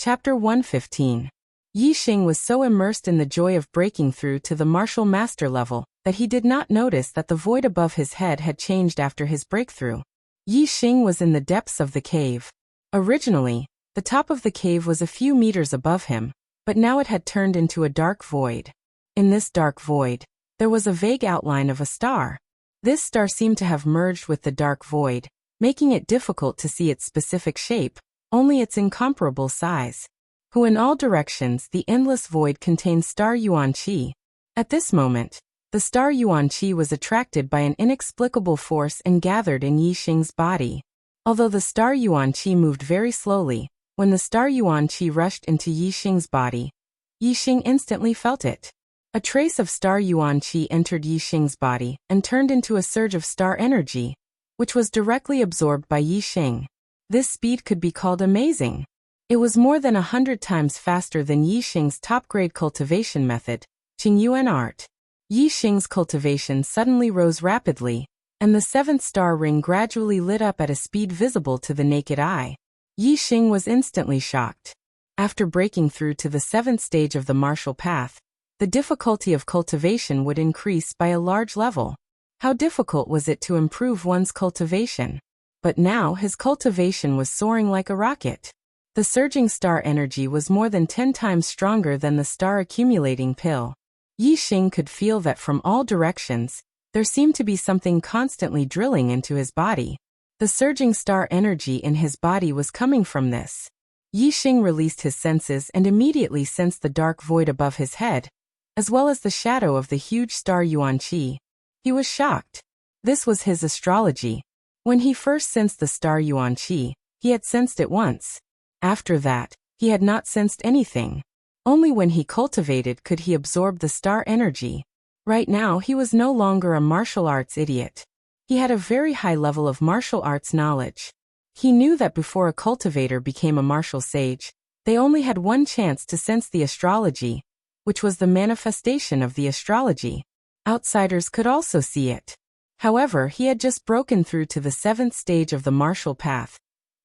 Chapter 115. Yi Xing was so immersed in the joy of breaking through to the martial master level that he did not notice that the void above his head had changed after his breakthrough. Yi Xing was in the depths of the cave. Originally, the top of the cave was a few meters above him, but now it had turned into a dark void. In this dark void, there was a vague outline of a star. This star seemed to have merged with the dark void, making it difficult to see its specific shape, only its incomparable size. Who in all directions the endless void contained star Yuan Qi. At this moment, the star Yuan Qi was attracted by an inexplicable force and gathered in Yi Xing's body. Although the star Yuan Qi moved very slowly, when the star Yuan Qi rushed into Yi Xing's body, Yi Xing instantly felt it. A trace of star Yuan Qi entered Yi Xing's body and turned into a surge of star energy, which was directly absorbed by Yi Xing. This speed could be called amazing. It was more than 100 times faster than Yi Xing's top-grade cultivation method, Qingyuan art. Yi Xing's cultivation suddenly rose rapidly, and the seventh star ring gradually lit up at a speed visible to the naked eye. Yi Xing was instantly shocked. After breaking through to the seventh stage of the martial path, the difficulty of cultivation would increase by a large level. How difficult was it to improve one's cultivation? But now his cultivation was soaring like a rocket. The surging star energy was more than 10 times stronger than the star accumulating pill. Yi Xing could feel that from all directions, there seemed to be something constantly drilling into his body. The surging star energy in his body was coming from this. Yi Xing released his senses and immediately sensed the dark void above his head, as well as the shadow of the huge star Yuan Qi. He was shocked. This was his astrology. When he first sensed the star Yuan Qi, he had sensed it once. After that, he had not sensed anything. Only when he cultivated could he absorb the star energy. Right now he was no longer a martial arts idiot. He had a very high level of martial arts knowledge. He knew that before a cultivator became a martial sage, they only had one chance to sense the astrology, which was the manifestation of the astrology. Outsiders could also see it. However, he had just broken through to the seventh stage of the martial path,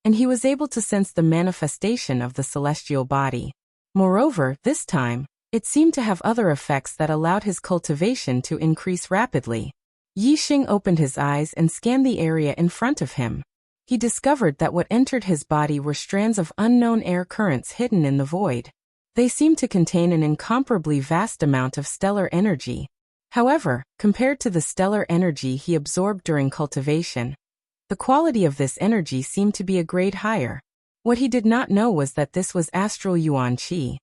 and he was able to sense the manifestation of the celestial body. Moreover, this time, it seemed to have other effects that allowed his cultivation to increase rapidly. Yi Xing opened his eyes and scanned the area in front of him. He discovered that what entered his body were strands of unknown air currents hidden in the void. They seemed to contain an incomparably vast amount of stellar energy. However, compared to the stellar energy he absorbed during cultivation, the quality of this energy seemed to be a grade higher. What he did not know was that this was astral Yuan Qi.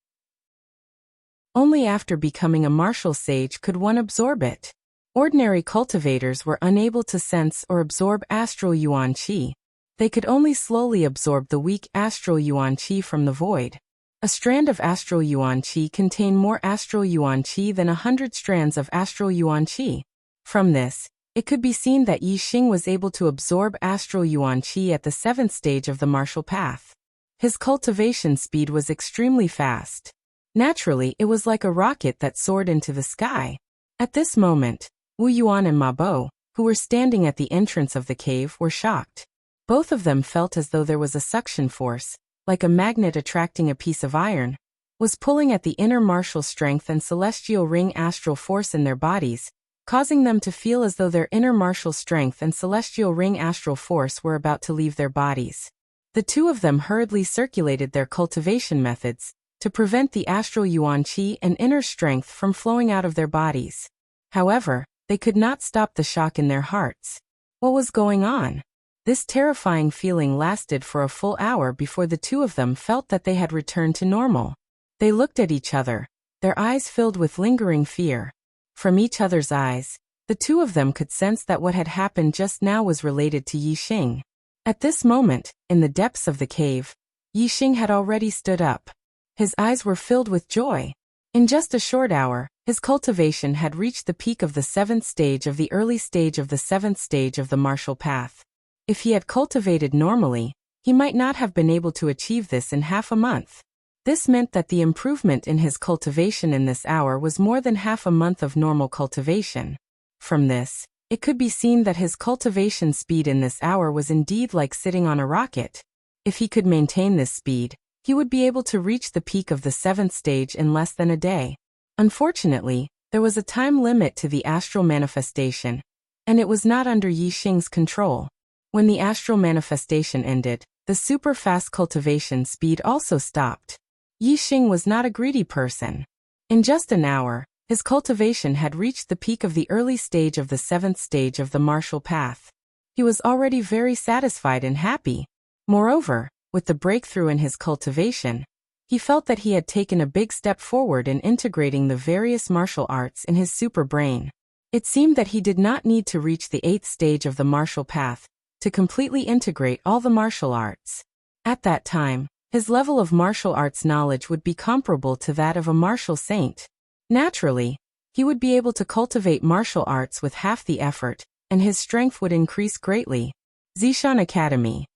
Only after becoming a martial sage could one absorb it. Ordinary cultivators were unable to sense or absorb astral Yuan Qi. They could only slowly absorb the weak astral Yuan Qi from the void. A strand of astral Yuan Qi contained more astral Yuan Qi than 100 strands of astral Yuan Qi. From this, it could be seen that Yi Xing was able to absorb astral Yuan Qi at the seventh stage of the martial path. His cultivation speed was extremely fast. Naturally, it was like a rocket that soared into the sky. At this moment, Wu Yuan and Ma Bo, who were standing at the entrance of the cave, were shocked. Both of them felt as though there was a suction force, like a magnet attracting a piece of iron, was pulling at the inner martial strength and celestial ring astral force in their bodies, causing them to feel as though their inner martial strength and celestial ring astral force were about to leave their bodies. The two of them hurriedly circulated their cultivation methods to prevent the astral Yuan Qi and inner strength from flowing out of their bodies. However, they could not stop the shock in their hearts. What was going on? This terrifying feeling lasted for a full hour before the two of them felt that they had returned to normal. They looked at each other, their eyes filled with lingering fear. From each other's eyes, the two of them could sense that what had happened just now was related to Yi Xing. At this moment, in the depths of the cave, Yi Xing had already stood up. His eyes were filled with joy. In just a short hour, his cultivation had reached the peak of the seventh stage of the early stage of the seventh stage of the martial path. If he had cultivated normally, he might not have been able to achieve this in half a month. This meant that the improvement in his cultivation in this hour was more than half a month of normal cultivation. From this, it could be seen that his cultivation speed in this hour was indeed like sitting on a rocket. If he could maintain this speed, he would be able to reach the peak of the 7th stage in less than a day. Unfortunately, there was a time limit to the astral manifestation, and it was not under Yi Xing's control. When the astral manifestation ended, the super-fast cultivation speed also stopped. Yi Xing was not a greedy person. In just an hour, his cultivation had reached the peak of the early stage of the 7th stage of the martial path. He was already very satisfied and happy. Moreover, with the breakthrough in his cultivation, he felt that he had taken a big step forward in integrating the various martial arts in his super brain. It seemed that he did not need to reach the 8th stage of the martial path to completely integrate all the martial arts. At that time, his level of martial arts knowledge would be comparable to that of a martial saint. Naturally, he would be able to cultivate martial arts with half the effort, and his strength would increase greatly. Zishan Academy.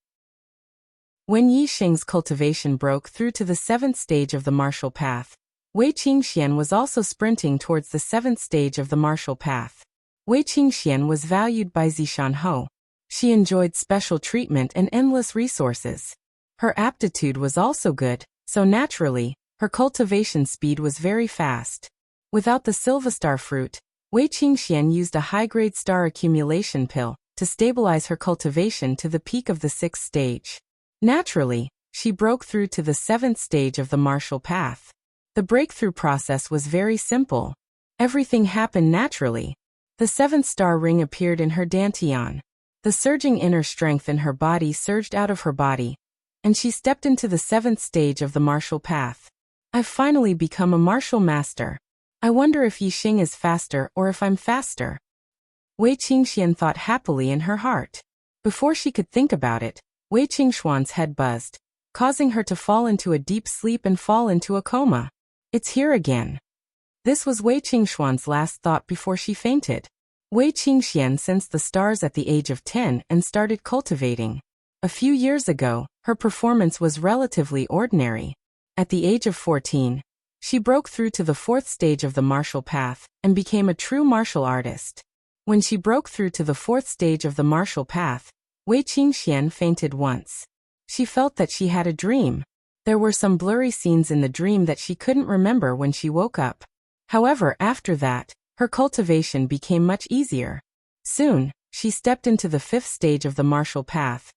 When Yi Xing's cultivation broke through to the 7th stage of the martial path, Wei Qingxian was also sprinting towards the 7th stage of the martial path. Wei Qingxian was valued by Zishan Ho. She enjoyed special treatment and endless resources. Her aptitude was also good, so naturally, her cultivation speed was very fast. Without the Silvastar fruit, Wei Qingxian used a high-grade star accumulation pill to stabilize her cultivation to the peak of the 6th stage. Naturally, she broke through to the 7th stage of the martial path. The breakthrough process was very simple. Everything happened naturally. The 7th star ring appeared in her dantian. The surging inner strength in her body surged out of her body, and she stepped into the 7th stage of the martial path. I've finally become a martial master. I wonder if Yi Xing is faster or if I'm faster. Wei Qingxian thought happily in her heart. Before she could think about it, Wei Qingshuan's head buzzed, causing her to fall into a deep sleep and fall into a coma. It's here again. This was Wei Qingshuan's last thought before she fainted. Wei Qingxian sensed the stars at the age of 10 and started cultivating. A few years ago, her performance was relatively ordinary. At the age of 14, she broke through to the 4th stage of the martial path and became a true martial artist. When she broke through to the 4th stage of the martial path, Wei Qingxian fainted once. She felt that she had a dream. There were some blurry scenes in the dream that she couldn't remember when she woke up. However, after that, her cultivation became much easier. Soon, she stepped into the 5th stage of the martial path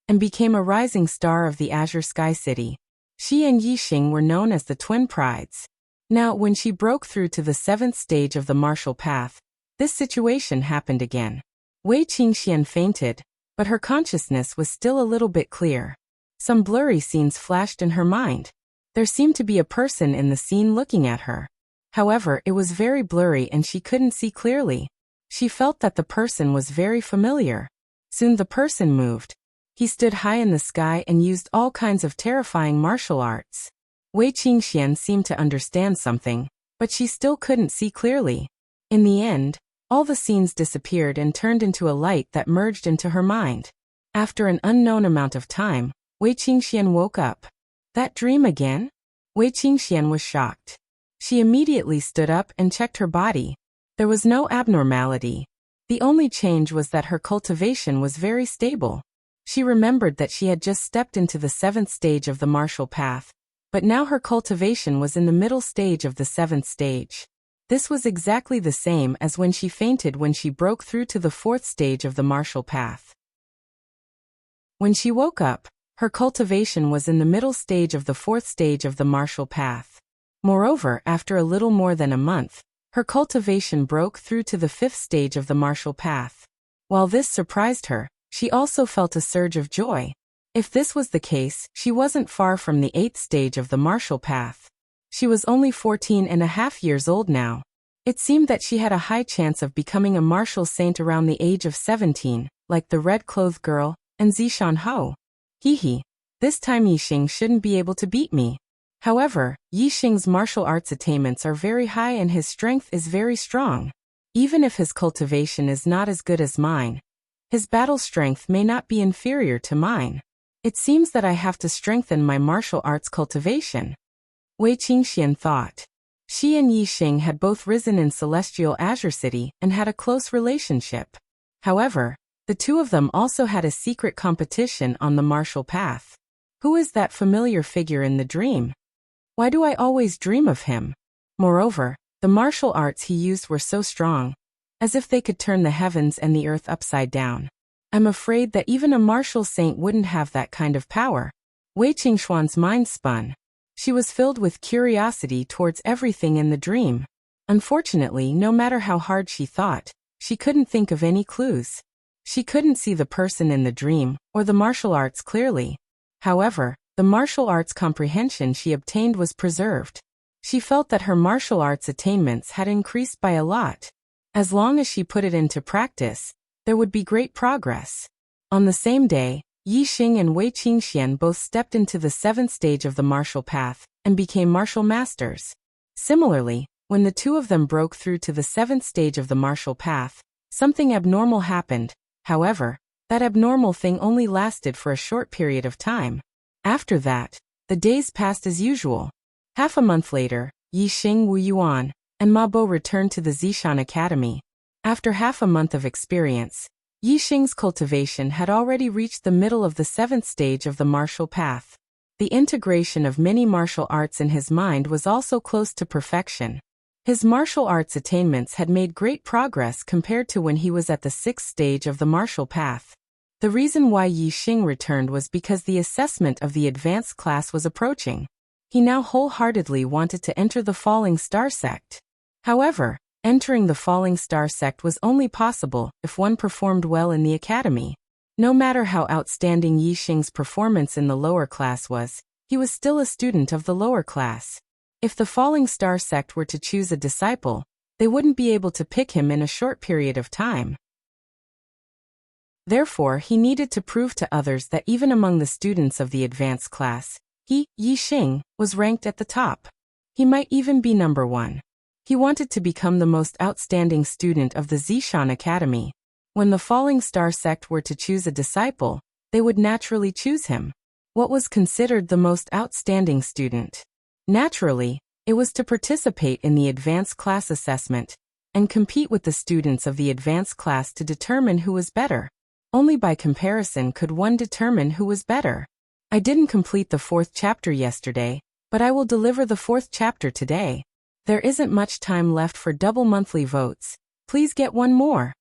and became a rising star of the Azure Sky City. She and Yi Xing were known as the twin prides. Now, when she broke through to the 7th stage of the martial path, this situation happened again. Wei Qingxian fainted, but her consciousness was still a little bit clear. Some blurry scenes flashed in her mind. There seemed to be a person in the scene looking at her. However, it was very blurry and she couldn't see clearly. She felt that the person was very familiar. Soon the person moved. He stood high in the sky and used all kinds of terrifying martial arts. Wei Qingxian seemed to understand something, but she still couldn't see clearly. In the end, all the scenes disappeared and turned into a light that merged into her mind. After an unknown amount of time, Wei Qingxian woke up. That dream again? Wei Qingxian was shocked. She immediately stood up and checked her body. There was no abnormality. The only change was that her cultivation was very stable. She remembered that she had just stepped into the 7th stage of the martial path, but now her cultivation was in the middle stage of the 7th stage. This was exactly the same as when she fainted when she broke through to the 4th stage of the martial path. When she woke up, her cultivation was in the middle stage of the 4th stage of the martial path. Moreover, after a little more than a month, her cultivation broke through to the 5th stage of the martial path. While this surprised her, she also felt a surge of joy. If this was the case, she wasn't far from the 8th stage of the martial path. She was only 14.5 years old now. It seemed that she had a high chance of becoming a martial saint around the age of 17, like the red-clothed girl and Zishan Ho. Hee. This time Yi Xing shouldn't be able to beat me. However, Yi Xing's martial arts attainments are very high and his strength is very strong. Even if his cultivation is not as good as mine, his battle strength may not be inferior to mine. It seems that I have to strengthen my martial arts cultivation. Wei Qingxian thought. She and Yi Xing had both risen in Celestial Azure City and had a close relationship. However, the two of them also had a secret competition on the martial path. Who is that familiar figure in the dream? Why do I always dream of him? Moreover, the martial arts he used were so strong, as if they could turn the heavens and the earth upside down. I'm afraid that even a martial saint wouldn't have that kind of power. Wei Qingxuan's mind spun. She was filled with curiosity towards everything in the dream. Unfortunately, no matter how hard she thought, she couldn't think of any clues. She couldn't see the person in the dream, or the martial arts clearly. However, the martial arts comprehension she obtained was preserved. She felt that her martial arts attainments had increased by a lot. As long as she put it into practice, there would be great progress. On the same day, Yi Xing and Wei Qingxian both stepped into the 7th stage of the martial path and became martial masters. Similarly, when the two of them broke through to the 7th stage of the martial path, something abnormal happened. However, that abnormal thing only lasted for a short period of time. After that, the days passed as usual. Half a month later, Yi Xing, Wu Yuan, and Ma Bo returned to the Zishan Academy. After half a month of experience, Yi Xing's cultivation had already reached the middle of the 7th stage of the martial path. The integration of many martial arts in his mind was also close to perfection. His martial arts attainments had made great progress compared to when he was at the 6th stage of the martial path. The reason why Yi Xing returned was because the assessment of the advanced class was approaching. He now wholeheartedly wanted to enter the Falling Star sect. However, entering the Falling Star sect was only possible if one performed well in the academy. No matter how outstanding Yi Xing's performance in the lower class was, he was still a student of the lower class. If the Falling Star sect were to choose a disciple, they wouldn't be able to pick him in a short period of time. Therefore, he needed to prove to others that even among the students of the advanced class, he, Yi Xing, was ranked at the top. He might even be number 1. He wanted to become the most outstanding student of the Zishan Academy. When the Falling Star sect were to choose a disciple, they would naturally choose him. What was considered the most outstanding student? Naturally, it was to participate in the advanced class assessment and compete with the students of the advanced class to determine who was better. Only by comparison could one determine who was better. I didn't complete the 4th chapter yesterday, but I will deliver the 4th chapter today. There isn't much time left for double monthly votes. Please get one more.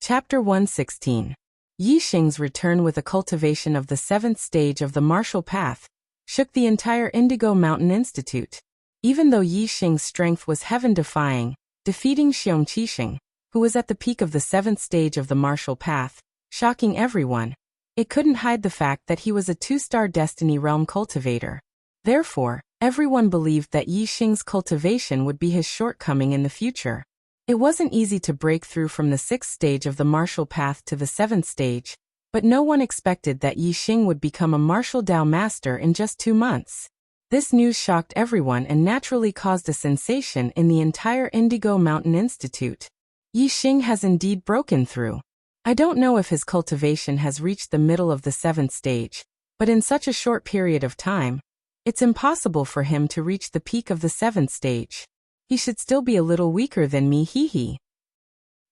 Chapter 116. Yi Xing's return with a cultivation of the 7th stage of the martial path shook the entire Indigo Mountain Institute. Even though Yi Xing's strength was heaven-defying, defeating Xiong Qixing, who was at the peak of the 7th stage of the martial path, shocking everyone, it couldn't hide the fact that he was a 2-star Destiny Realm cultivator. Therefore, everyone believed that Yi Xing's cultivation would be his shortcoming in the future. It wasn't easy to break through from the 6th stage of the martial path to the 7th stage, but no one expected that Yi Xing would become a martial Dao master in just 2 months. This news shocked everyone and naturally caused a sensation in the entire Indigo Mountain Institute. Yi Xing has indeed broken through. I don't know if his cultivation has reached the middle of the 7th stage, but in such a short period of time, it's impossible for him to reach the peak of the 7th stage. He should still be a little weaker than me, hee.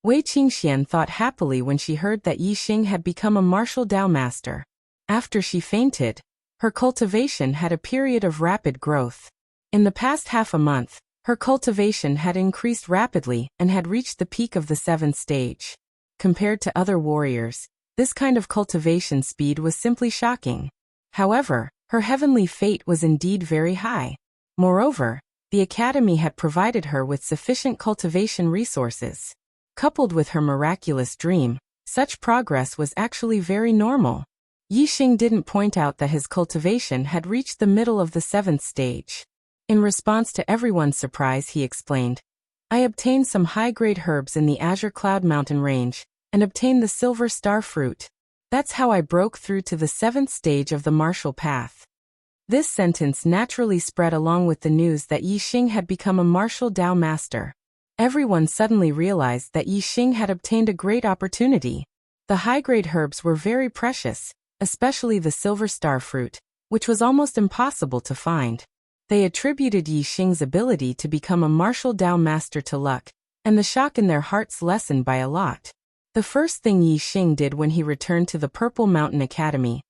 Wei Qingxian thought happily when she heard that Yi Xing had become a martial Dao master. After she fainted, her cultivation had a period of rapid growth. In the past half a month, her cultivation had increased rapidly and had reached the peak of the 7th stage. Compared to other warriors, this kind of cultivation speed was simply shocking. However, her heavenly fate was indeed very high. Moreover, the academy had provided her with sufficient cultivation resources. Coupled with her miraculous dream, such progress was actually very normal. Yi Xing didn't point out that his cultivation had reached the middle of the 7th stage. In response to everyone's surprise, he explained, I obtained some high-grade herbs in the Azure Cloud Mountain range, and obtained the Silver Star Fruit. That's how I broke through to the 7th stage of the martial path. This sentence naturally spread along with the news that Yi Xing had become a martial Dao master. Everyone suddenly realized that Yi Xing had obtained a great opportunity. The high-grade herbs were very precious, especially the Silver Star Fruit, which was almost impossible to find. They attributed Yi Xing's ability to become a martial Dao master to luck, and the shock in their hearts lessened by a lot. The first thing Yi Xing did when he returned to the Purple Mountain Academy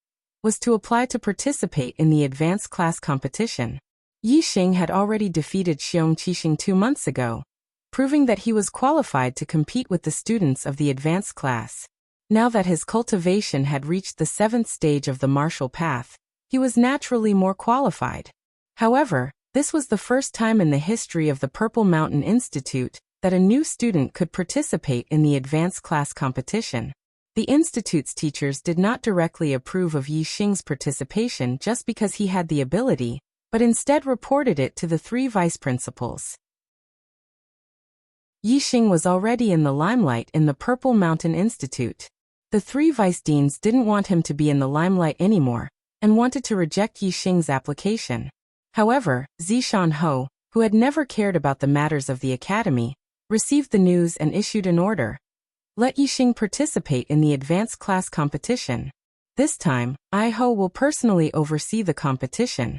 was to apply to participate in the advanced class competition. Yi Xing had already defeated Xiong Qixing 2 months ago, proving that he was qualified to compete with the students of the advanced class. Now that his cultivation had reached the 7th stage of the martial path, he was naturally more qualified. However, this was the first time in the history of the Purple Mountain Institute that a new student could participate in the advanced class competition. The institute's teachers did not directly approve of Yi Xing's participation just because he had the ability, but instead reported it to the 3 vice principals. Yi Xing was already in the limelight in the Purple Mountain Institute. The 3 vice deans didn't want him to be in the limelight anymore, and wanted to reject Yi Xing's application. However, Zishan Ho, who had never cared about the matters of the academy, received the news and issued an order. Let Yi Xing participate in the advanced class competition. This time, I Ho will personally oversee the competition.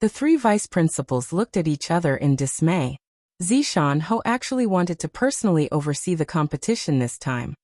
The 3 vice principals looked at each other in dismay. Zishan Ho actually wanted to personally oversee the competition this time.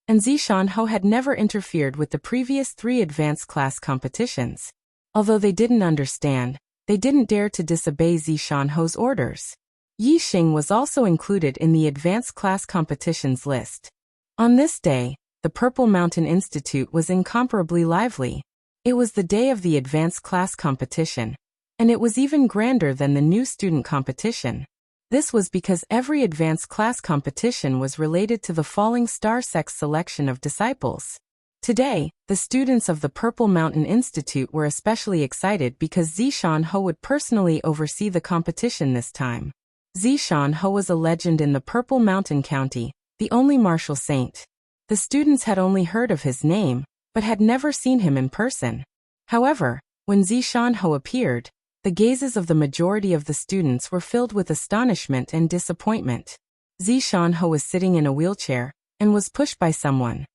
And Zishan Ho had never interfered with the previous 3 advanced class competitions. Although they didn't understand, they didn't dare to disobey Zishan Ho's orders. Yi Xing was also included in the advanced class competitions list. On this day, the Purple Mountain Institute was incomparably lively. It was the day of the advanced class competition, and it was even grander than the new student competition. This was because every advanced class competition was related to the Falling Star Sect's selection of disciples. Today, the students of the Purple Mountain Institute were especially excited because Zishan Ho would personally oversee the competition this time. Zishan Ho was a legend in the Purple Mountain County, the only martial saint. The students had only heard of his name, but had never seen him in person. However, when Zishan Ho appeared, the gazes of the majority of the students were filled with astonishment and disappointment. Zishan Ho was sitting in a wheelchair, and was pushed by someone.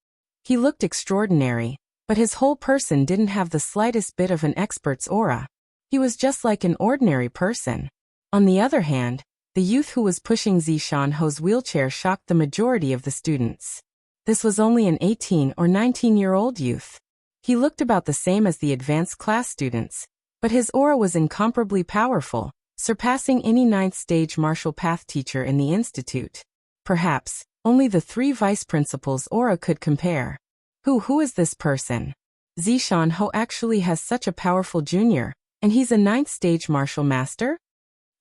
He looked extraordinary, but his whole person didn't have the slightest bit of an expert's aura. He was just like an ordinary person. On the other hand, the youth who was pushing Zishan Ho's wheelchair shocked the majority of the students. This was only an 18 or 19-year-old youth. He looked about the same as the advanced class students, but his aura was incomparably powerful, surpassing any 9th stage martial path teacher in the institute. Perhaps, only the 3 vice principals' aura could compare. Who is this person? Zishan Ho actually has such a powerful junior, and he's a 9th stage martial master?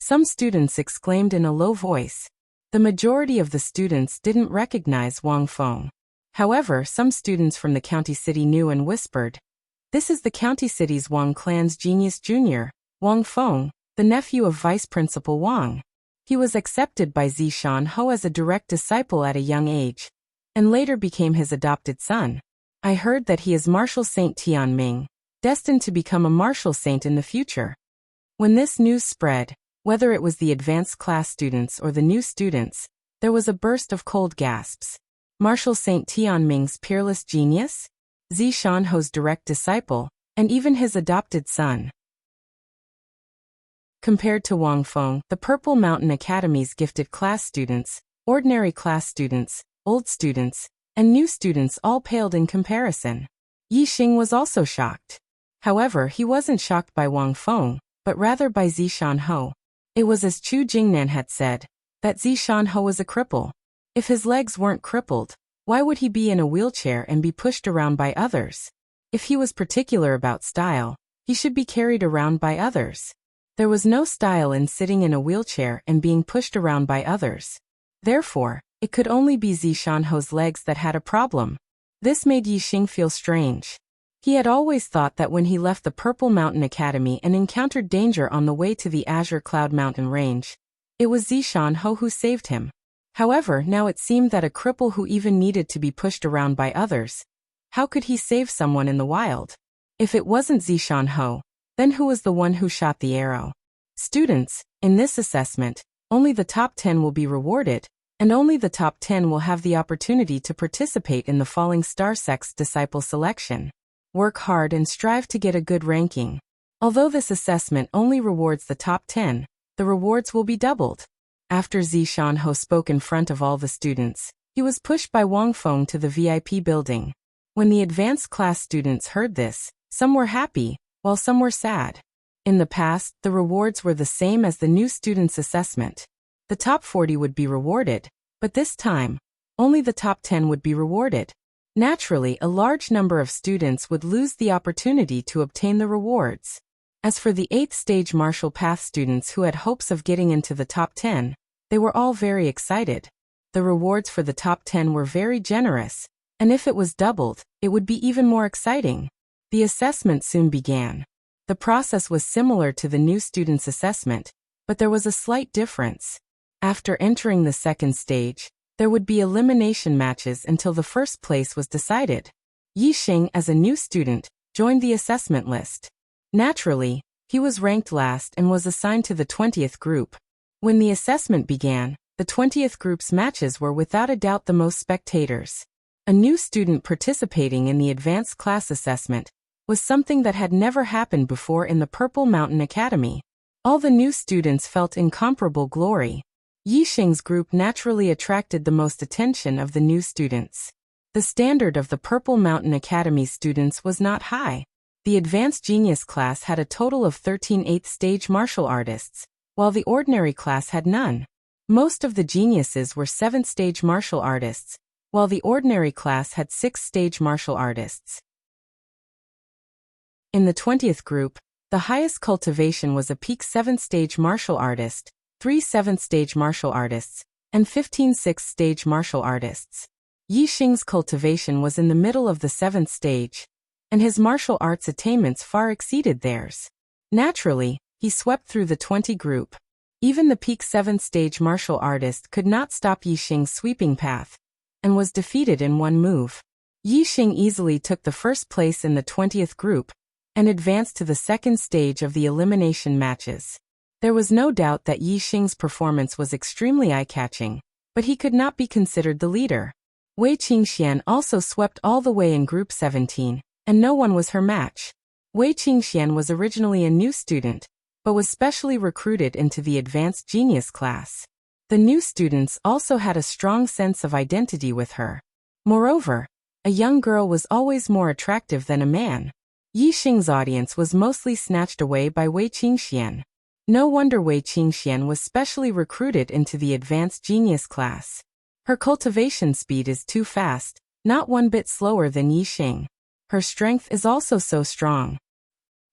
Some students exclaimed in a low voice. The majority of the students didn't recognize Wang Feng. However, some students from the county city knew and whispered, "This is the county city's Wang clan's genius junior, Wang Feng, the nephew of Vice Principal Wang." He was accepted by Zishan Ho as a direct disciple at a young age, and later became his adopted son. I heard that he is Martial Saint Tianming, destined to become a martial saint in the future. When this news spread, whether it was the advanced class students or the new students, there was a burst of cold gasps. Martial Saint Tianming's peerless genius? Zishan Ho's direct disciple, and even his adopted son. Compared to Wang Feng, the Purple Mountain Academy's gifted class students, ordinary class students, old students, and new students all paled in comparison. Yi Xing was also shocked. However, he wasn't shocked by Wang Feng, but rather by Zishan Ho. It was as Chu Jingnan had said, that Zishan Ho was a cripple. If his legs weren't crippled, why would he be in a wheelchair and be pushed around by others? If he was particular about style, he should be carried around by others. There was no style in sitting in a wheelchair and being pushed around by others. Therefore, it could only be Zishan Ho's legs that had a problem. This made Yi Xing feel strange. He had always thought that when he left the Purple Mountain Academy and encountered danger on the way to the Azure Cloud Mountain Range, it was Zishan Ho who saved him. However, now it seemed that a cripple who even needed to be pushed around by others. How could he save someone in the wild? If it wasn't Zishan Ho, then who was the one who shot the arrow? Students, in this assessment, only the top 10 will be rewarded, and only the top 10 will have the opportunity to participate in the Falling Star Sect's disciple selection. Work hard and strive to get a good ranking. Although this assessment only rewards the top 10, the rewards will be doubled. After Zishan Ho spoke in front of all the students, He was pushed by Wang Feng to the VIP building. When the advanced class students heard this, some were happy, while some were sad. In the past, the rewards were the same as the new students' assessment. The top 40 would be rewarded, but this time, only the top 10 would be rewarded. Naturally, a large number of students would lose the opportunity to obtain the rewards. As for the 8th stage martial path students who had hopes of getting into the top 10, they were all very excited. The rewards for the top 10 were very generous, and if it was doubled, it would be even more exciting. The assessment soon began. The process was similar to the new students' assessment, but there was a slight difference. After entering the 2nd stage, there would be elimination matches until the first place was decided. Yi Xing, as a new student, joined the assessment list. Naturally, he was ranked last and was assigned to the 20th group. When the assessment began, the 20th group's matches were without a doubt the most spectators. A new student participating in the advanced class assessment was something that had never happened before in the Purple Mountain Academy. All the new students felt incomparable glory. Yi Xing's group naturally attracted the most attention of the new students. The standard of the Purple Mountain Academy students was not high. The Advanced Genius class had a total of 13 8th stage martial artists, while the ordinary class had none. Most of the geniuses were 7th stage martial artists, while the ordinary class had 6th stage martial artists. In the 20th group, the highest cultivation was a peak 7th stage martial artist, 3 7th stage martial artists, and 15 6th stage martial artists. Yi Xing's cultivation was in the middle of the 7th stage, and his martial arts attainments far exceeded theirs. Naturally, he swept through the 20 group. Even the peak 7th stage martial artist could not stop Yi Xing's sweeping path, and was defeated in one move. Yi Xing easily took the first place in the 20th group, and advanced to the 2nd stage of the elimination matches. There was no doubt that Yi Xing's performance was extremely eye-catching, but he could not be considered the leader. Wei Qingxian also swept all the way in Group 17, and no one was her match. Wei Qingxian was originally a new student, but was specially recruited into the Advanced Genius class. The new students also had a strong sense of identity with her. Moreover, a young girl was always more attractive than a man. Yi Xing's audience was mostly snatched away by Wei Qingxian. No wonder Wei Qingxian was specially recruited into the Advanced Genius class. Her cultivation speed is too fast, not one bit slower than Yi Xing. Her strength is also so strong.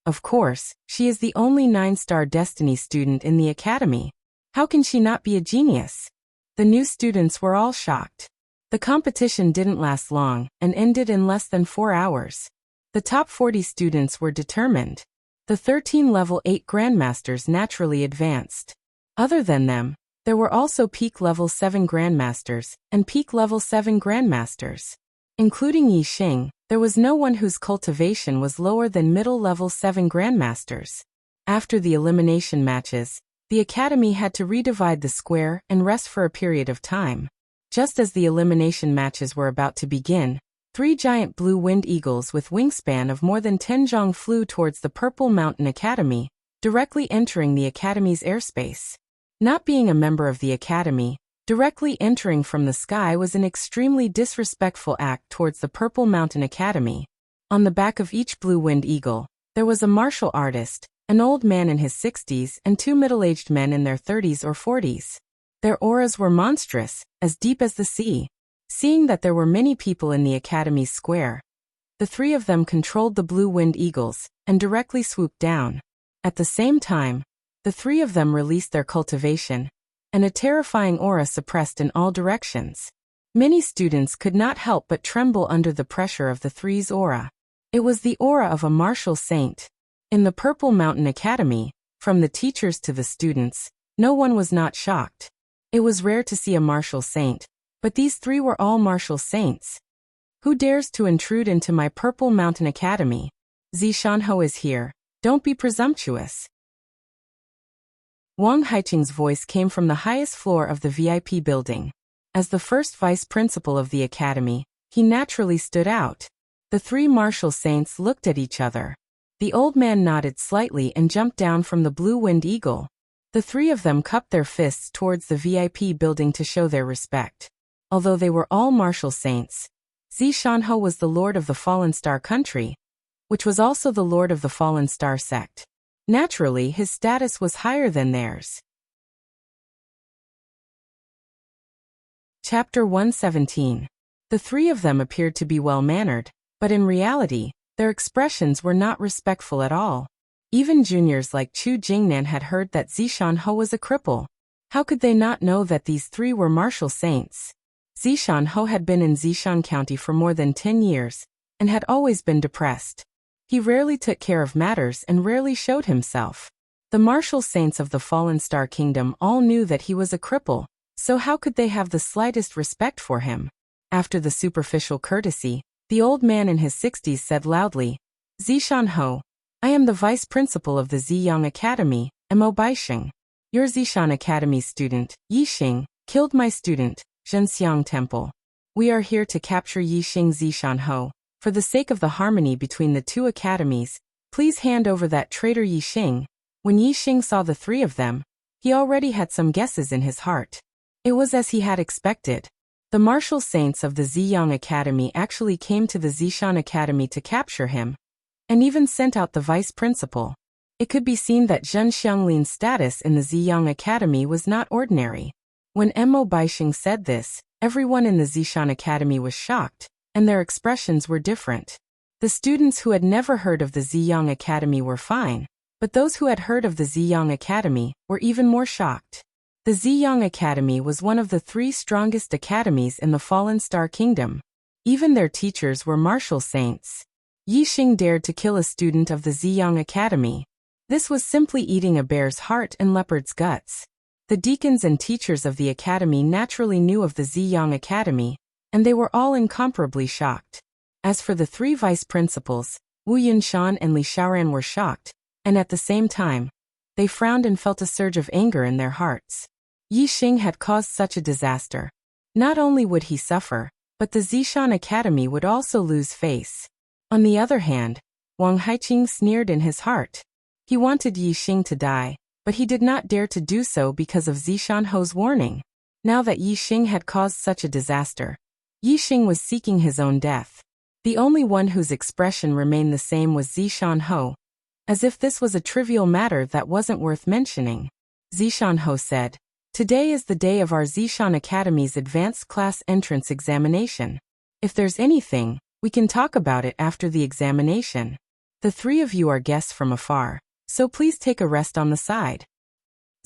Of course, she is the only 9-star Destiny student in the academy. How can she not be a genius? The new students were all shocked. The competition didn't last long, and ended in less than 4 hours. The top 40 students were determined. The 13 level 8 grandmasters naturally advanced. Other than them, there were also peak level 7 grandmasters and peak level 7 grandmasters. Including Yi Xing, there was no one whose cultivation was lower than middle level 7 grandmasters. After the elimination matches, the academy had to redivide the square and rest for a period of time. Just as the elimination matches were about to begin, 3 giant blue winged eagles with wingspan of more than 10 zhang flew towards the Purple Mountain Academy, directly entering the academy's airspace. Not being a member of the academy, directly entering from the sky was an extremely disrespectful act towards the Purple Mountain Academy. On the back of each blue-winged eagle, there was a martial artist, an old man in his 60s and 2 middle-aged men in their 30s or 40s. Their auras were monstrous, as deep as the sea. Seeing that there were many people in the academy's square, the 3 of them controlled the blue-winged eagles and directly swooped down. At the same time, the 3 of them released their cultivation, and a terrifying aura suppressed in all directions. Many students could not help but tremble under the pressure of the 3's aura. It was the aura of a martial saint. In the Purple Mountain Academy, from the teachers to the students, no one was not shocked. It was rare to see a martial saint, but these 3 were all martial saints. Who dares to intrude into my Purple Mountain Academy? Zishanho is here. Don't be presumptuous. Wang Haiqing's voice came from the highest floor of the VIP building. As the first vice principal of the academy, he naturally stood out. The 3 martial saints looked at each other. The old man nodded slightly and jumped down from the blue-winged eagle. The 3 of them cupped their fists towards the VIP building to show their respect. Although they were all martial saints, Zishanho was the lord of the Fallen Star country, which was also the lord of the Fallen Star sect. Naturally, his status was higher than theirs. Chapter 117. The three of them appeared to be well-mannered, but in reality, their expressions were not respectful at all. Even juniors like Chu Jingnan had heard that Zishanho was a cripple. How could they not know that these three were martial saints? Zishanho had been in Zishan County for more than 10 years, and had always been depressed. He rarely took care of matters and rarely showed himself. The martial saints of the Fallen Star Kingdom all knew that he was a cripple, so how could they have the slightest respect for him? After the superficial courtesy, the old man in his 60s said loudly, "Zishanho, I am the vice principal of the Ziyang Academy, Mo Baixing. Your Zishan Academy student, Yixing, killed my student, Zhenxiang Temple. We are here to capture Yixing Zishanho. For the sake of the harmony between the two academies, please hand over that traitor Yixing." When Yixing saw the three of them, he already had some guesses in his heart. It was as he had expected. The martial saints of the Ziyang Academy actually came to the Zishan Academy to capture him, and even sent out the vice principal. It could be seen that Zhen Xianglin's status in the Ziyang Academy was not ordinary. When Mo Baixing said this, everyone in the Zishan Academy was shocked, and their expressions were different. The students who had never heard of the Ziyang Academy were fine, but those who had heard of the Ziyang Academy were even more shocked. The Ziyang Academy was one of the three strongest academies in the Fallen Star Kingdom. Even their teachers were martial saints. Yixing dared to kill a student of the Ziyang Academy. This was simply eating a bear's heart and leopard's guts. The deacons and teachers of the academy naturally knew of the Ziyang Academy, and they were all incomparably shocked. As for the three vice principals, Wu Yunshan and Li Xiaoran were shocked, and at the same time, they frowned and felt a surge of anger in their hearts. Yixing had caused such a disaster. Not only would he suffer, but the Zishan Academy would also lose face. On the other hand, Wang Haiqing sneered in his heart. He wanted Yixing to die, but he did not dare to do so because of Zishanho's warning. Now that Yixing had caused such a disaster, Yixing was seeking his own death. The only one whose expression remained the same was Zishanho, as if this was a trivial matter that wasn't worth mentioning. Zishanho said, "Today is the day of our Zishan Academy's advanced class entrance examination. If there's anything, we can talk about it after the examination. The three of you are guests from afar, so please take a rest on the side."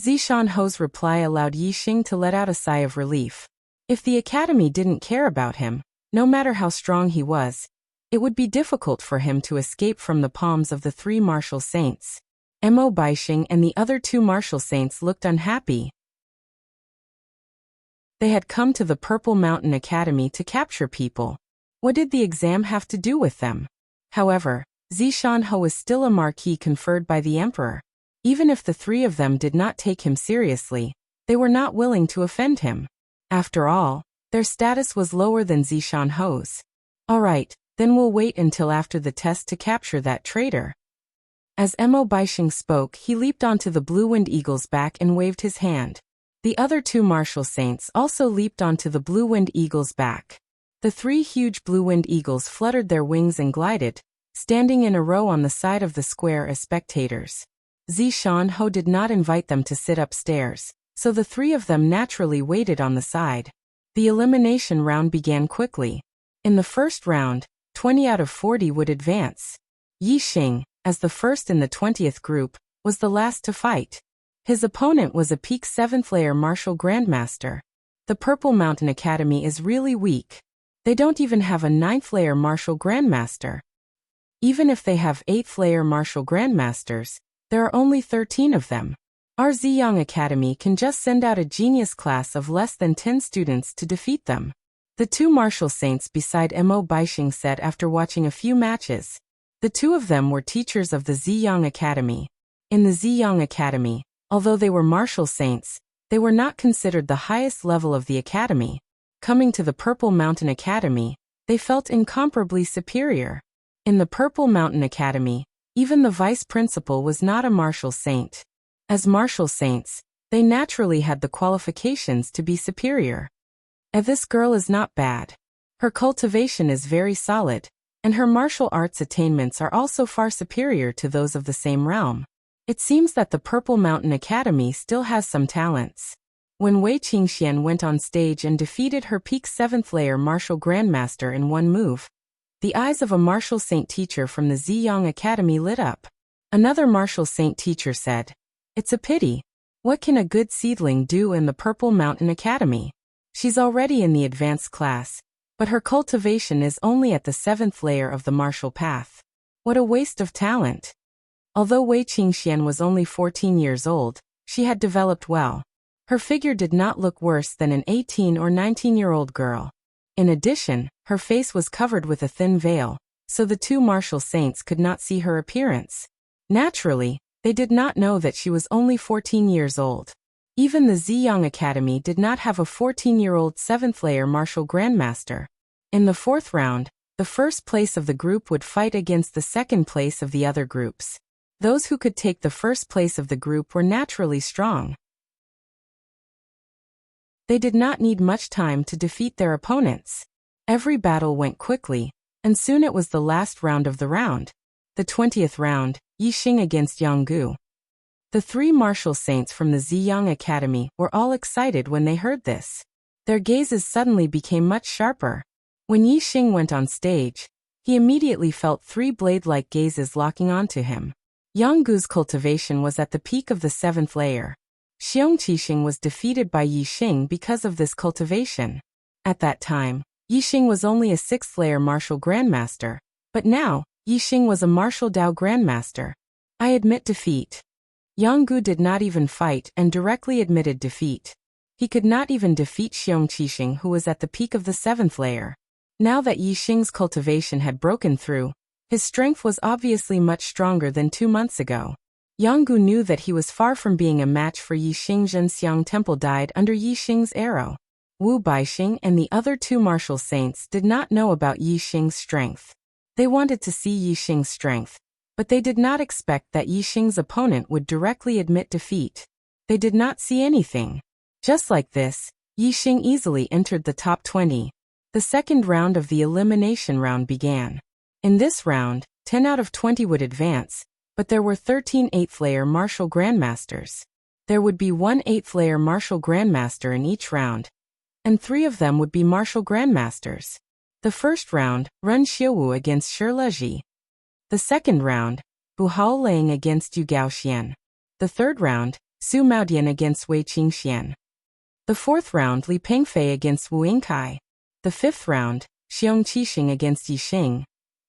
Zishanho's reply allowed Yixing to let out a sigh of relief. If the academy didn't care about him, no matter how strong he was, it would be difficult for him to escape from the palms of the three martial saints. Mo Baixing and the other two martial saints looked unhappy. They had come to the Purple Mountain Academy to capture people. What did the exam have to do with them? However, Zishanho was still a marquis conferred by the emperor. Even if the three of them did not take him seriously, they were not willing to offend him. After all, their status was lower than Zishanho's. All right, then we'll wait until after the test to capture that traitor. As Mo Baixing spoke, he leaped onto the blue-winged eagle's back and waved his hand. The other two martial saints also leaped onto the blue-winged eagle's back. The three huge blue-winged eagles fluttered their wings and glided, standing in a row on the side of the square as spectators. Zishanho did not invite them to sit upstairs, so the three of them naturally waited on the side. The elimination round began quickly. In the first round, 20 out of 40 would advance. Yixing, as the first in the 20th group, was the last to fight. His opponent was a peak 7th layer martial grandmaster. The Purple Mountain Academy is really weak. They don't even have a 9th layer martial grandmaster. Even if they have 8th layer martial grandmasters, there are only 13 of them. Our Ziyang Academy can just send out a genius class of less than 10 students to defeat them. The two martial saints beside Mo Baixing said after watching a few matches. The two of them were teachers of the Ziyang Academy. In the Ziyang Academy, although they were martial saints, they were not considered the highest level of the academy. Coming to the Purple Mountain Academy, they felt incomparably superior. In the Purple Mountain Academy, even the vice principal was not a martial saint. As martial saints, they naturally had the qualifications to be superior. This girl is not bad. Her cultivation is very solid, and her martial arts attainments are also far superior to those of the same realm. It seems that the Purple Mountain Academy still has some talents. When Wei Qingxian went on stage and defeated her peak 7th layer martial grandmaster in one move, the eyes of a martial saint teacher from the Ziyang Academy lit up. Another martial saint teacher said, "It's a pity. What can a good seedling do in the Purple Mountain Academy? She's already in the advanced class, but her cultivation is only at the 7th layer of the martial path. What a waste of talent." Although Wei Qingxian was only 14 years old, she had developed well. Her figure did not look worse than an 18 or 19-year-old girl. In addition, her face was covered with a thin veil, so the two martial saints could not see her appearance. Naturally, they did not know that she was only 14 years old. Even the Ziyang Academy did not have a 14-year-old 7th layer martial grandmaster. In the 4th round, the first place of the group would fight against the second place of the other groups. Those who could take the first place of the group were naturally strong. They did not need much time to defeat their opponents. Every battle went quickly, and soon it was the last round of the round. The 20th round, Yixing against Yang Gu. The three martial saints from the Ziyang Academy were all excited when they heard this. Their gazes suddenly became much sharper. When Yixing went on stage, he immediately felt three blade-like gazes locking onto him. Yang Gu's cultivation was at the peak of the 7th layer. Xiongqixing was defeated by Yixing because of this cultivation. At that time, Yixing was only a 6th layer martial grandmaster, but now, Yixing was a martial Dao grandmaster. I admit defeat. Yang Gu did not even fight and directly admitted defeat. He could not even defeat Xiongqixing, who was at the peak of the 7th layer. Now that Yixing's cultivation had broken through, his strength was obviously much stronger than 2 months ago. Yang Gu knew that he was far from being a match for Yixing. Zhenxiang Temple died under Yixing's arrow. Wu Baixing and the other two martial saints did not know about Yixing's strength. They wanted to see Yixing's strength, but they did not expect that Yixing's opponent would directly admit defeat. They did not see anything. Just like this, Yixing easily entered the top 20. The second round of the elimination round began. In this round, 10 out of 20 would advance, but there were 13 8th layer martial grandmasters. There would be one 8th layer martial grandmaster in each round, and 3 of them would be martial grandmasters. The first round, Ren Xiuwu against Shi Leji. The second round, Bu Haolang against Yu Gaoxian. The third round, Su Maodian against Wei Qingxian. The fourth round, Li Pengfei against Wu Yingkai. The fifth round, Xiongqixing against Yixing.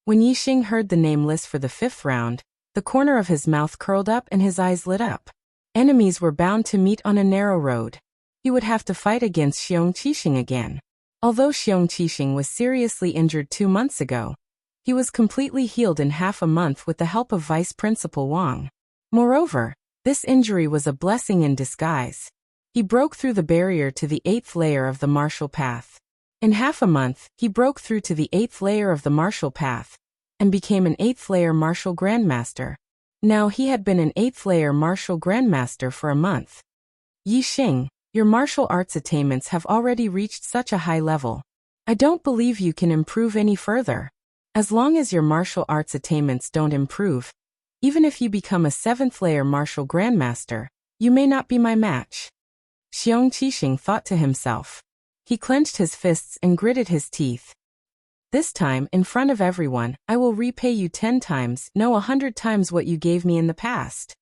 When Yixing heard the name list for the fifth round, the corner of his mouth curled up and his eyes lit up. Enemies were bound to meet on a narrow road. He would have to fight against Xiongqixing again. Although Xiongqixing was seriously injured 2 months ago, he was completely healed in half a month with the help of Vice Principal Wang. Moreover, this injury was a blessing in disguise. He broke through the barrier to the 8th layer of the martial path. In half a month, he broke through to the 8th layer of the martial path and became an 8th layer martial grandmaster. Now he had been an 8th layer martial grandmaster for a month. Yixing, your martial arts attainments have already reached such a high level. I don't believe you can improve any further. As long as your martial arts attainments don't improve, even if you become a 7th layer martial grandmaster, you may not be my match. Xiongqixing thought to himself. He clenched his fists and gritted his teeth. This time, in front of everyone, I will repay you 10 times, no 100 times what you gave me in the past.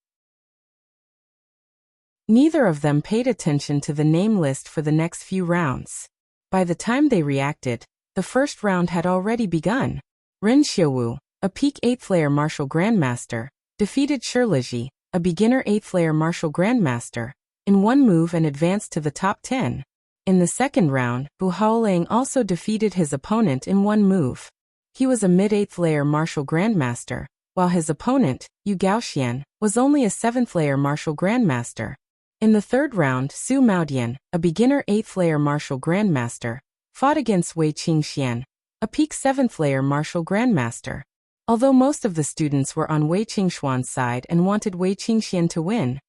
Neither of them paid attention to the name list for the next few rounds. By the time they reacted, the first round had already begun. Ren Xiuwu, a peak 8th layer martial grandmaster, defeated Shi Leji, a beginner 8th layer martial grandmaster, in one move and advanced to the top 10. In the second round, Bu Haolang also defeated his opponent in one move. He was a mid-8th layer martial grandmaster, while his opponent, Yu Gaoxian, was only a 7th layer martial grandmaster. In the third round, Su Maodian, a beginner 8th layer martial grandmaster, fought against Wei Qingxian, a peak 7th layer martial grandmaster. Although most of the students were on Wei Qingxuan's side and wanted Wei Qingxian to win,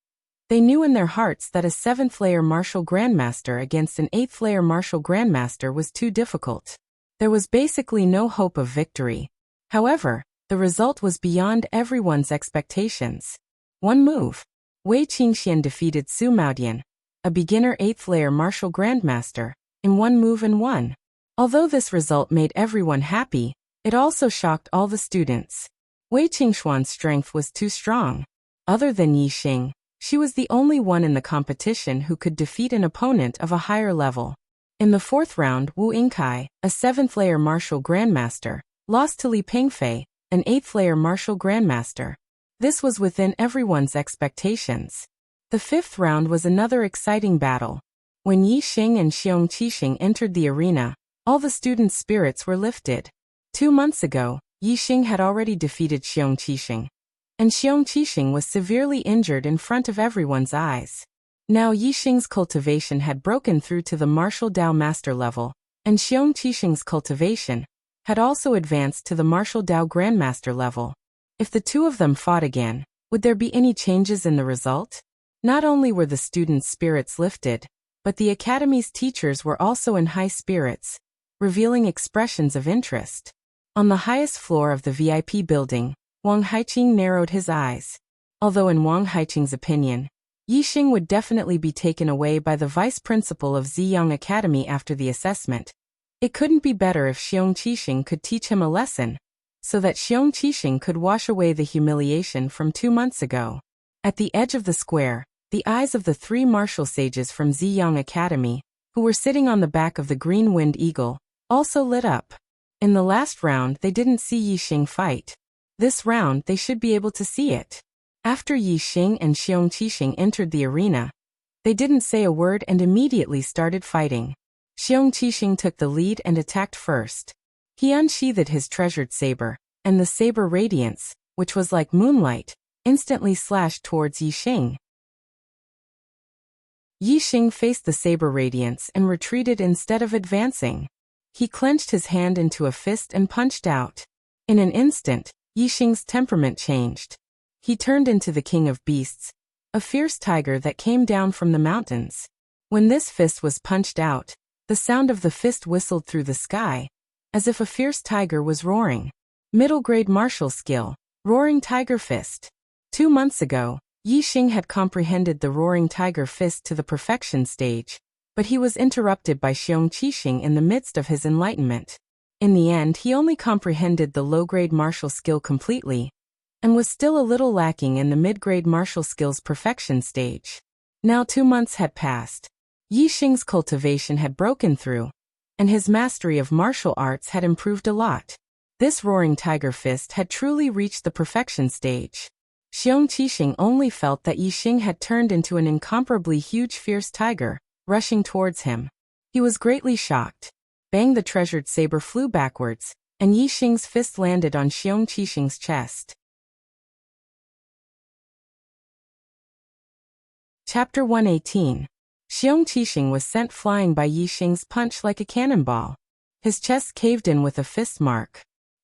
They knew in their hearts that a 7th-layer martial grandmaster against an 8th-layer martial grandmaster was too difficult. There was basically no hope of victory. However, the result was beyond everyone's expectations. One move. Wei Qingxian defeated Su Maodian, a beginner 8th-layer martial grandmaster, in one move and won. Although this result made everyone happy, it also shocked all the students. Wei Qingxuan's strength was too strong. Other than Yi Xing, she was the only one in the competition who could defeat an opponent of a higher level. In the 4th round, Wu Yingkai, a 7th-layer martial grandmaster, lost to Li Pingfei, an 8th-layer martial grandmaster. This was within everyone's expectations. The 5th round was another exciting battle. When Yi Xing and Xiong Qixing entered the arena, all the students' spirits were lifted. 2 months ago, Yi Xing had already defeated Xiong Qixing, and Xiong Qixing was severely injured in front of everyone's eyes. Now Yi Xing's cultivation had broken through to the martial Dao master level, and Xiong Qixing's cultivation had also advanced to the martial Dao grandmaster level. If the two of them fought again, would there be any changes in the result? Not only were the students' spirits lifted, but the academy's teachers were also in high spirits, revealing expressions of interest. On the highest floor of the VIP building, Wang Haiqing narrowed his eyes. Although in Wang Haiqing's opinion, Yi Xing would definitely be taken away by the vice principal of Ziyang Academy after the assessment, it couldn't be better if Xiong Qixing could teach him a lesson, so that Xiong Qixing could wash away the humiliation from 2 months ago. At the edge of the square, the eyes of the 3 martial sages from Ziyang Academy, who were sitting on the back of the green winged eagle, also lit up. In the last round they didn't see Yi Xing fight. This round they should be able to see it. After Yi Xing and Xiong Qixing entered the arena, they didn't say a word and immediately started fighting. Xiong Qixing took the lead and attacked first. He unsheathed his treasured saber, and the saber radiance, which was like moonlight, instantly slashed towards Yi Xing. Yi Xing faced the saber radiance and retreated instead of advancing. He clenched his hand into a fist and punched out. In an instant, Yi Xing's temperament changed. He turned into the king of beasts, a fierce tiger that came down from the mountains. When this fist was punched out, the sound of the fist whistled through the sky, as if a fierce tiger was roaring. Middle-grade martial skill, Roaring Tiger Fist. 2 months ago, Yi Xing had comprehended the Roaring Tiger Fist to the perfection stage, but he was interrupted by Xiong Qixing in the midst of his enlightenment. In the end, he only comprehended the low-grade martial skill completely, and was still a little lacking in the mid-grade martial skill's perfection stage. Now 2 months had passed. Yi Xing's cultivation had broken through, and his mastery of martial arts had improved a lot. This Roaring Tiger Fist had truly reached the perfection stage. Xiong Qixing only felt that Yi Xing had turned into an incomparably huge fierce tiger, rushing towards him. He was greatly shocked. Bang! The treasured saber flew backwards, and Yi Xing's fist landed on Xiong Qixing's chest. Chapter 118. Xiong Qixing was sent flying by Yi Xing's punch like a cannonball. His chest caved in with a fist mark.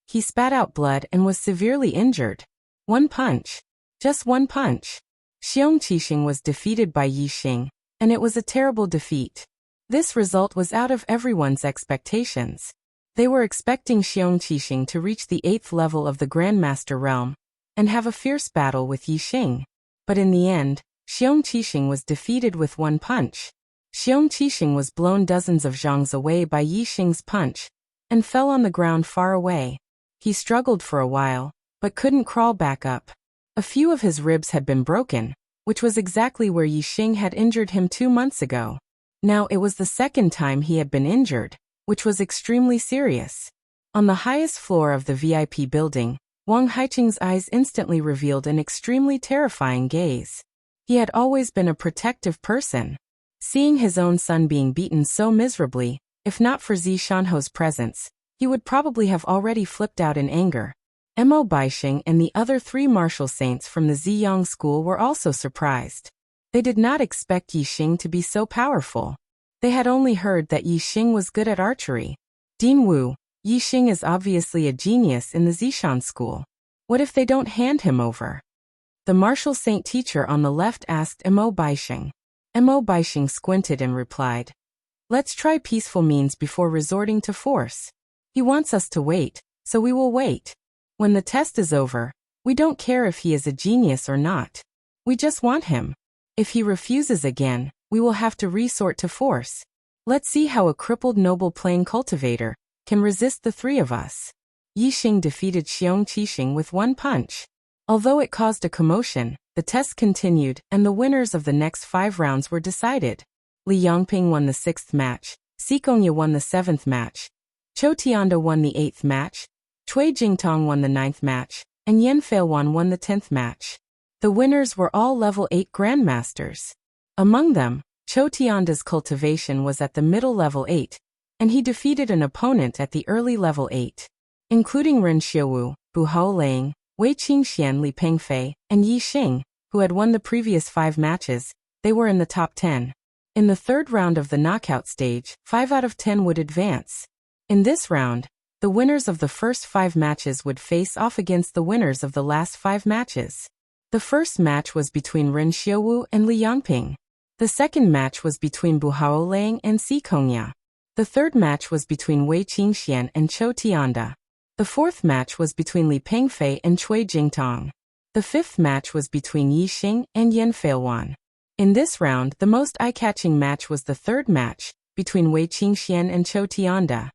He spat out blood and was severely injured. One punch. Just one punch. Xiong Qixing was defeated by Yi Xing, and it was a terrible defeat. This result was out of everyone's expectations. They were expecting Xiong Qixing to reach the 8th level of the Grandmaster realm, and have a fierce battle with Yi Xing. But in the end, Xiong Qixing was defeated with one punch. Xiong Qixing was blown dozens of zhangs away by Yi Xing's punch, and fell on the ground far away. He struggled for a while, but couldn't crawl back up. A few of his ribs had been broken, which was exactly where Yi Xing had injured him 2 months ago. Now it was the second time he had been injured, which was extremely serious. On the highest floor of the VIP building, Wang Haiqing's eyes instantly revealed an extremely terrifying gaze. He had always been a protective person. Seeing his own son being beaten so miserably, if not for Zi Shanho's presence, he would probably have already flipped out in anger. Mo Baixing and the other 3 martial saints from the Ziyang school were also surprised. They did not expect Yi Xing to be so powerful. They had only heard that Yi Xing was good at archery. Dean Wu, Yi Xing is obviously a genius in the Zishan school. What if they don't hand him over? The martial saint teacher on the left asked Mo Baixing. Mo Baixing squinted and replied, "Let's try peaceful means before resorting to force. He wants us to wait, so we will wait. When the test is over, we don't care if he is a genius or not. We just want him. If he refuses again, we will have to resort to force. Let's see how a crippled noble plain cultivator can resist the three of us." Yixing defeated Xiong Qixing with one punch. Although it caused a commotion, the test continued and the winners of the next 5 rounds were decided. Li Yangping won the 6th match, Xikongya won the 7th match, Chou Tianda won the 8th match, Cui Jingtong won the 9th match, and Yan Feilwan won the 10th match. The winners were all level 8 grandmasters. Among them, Chou Tianda's cultivation was at the middle level 8, and he defeated an opponent at the early level 8, including Ren Xiuwu, Bu Haolang, Wei Qingxian, Li Pengfei, and Yi Xing, who had won the previous 5 matches. They were in the top 10. In the 3rd round of the knockout stage, 5 out of 10 would advance. In this round, the winners of the first 5 matches would face off against the winners of the last 5 matches. The first match was between Ren Xiuwu and Li Yangping. The second match was between Bu Haolang and Xikongya. The third match was between Wei Qingxian and Chou Tianda. The fourth match was between Li Pengfei and Cui Jingtong. The fifth match was between Yi Xing and Yan Feilwan. In this round, the most eye-catching match was the third match, between Wei Qingxian and Chou Tianda.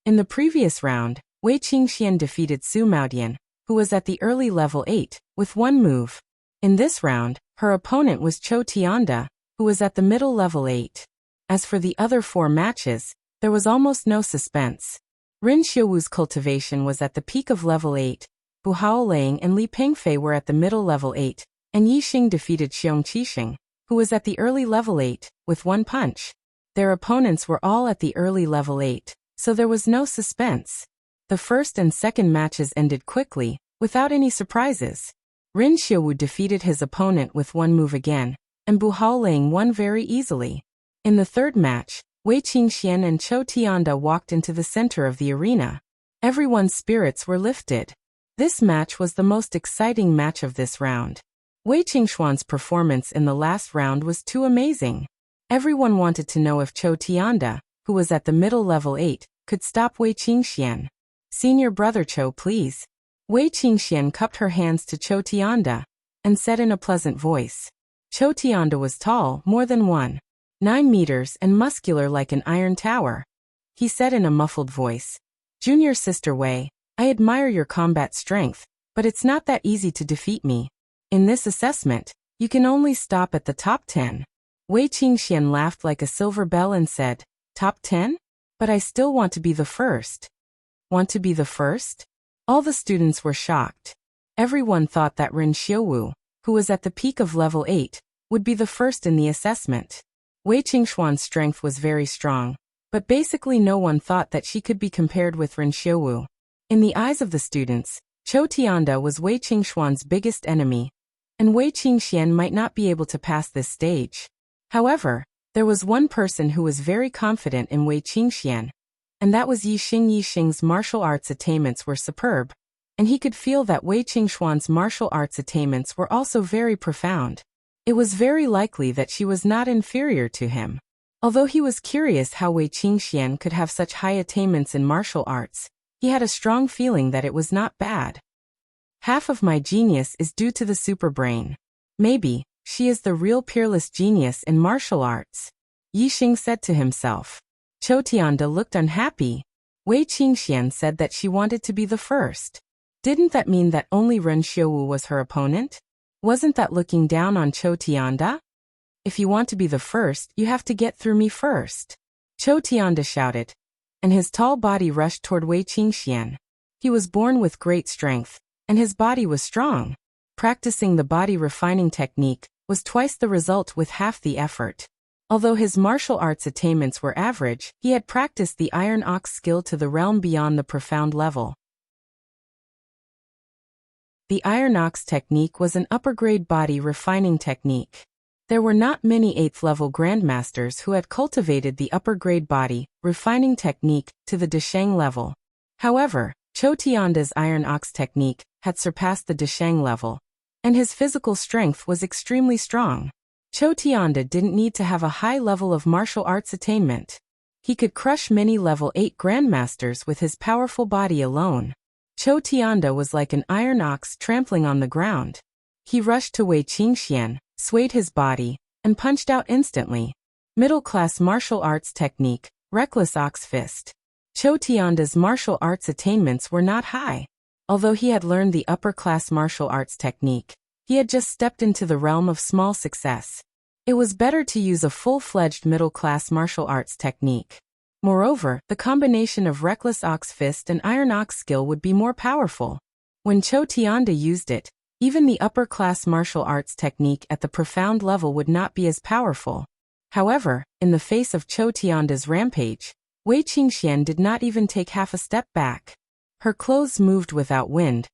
In the previous round, Wei Qingxian defeated Su Maodian, who was at the early level 8, with one move. In this round, her opponent was Chou Tianda, who was at the middle level 8. As for the other 4 matches, there was almost no suspense. Ren Xiuwu's cultivation was at the peak of level 8, Bu Haolang and Li Pengfei were at the middle level 8, and Yi Xing defeated Xiong Qixing, who was at the early level 8, with one punch. Their opponents were all at the early level 8, so there was no suspense. The first and second matches ended quickly, without any surprises. Ren Xiuwu defeated his opponent with one move again, and Bu Haolang won very easily. In the third match, Wei Qingxian and Chou Tianda walked into the center of the arena. Everyone's spirits were lifted. This match was the most exciting match of this round. Wei Qingxuan's performance in the last round was too amazing. Everyone wanted to know if Chou Tianda, who was at the middle level 8, could stop Wei Qingxian. "Senior brother Chou, please." Wei Qingxian cupped her hands to Chou Tianda and said in a pleasant voice. Chou Tianda was tall, more than 1.9 meters, and muscular like an iron tower. He said in a muffled voice, "Junior sister Wei, I admire your combat strength, but it's not that easy to defeat me. In this assessment, you can only stop at the top 10. Wei Qingxian laughed like a silver bell and said, "Top 10? But I still want to be the first." "Want to be the first?" All the students were shocked. Everyone thought that Ren Xiuwu, who was at the peak of level 8, would be the first in the assessment. Wei Qingxuan's strength was very strong, but basically no one thought that she could be compared with Ren Xiuwu. In the eyes of the students, Chou Tianda was Wei Qingxuan's biggest enemy, and Wei Qingxian might not be able to pass this stage. However, there was one person who was very confident in Wei Qingxian, and that was Yi Xing. Yi Xing's martial arts attainments were superb, and he could feel that Wei Qingxuan's martial arts attainments were also very profound. It was very likely that she was not inferior to him. Although he was curious how Wei Qingxian could have such high attainments in martial arts, he had a strong feeling that it was not bad. "Half of my genius is due to the superbrain. Maybe she is the real peerless genius in martial arts," Yi Xing said to himself. Chou Tianda looked unhappy. Wei Qingxian said that she wanted to be the first. Didn't that mean that only Ren Xiuwu was her opponent? Wasn't that looking down on Chou Tianda? "If you want to be the first, you have to get through me first," Chou Tianda shouted, and his tall body rushed toward Wei Qingxian. He was born with great strength, and his body was strong. Practicing the body refining technique was twice the result with half the effort. Although his martial arts attainments were average, he had practiced the Iron Ox skill to the realm beyond the profound level. The Iron Ox technique was an upper-grade body refining technique. There were not many 8th-level grandmasters who had cultivated the upper-grade body refining technique to the Desheng level. However, Chou Tianda's Iron Ox technique had surpassed the Desheng level, and his physical strength was extremely strong. Chou Tianda didn't need to have a high level of martial arts attainment. He could crush many level 8 grandmasters with his powerful body alone. Chou Tianda was like an iron ox trampling on the ground. He rushed to Wei Qingxian, swayed his body, and punched out instantly. Middle-class martial arts technique, reckless ox fist. Chou Tianda's martial arts attainments were not high. Although he had learned the upper-class martial arts technique, he had just stepped into the realm of small success. It was better to use a full-fledged middle-class martial arts technique. Moreover, the combination of reckless ox fist and iron ox skill would be more powerful. When Chou Tianda used it, even the upper-class martial arts technique at the profound level would not be as powerful. However, in the face of Chou Tianda's rampage, Wei Qingxian did not even take half a step back. Her clothes moved without wind,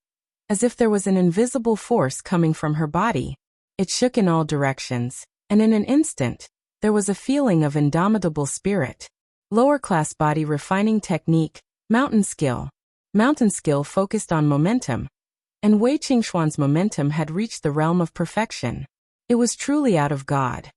as if there was an invisible force coming from her body. It shook in all directions, and in an instant, there was a feeling of indomitable spirit. Lower-class body refining technique, mountain skill. Mountain skill focused on momentum, and Wei Qingxuan's momentum had reached the realm of perfection. It was truly out of God.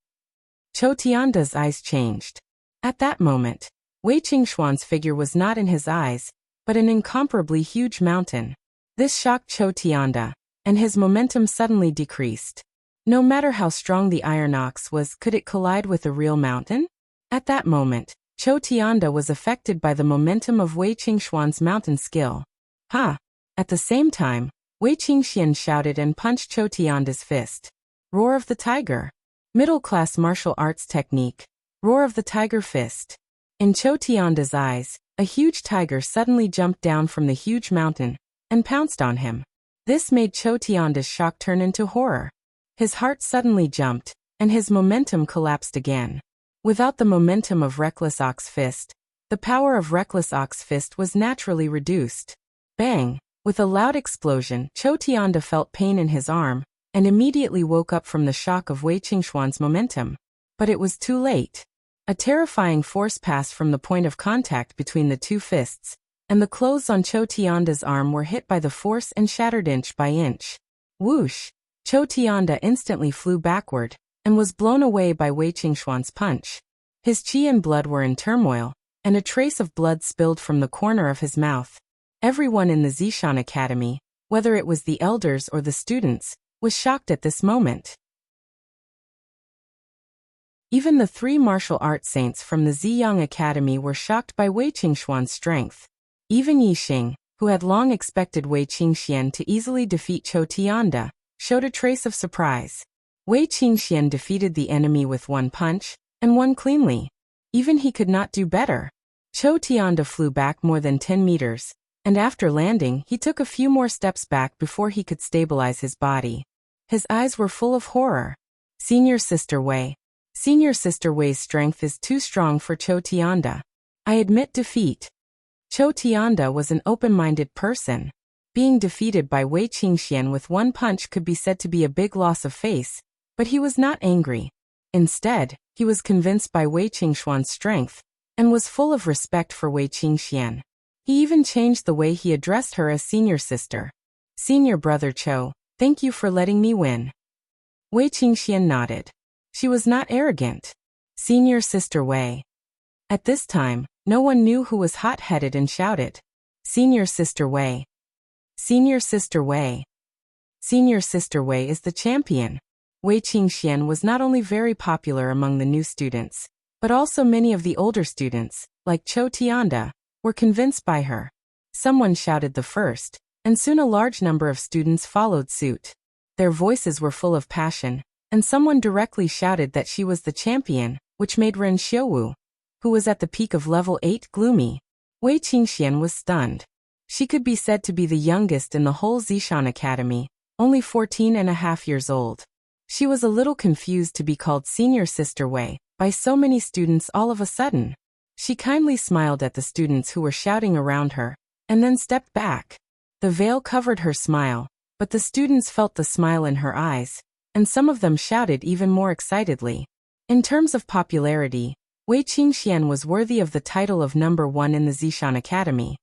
Chou Tianda's eyes changed. At that moment, Wei Qingxuan's figure was not in his eyes, but an incomparably huge mountain. This shocked Chou Tianda, and his momentum suddenly decreased. No matter how strong the iron ox was, could it collide with a real mountain? At that moment, Chou Tianda was affected by the momentum of Wei Qingxuan's mountain skill. Ha! At the same time, Wei Qingxian shouted and punched Chou Tianda's fist. Roar of the Tiger. Middle-class martial arts technique. Roar of the Tiger fist. In Chou Tianda's eyes, a huge tiger suddenly jumped down from the huge mountain and pounced on him. This made Chou Tianda's shock turn into horror. His heart suddenly jumped, and his momentum collapsed again. Without the momentum of Reckless Ox Fist, the power of Reckless Ox Fist was naturally reduced. Bang! With a loud explosion, Chou Tianda felt pain in his arm, and immediately woke up from the shock of Wei Qingxuan's momentum. But it was too late. A terrifying force passed from the point of contact between the two fists, and the clothes on Chou Tianda's arm were hit by the force and shattered inch by inch. Whoosh! Chou Tianda instantly flew backward, and was blown away by Wei Qingxuan's punch. His qi and blood were in turmoil, and a trace of blood spilled from the corner of his mouth. Everyone in the Zishan Academy, whether it was the elders or the students, was shocked at this moment. Even the 3 martial arts saints from the Ziyang Academy were shocked by Wei Qingxuan's strength. Even Yixing, who had long expected Wei Qingxian to easily defeat Chou Tianda, showed a trace of surprise. Wei Qingxian defeated the enemy with one punch, and won cleanly. Even he could not do better. Chou Tianda flew back more than 10 meters, and after landing he took a few more steps back before he could stabilize his body. His eyes were full of horror. Senior Sister Wei. Senior Sister Wei's strength is too strong for Chou Tianda. I admit defeat. Chou Tianda was an open-minded person. Being defeated by Wei Qingxian with one punch could be said to be a big loss of face, but he was not angry. Instead, he was convinced by Wei Qingxuan's strength, and was full of respect for Wei Qingxian. He even changed the way he addressed her as senior sister. Senior brother Chou, thank you for letting me win. Wei Qingxian nodded. She was not arrogant. Senior Sister Wei. At this time, no one knew who was hot-headed and shouted, Senior Sister Wei. Senior Sister Wei. Senior Sister Wei is the champion. Wei Qingxian was not only very popular among the new students, but also many of the older students, like Chou Tianda, were convinced by her. Someone shouted the first, and soon a large number of students followed suit. Their voices were full of passion, and someone directly shouted that she was the champion, which made Ren Xiuwu, who was at the peak of level 8, gloomy. Wei Qingxian was stunned. She could be said to be the youngest in the whole Zishan Academy, only 14.5 years old. She was a little confused to be called Senior Sister Wei by so many students all of a sudden. She kindly smiled at the students who were shouting around her, and then stepped back. The veil covered her smile, but the students felt the smile in her eyes, and some of them shouted even more excitedly. In terms of popularity, Wei Qingxian was worthy of the title of number 1 in the Zishan Academy.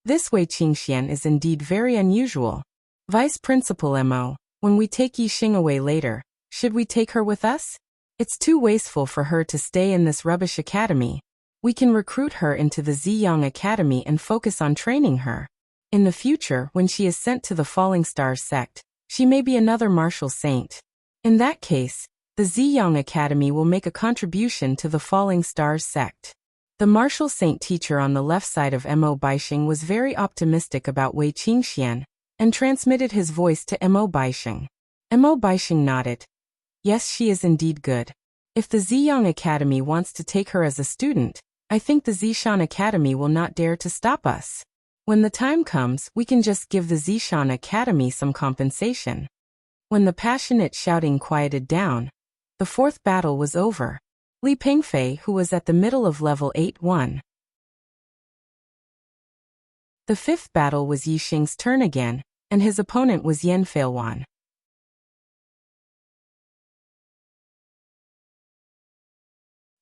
This Wei Qingxian is indeed very unusual. Vice Principal Mo, when we take Yixing away later, should we take her with us? It's too wasteful for her to stay in this rubbish academy. We can recruit her into the Ziyang Academy and focus on training her. In the future, when she is sent to the Falling Stars sect, she may be another martial saint. In that case, the Ziyang Academy will make a contribution to the Falling Stars sect. The martial saint teacher on the left side of Mo Baixing was very optimistic about Wei Qingxian, and transmitted his voice to Mo Baixing. Mo Baixing nodded. Yes, she is indeed good. If the Ziyang Academy wants to take her as a student, I think the Zishan Academy will not dare to stop us. When the time comes, we can just give the Zishan Academy some compensation. When the passionate shouting quieted down, the fourth battle was over. Li Pengfei, who was at the middle of level 8, won. The fifth battle was Yixing's turn again, and his opponent was Yan Feilwan.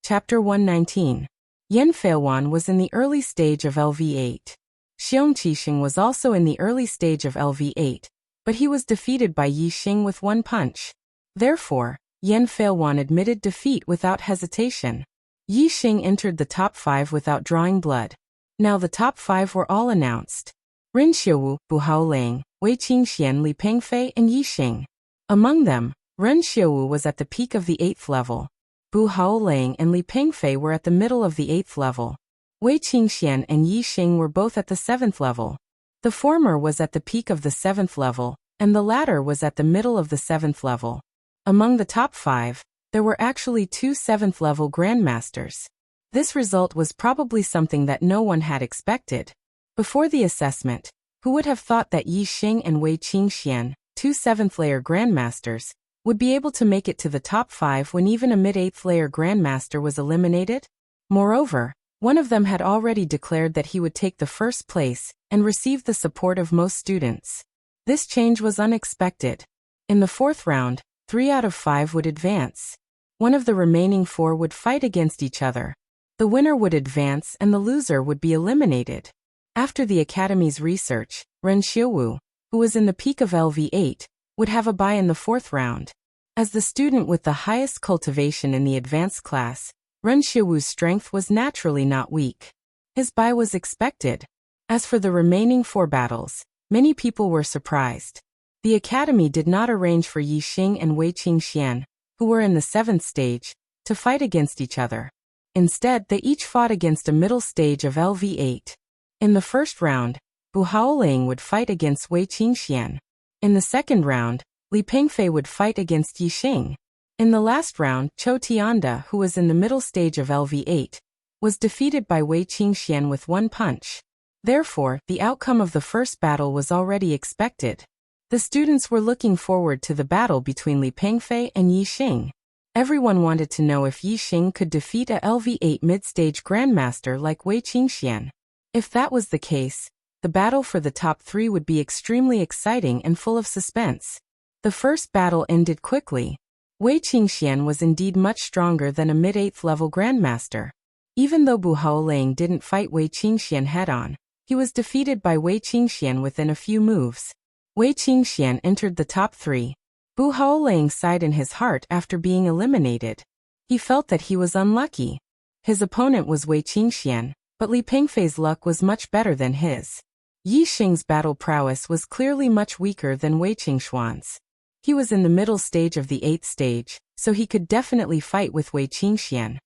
Chapter 119. Yan Feilwan was in the early stage of LV8. Xiong Qixing was also in the early stage of LV8, but he was defeated by Yixing with one punch. Therefore, Yan Feilwan admitted defeat without hesitation. Yixing entered the top 5 without drawing blood. Now the top 5 were all announced. Ren Xiuwu, Bu Haolang, Wei Qingxian, Li Pengfei, and Yixing. Among them, Ren Xiuwu was at the peak of the 8th level. Bu Haolang and Li Pengfei were at the middle of the 8th level. Wei Qingxian and Yixing were both at the 7th level. The former was at the peak of the 7th level, and the latter was at the middle of the 7th level. Among the top 5, there were actually 2 7th-level grandmasters. This result was probably something that no one had expected. Before the assessment, who would have thought that Yixing and Wei Qingxian, 2 7th-layer grandmasters, would be able to make it to the top 5 when even a mid-8th-layer grandmaster was eliminated? Moreover, one of them had already declared that he would take the first place and receive the support of most students. This change was unexpected. In the 4th round, 3 out of 5 would advance. One of the remaining 4 would fight against each other. The winner would advance and the loser would be eliminated. After the Academy's research, Ren Xiuwu, who was in the peak of LV8, would have a bye in the 4th round. As the student with the highest cultivation in the advanced class, Ren Xiuwu's strength was naturally not weak. His bye was expected. As for the remaining 4 battles, many people were surprised. The Academy did not arrange for Yixing and Wei Qingxian, who were in the 7th stage, to fight against each other. Instead, they each fought against a middle stage of LV8. In the 1st round, Bu Haolang would fight against Wei Qingxian. In the 2nd round, Li Pengfei would fight against Yixing. In the last round, Chou Tianda, who was in the middle stage of LV8, was defeated by Wei Qingxian with one punch. Therefore, the outcome of the first battle was already expected. The students were looking forward to the battle between Li Pengfei and Yixing. Everyone wanted to know if Yixing could defeat a LV8 mid-stage grandmaster like Wei Qingxian. If that was the case, the battle for the top 3 would be extremely exciting and full of suspense. The first battle ended quickly. Wei Qingxian was indeed much stronger than a mid-8th level grandmaster. Even though Bu Haolang didn't fight Wei Qingxian head-on, he was defeated by Wei Qingxian within a few moves. Wei Qingxian entered the top 3. Bu Haolang sighed in his heart after being eliminated. He felt that he was unlucky. His opponent was Wei Qingxian, but Li Pengfei's luck was much better than his. Yixing's battle prowess was clearly much weaker than Wei Qingxuan's. He was in the middle stage of the 8th stage, so he could definitely fight with Wei Qingxian.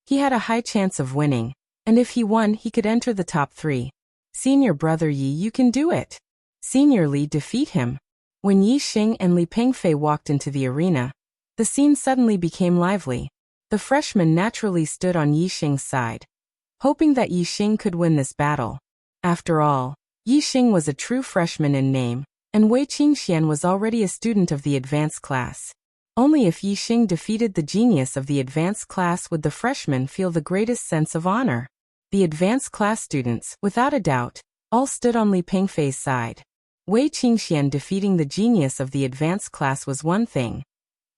He had a high chance of winning, and if he won, he could enter the top 3. Senior brother Yi, you can do it. Senior Li, defeat him. When Yixing and Li Pengfei walked into the arena, the scene suddenly became lively. The freshman naturally stood on Yixing's side, hoping that Yixing could win this battle. After all, Yixing was a true freshman in name, and Wei Qingxian was already a student of the advanced class. Only if Yixing defeated the genius of the advanced class would the freshman feel the greatest sense of honor. The advanced class students, without a doubt, all stood on Li Pengfei's side. Wei Qingxian defeating the genius of the advanced class was one thing,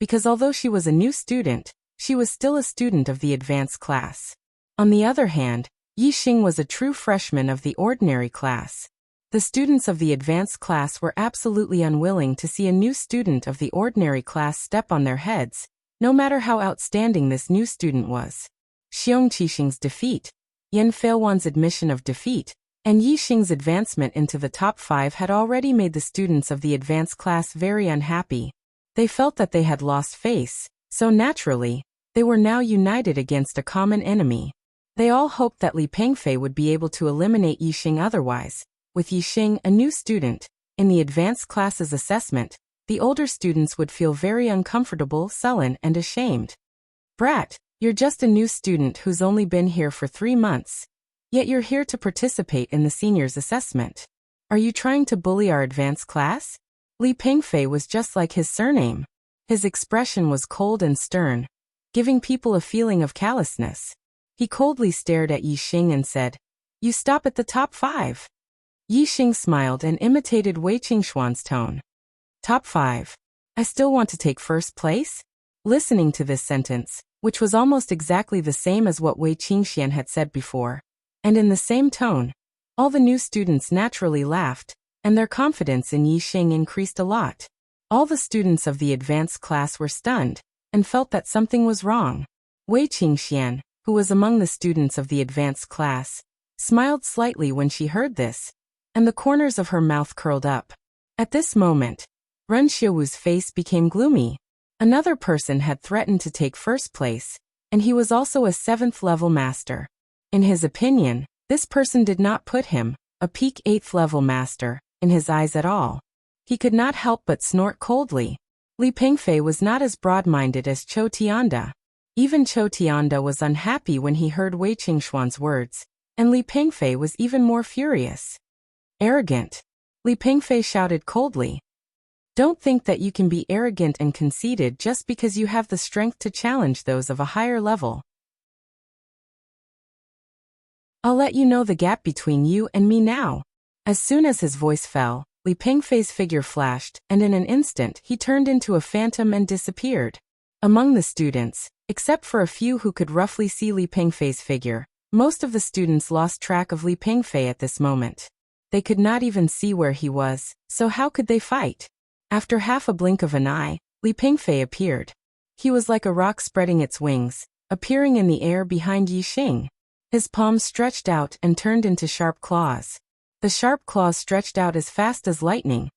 because although she was a new student, she was still a student of the advanced class. On the other hand, Yixing was a true freshman of the ordinary class. The students of the advanced class were absolutely unwilling to see a new student of the ordinary class step on their heads, no matter how outstanding this new student was. Xiong Qixing's defeat, Yan Feiwan's admission of defeat, and Yixing's advancement into the top 5 had already made the students of the advanced class very unhappy. They felt that they had lost face, so naturally, they were now united against a common enemy. They all hoped that Li Pengfei would be able to eliminate Yixing otherwise. With Yixing, a new student, in the advanced class's assessment, the older students would feel very uncomfortable, sullen, and ashamed. Brat, you're just a new student who's only been here for 3 months. Yet you're here to participate in the seniors' assessment. Are you trying to bully our advanced class? Li Pengfei was just like his surname. His expression was cold and stern, giving people a feeling of callousness. He coldly stared at Yixing and said, "You stop at the top 5. Yixing smiled and imitated Wei Qingxuan's tone. Top 5. I still want to take first place? Listening to this sentence, which was almost exactly the same as what Wei Qingxian had said before, and in the same tone, all the new students naturally laughed, and their confidence in Yixing increased a lot. All the students of the advanced class were stunned, and felt that something was wrong. Wei Qingxian, who was among the students of the advanced class, smiled slightly when she heard this, and the corners of her mouth curled up. At this moment, Ren Xiaowu's face became gloomy. Another person had threatened to take first place, and he was also a 7th level master. In his opinion, this person did not put him, a peak 8th level master, in his eyes at all. He could not help but snort coldly. Li Pengfei was not as broad-minded as Chou Tianda. Even Chou Tianda was unhappy when he heard Wei Qingxuan's words, and Li Pengfei was even more furious. Arrogant. Li Pengfei shouted coldly. Don't think that you can be arrogant and conceited just because you have the strength to challenge those of a higher level. I'll let you know the gap between you and me now. As soon as his voice fell, Li Pengfei's figure flashed, and in an instant he turned into a phantom and disappeared. Among the students, except for a few who could roughly see Li Pengfei's figure, most of the students lost track of Li Pengfei at this moment. They could not even see where he was, so how could they fight? After half a blink of an eye, Li Pengfei appeared. He was like a rock spreading its wings, appearing in the air behind Yixing. His palms stretched out and turned into sharp claws. The sharp claws stretched out as fast as lightning,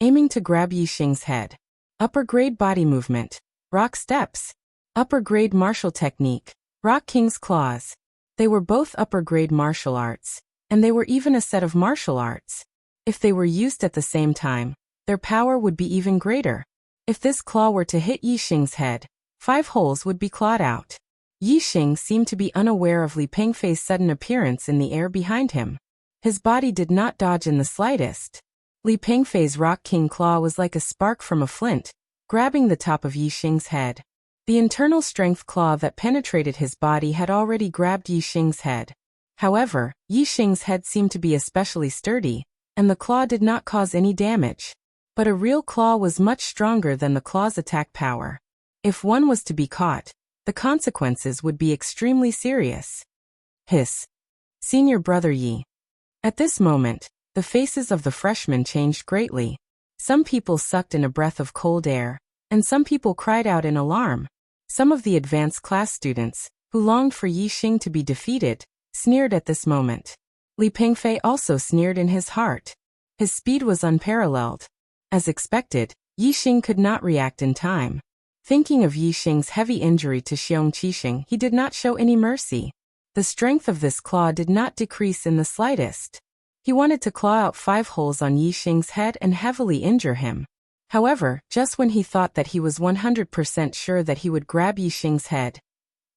aiming to grab Yixing's head. Upper grade body movement. Rock steps. Upper grade martial technique. Rock King's claws. They were both upper grade martial arts, and they were even a set of martial arts. If they were used at the same time, their power would be even greater. If this claw were to hit Yixing's head, 5 holes would be clawed out. Yixing seemed to be unaware of Li Pengfei's sudden appearance in the air behind him. His body did not dodge in the slightest. Li Pengfei's Rock King claw was like a spark from a flint, grabbing the top of Yixing's head. The internal strength claw that penetrated his body had already grabbed Yixing's head. However, Yixing's head seemed to be especially sturdy, and the claw did not cause any damage. But a real claw was much stronger than the claw's attack power. If one was to be caught, the consequences would be extremely serious. Hiss. Senior Brother Yi. At this moment, the faces of the freshmen changed greatly. Some people sucked in a breath of cold air, and some people cried out in alarm. Some of the advanced class students, who longed for Yixing to be defeated, sneered at this moment. Li Pengfei also sneered in his heart. His speed was unparalleled. As expected, Yixing could not react in time. Thinking of Yixing's heavy injury to Xiong Qixing, he did not show any mercy. The strength of this claw did not decrease in the slightest. He wanted to claw out 5 holes on Yixing's head and heavily injure him. However, just when he thought that he was 100% sure that he would grab Yixing's head,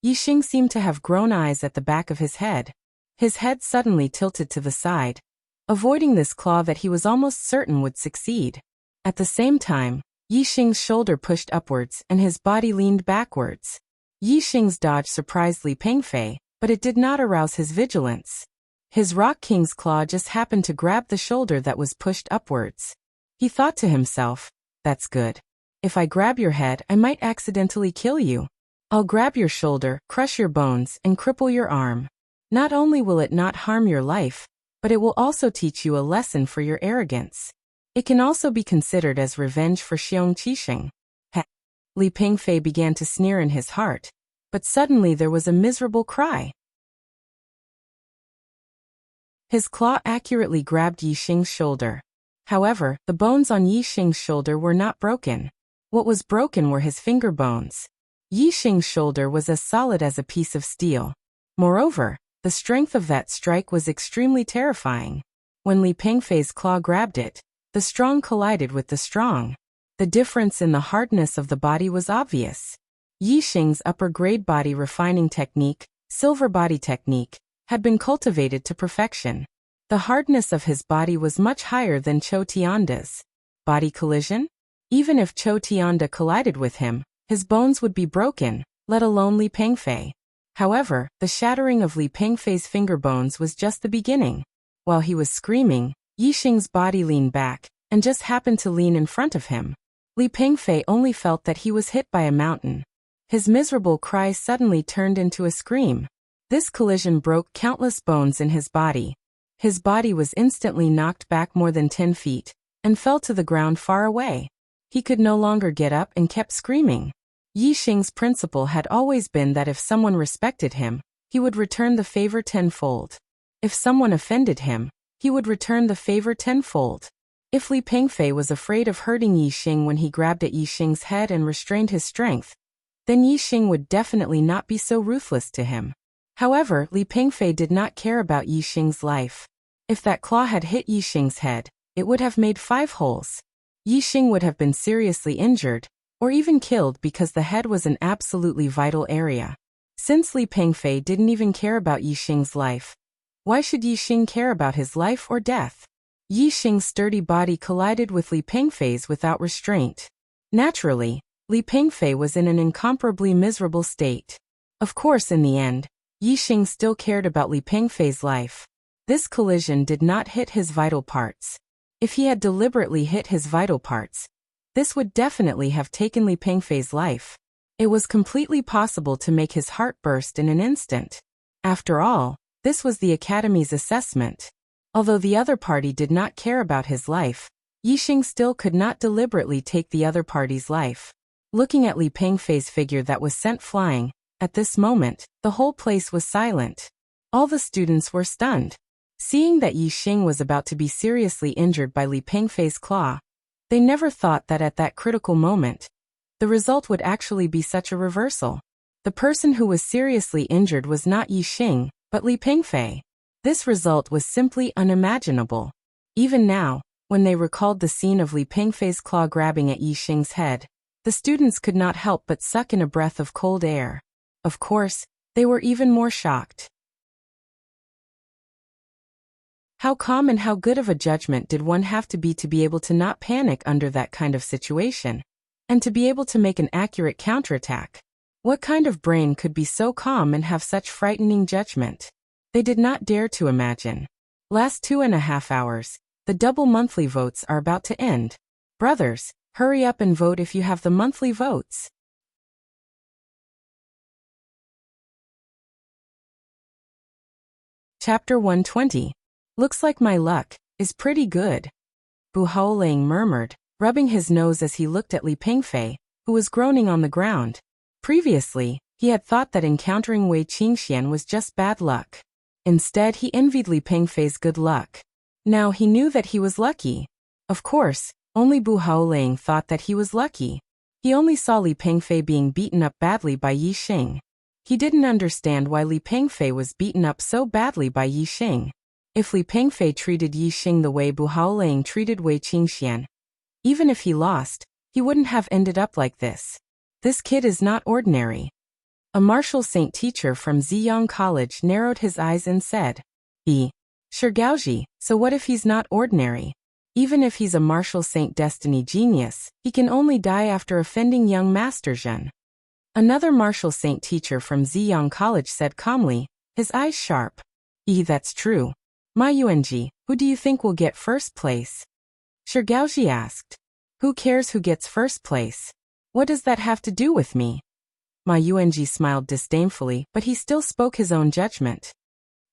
Yixing seemed to have grown eyes at the back of his head. His head suddenly tilted to the side, avoiding this claw that he was almost certain would succeed. At the same time, Yixing's shoulder pushed upwards and his body leaned backwards. Yixing's dodge surprised Li Pengfei, but it did not arouse his vigilance. His Rock King's claw just happened to grab the shoulder that was pushed upwards. He thought to himself, "That's good. If I grab your head, I might accidentally kill you. I'll grab your shoulder, crush your bones, and cripple your arm." Not only will it not harm your life, but it will also teach you a lesson for your arrogance. It can also be considered as revenge for Xiong Qixing. Heh. Li Pengfei began to sneer in his heart, but suddenly there was a miserable cry. His claw accurately grabbed Yixing's shoulder. However, the bones on Yixing's shoulder were not broken. What was broken were his finger bones. Yixing's shoulder was as solid as a piece of steel. Moreover, the strength of that strike was extremely terrifying. When Li Pengfei's claw grabbed it, the strong collided with the strong. The difference in the hardness of the body was obvious. Yixing's upper-grade body refining technique, silver body technique, had been cultivated to perfection. The hardness of his body was much higher than Chou Tianda's. Body collision? Even if Chou Tianda collided with him, his bones would be broken, let alone Li Pengfei. However, the shattering of Li Pengfei's finger bones was just the beginning. While he was screaming, Yixing's body leaned back, and just happened to lean in front of him. Li Pengfei only felt that he was hit by a mountain. His miserable cry suddenly turned into a scream. This collision broke countless bones in his body. His body was instantly knocked back more than 10 feet, and fell to the ground far away. He could no longer get up and kept screaming. Yixing's principle had always been that if someone respected him, he would return the favor tenfold. If someone offended him, he would return the favor tenfold. If Li Pengfei was afraid of hurting Yixing when he grabbed at Yixing's head and restrained his strength, then Yixing would definitely not be so ruthless to him. However, Li Pengfei did not care about Yixing's life. If that claw had hit Yixing's head, it would have made 5 holes. Yixing would have been seriously injured, or even killed because the head was an absolutely vital area. Since Li Pengfei didn't even care about Yixing's life, why should Yixing care about his life or death? Yixing's sturdy body collided with Li Pengfei's without restraint. Naturally, Li Pengfei was in an incomparably miserable state. Of course, in the end, Yixing still cared about Li Pengfei's life. This collision did not hit his vital parts. If he had deliberately hit his vital parts, this would definitely have taken Li Pengfei's life. It was completely possible to make his heart burst in an instant. After all, this was the Academy's assessment. Although the other party did not care about his life, Yixing still could not deliberately take the other party's life. Looking at Li Pengfei's figure that was sent flying, at this moment, the whole place was silent. All the students were stunned. Seeing that Yixing was about to be seriously injured by Li Pengfei's claw, they never thought that at that critical moment, the result would actually be such a reversal. The person who was seriously injured was not Yixing, but Li Pengfei. This result was simply unimaginable. Even now, when they recalled the scene of Li Pengfei's claw grabbing at Yixing's head, the students could not help but suck in a breath of cold air. Of course, they were even more shocked. How calm and how good of a judgment did one have to be able to not panic under that kind of situation, and to be able to make an accurate counterattack? What kind of brain could be so calm and have such frightening judgment? They did not dare to imagine. Last 2.5 hours, the double monthly votes are about to end. Brothers, hurry up and vote if you have the monthly votes. Chapter 120. Looks like my luck is pretty good. Bu Haoling murmured, rubbing his nose as he looked at Li Pengfei, who was groaning on the ground. Previously, he had thought that encountering Wei Qingxian was just bad luck. Instead, he envied Li Pengfei's good luck. Now he knew that he was lucky. Of course, only Bu Haoling thought that he was lucky. He only saw Li Pengfei being beaten up badly by Yixing. He didn't understand why Li Pengfei was beaten up so badly by Yixing. If Li Pengfei treated Yixing the way Bu Haoling treated Wei Qingxian, even if he lost, he wouldn't have ended up like this. This kid is not ordinary. A martial saint teacher from Ziyang College narrowed his eyes and said, Sure Gaoji, so what if he's not ordinary? Even if he's a martial saint destiny genius, he can only die after offending young Master Zhen. Another martial saint teacher from Ziyang College said calmly, his eyes sharp. That's true. Ma Yuanji, who do you think will get first place? Sure Gaoji asked. Who cares who gets first place? What does that have to do with me? Ma Yuanji smiled disdainfully, but he still spoke his own judgment.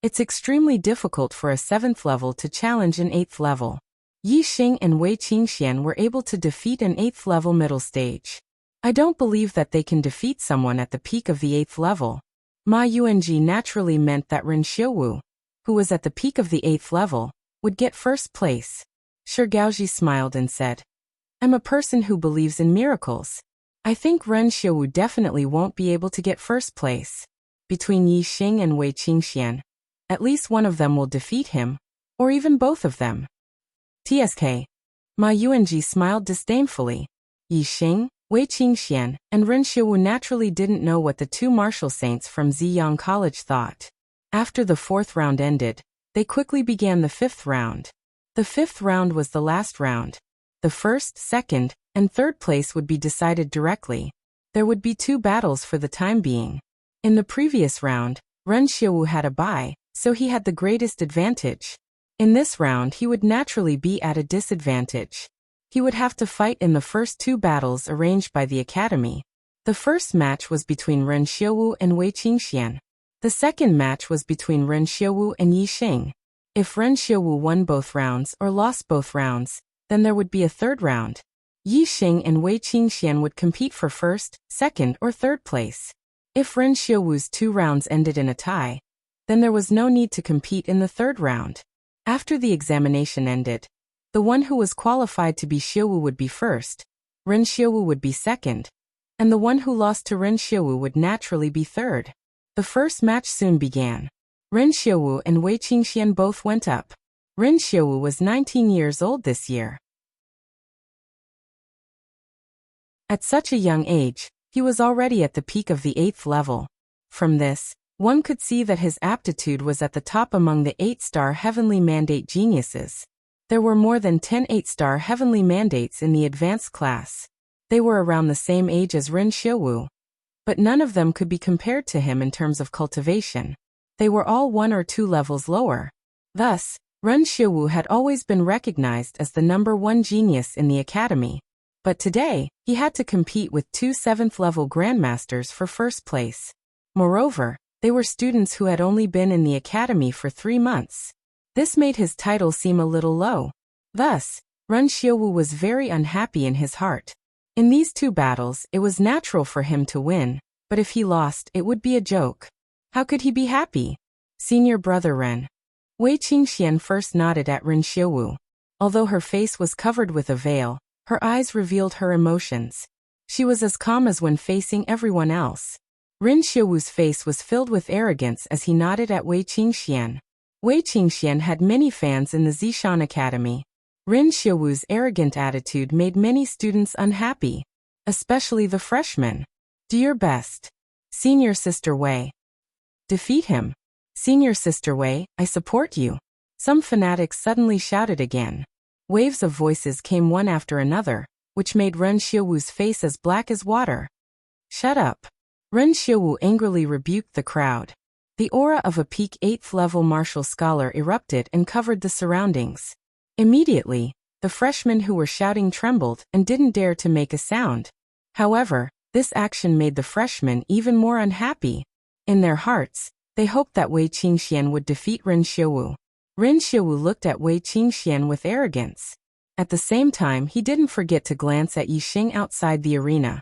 It's extremely difficult for a 7th level to challenge an 8th level. Yi Xing and Wei Qingxian were able to defeat an 8th level middle stage. I don't believe that they can defeat someone at the peak of the 8th level. Ma Yuanji naturally meant that Ren Xiuwu, who was at the peak of the 8th level, would get first place. Shi Gaoji smiled and said, I'm a person who believes in miracles. I think Ren Xiuwu definitely won't be able to get first place. Between Yi Xing and Wei Qingxian, at least one of them will defeat him, or even both of them. TSK. Ma Yuanji smiled disdainfully. Yi Xing, Wei Qingxian, and Ren Xiuwu naturally didn't know what the two martial saints from Ziyang College thought. After the 4th round ended, they quickly began the 5th round. The 5th round was the last round. The 1st, 2nd, and 3rd place would be decided directly. There would be 2 battles for the time being. In the previous round, Ren Xiuwu had a bye, so he had the greatest advantage. In this round he would naturally be at a disadvantage. He would have to fight in the first 2 battles arranged by the academy. The first match was between Ren Xiuwu and Wei Qingxian. The second match was between Ren Xiuwu and Yi Xing. If Ren Xiuwu won both rounds or lost both rounds, then there would be a 3rd round. Yi Xing and Wei Qingxian would compete for 1st, 2nd, or 3rd place. If Ren Xiuwu's 2 rounds ended in a tie, then there was no need to compete in the 3rd round. After the examination ended, the one who was qualified to be Xiuwu would be 1st, Ren Xiuwu would be 2nd, and the one who lost to Ren Xiuwu would naturally be 3rd. The first match soon began. Ren Xiuwu and Wei Qingxian both went up. Ren Xiuwu was 19 years old this year. At such a young age, he was already at the peak of the 8th level. From this, one could see that his aptitude was at the top among the 8-star heavenly mandate geniuses. There were more than 10 8-star heavenly mandates in the advanced class. They were around the same age as Ren Xiuwu, but none of them could be compared to him in terms of cultivation. They were all 1 or 2 levels lower. Thus, Ren Xiuwu had always been recognized as the number 1 genius in the academy. But today, he had to compete with 2 7th-level grandmasters for first place. Moreover, they were students who had only been in the academy for 3 months. This made his title seem a little low. Thus, Ren Xiuwu was very unhappy in his heart. In these 2 battles, it was natural for him to win, but if he lost, it would be a joke. How could he be happy? Senior brother Ren. Wei Qingxian first nodded at Ren Xiuwu. Although her face was covered with a veil, her eyes revealed her emotions. She was as calm as when facing everyone else. Ren Xiuwu's face was filled with arrogance as he nodded at Wei Qingxian. Wei Qingxian had many fans in the Zishan Academy. Ren Xiuwu's arrogant attitude made many students unhappy, especially the freshmen. Do your best. Senior Sister Wei. Defeat him. Senior Sister Wei, I support you. Some fanatics suddenly shouted again. Waves of voices came one after another, which made Ren Xiuwu's face as black as water. Shut up. Ren Xiuwu angrily rebuked the crowd. The aura of a peak 8th-level martial scholar erupted and covered the surroundings. Immediately, the freshmen who were shouting trembled and didn't dare to make a sound. However, this action made the freshmen even more unhappy. In their hearts, they hoped that Wei Qingxian would defeat Ren Xiuwu. Ren Xiuwu looked at Wei Qingxian with arrogance. At the same time, he didn't forget to glance at Yi Xing outside the arena.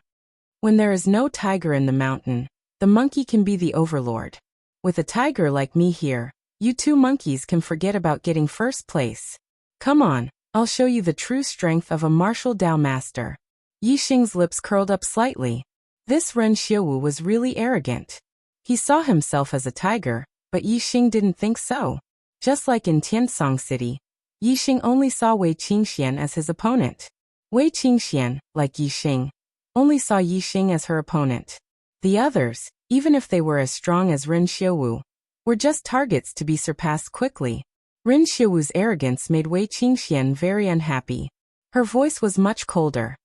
When there is no tiger in the mountain, the monkey can be the overlord. With a tiger like me here, you 2 monkeys can forget about getting first place. Come on, I'll show you the true strength of a martial Dao master. Yi Xing's lips curled up slightly. This Ren Xiuwu was really arrogant. He saw himself as a tiger, but Yi Xing didn't think so. Just like in Tiansong City, Yi Xing only saw Wei Qingxian as his opponent. Wei Qingxian, like Yi Xing, only saw Yi Xing as her opponent. The others, even if they were as strong as Ren Xiuwu, were just targets to be surpassed quickly. Ren Xiuwu's arrogance made Wei Qingxian very unhappy. Her voice was much colder.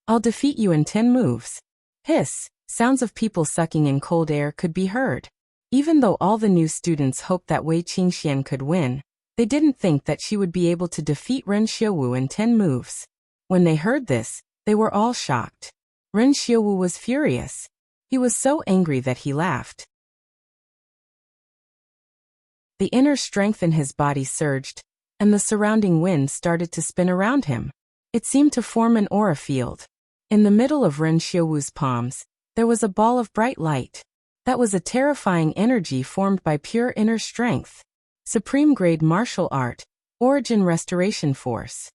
I'll defeat you in 10 moves. Hiss, sounds of people sucking in cold air could be heard. Even though all the new students hoped that Wei Qingxian could win, they didn't think that she would be able to defeat Ren Xiuwu in 10 moves. When they heard this, they were all shocked. Ren Xiuwu was furious. He was so angry that he laughed. The inner strength in his body surged, and the surrounding wind started to spin around him. It seemed to form an aura field. In the middle of Ren Xiaowu's palms, there was a ball of bright light. That was a terrifying energy formed by pure inner strength. Supreme grade martial art, origin restoration force.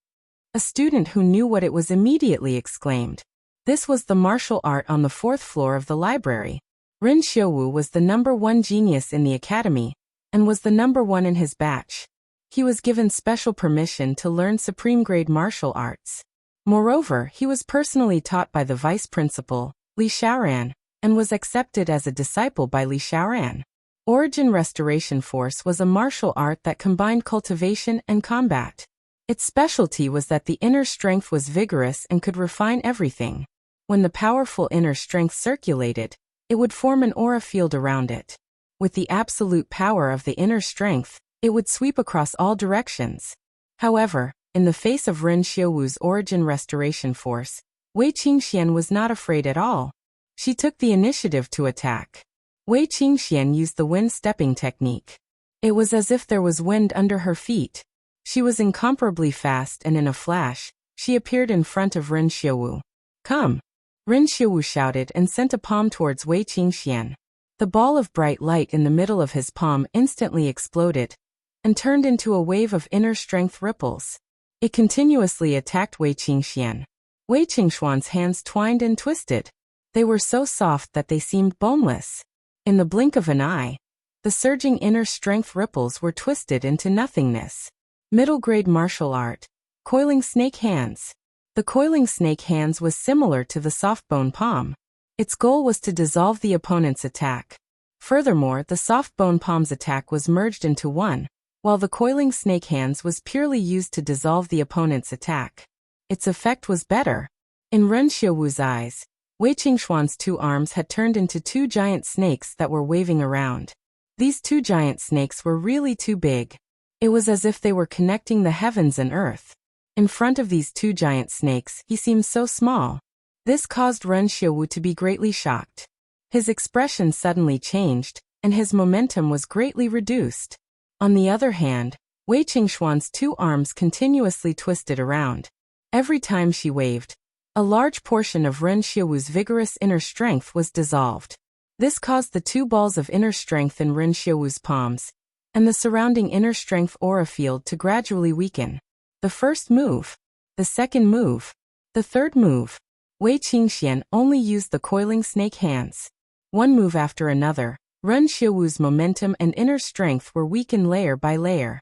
A student who knew what it was immediately exclaimed. This was the martial art on the 4th floor of the library. Ren Xiaowu was the #1 genius in the academy, and was the #1 in his batch. He was given special permission to learn supreme grade martial arts. Moreover, he was personally taught by the vice principal, Li Xiaoran, and was accepted as a disciple by Li Xiaoran. Origin Restoration Force was a martial art that combined cultivation and combat. Its specialty was that the inner strength was vigorous and could refine everything. When the powerful inner strength circulated, it would form an aura field around it. With the absolute power of the inner strength, it would sweep across all directions. However, in the face of Ren Xiaowu's origin restoration force, Wei Qingxian was not afraid at all. She took the initiative to attack. Wei Qingxian used the wind stepping technique. It was as if there was wind under her feet. She was incomparably fast, and in a flash, she appeared in front of Ren Xiaowu. Come! Ren Xiaowu shouted and sent a palm towards Wei Qingxian. The ball of bright light in the middle of his palm instantly exploded, and turned into a wave of inner strength ripples. It continuously attacked Wei Qingxian. Wei Qingxuan's hands twined and twisted. They were so soft that they seemed boneless. In the blink of an eye, the surging inner strength ripples were twisted into nothingness. Middle grade martial art. Coiling snake hands. The coiling snake hands was similar to the soft bone palm. Its goal was to dissolve the opponent's attack. Furthermore, the soft bone palm's attack was merged into one, while the coiling snake hands was purely used to dissolve the opponent's attack. Its effect was better. In Ren Xiaowu's eyes, Wei Qingxuan's 2 arms had turned into 2 giant snakes that were waving around. These 2 giant snakes were really too big. It was as if they were connecting the heavens and earth. In front of these 2 giant snakes, he seemed so small. This caused Ren Xiaowu to be greatly shocked. His expression suddenly changed, and his momentum was greatly reduced. On the other hand, Wei Qingxuan's 2 arms continuously twisted around. Every time she waved, a large portion of Ren Xiaowu's vigorous inner strength was dissolved. This caused the 2 balls of inner strength in Ren Xiaowu's palms, and the surrounding inner strength aura field to gradually weaken. The first move, the second move, the third move. Wei Qingxian only used the coiling snake hands. One move after another, Ren Xiaowu's momentum and inner strength were weakened layer by layer.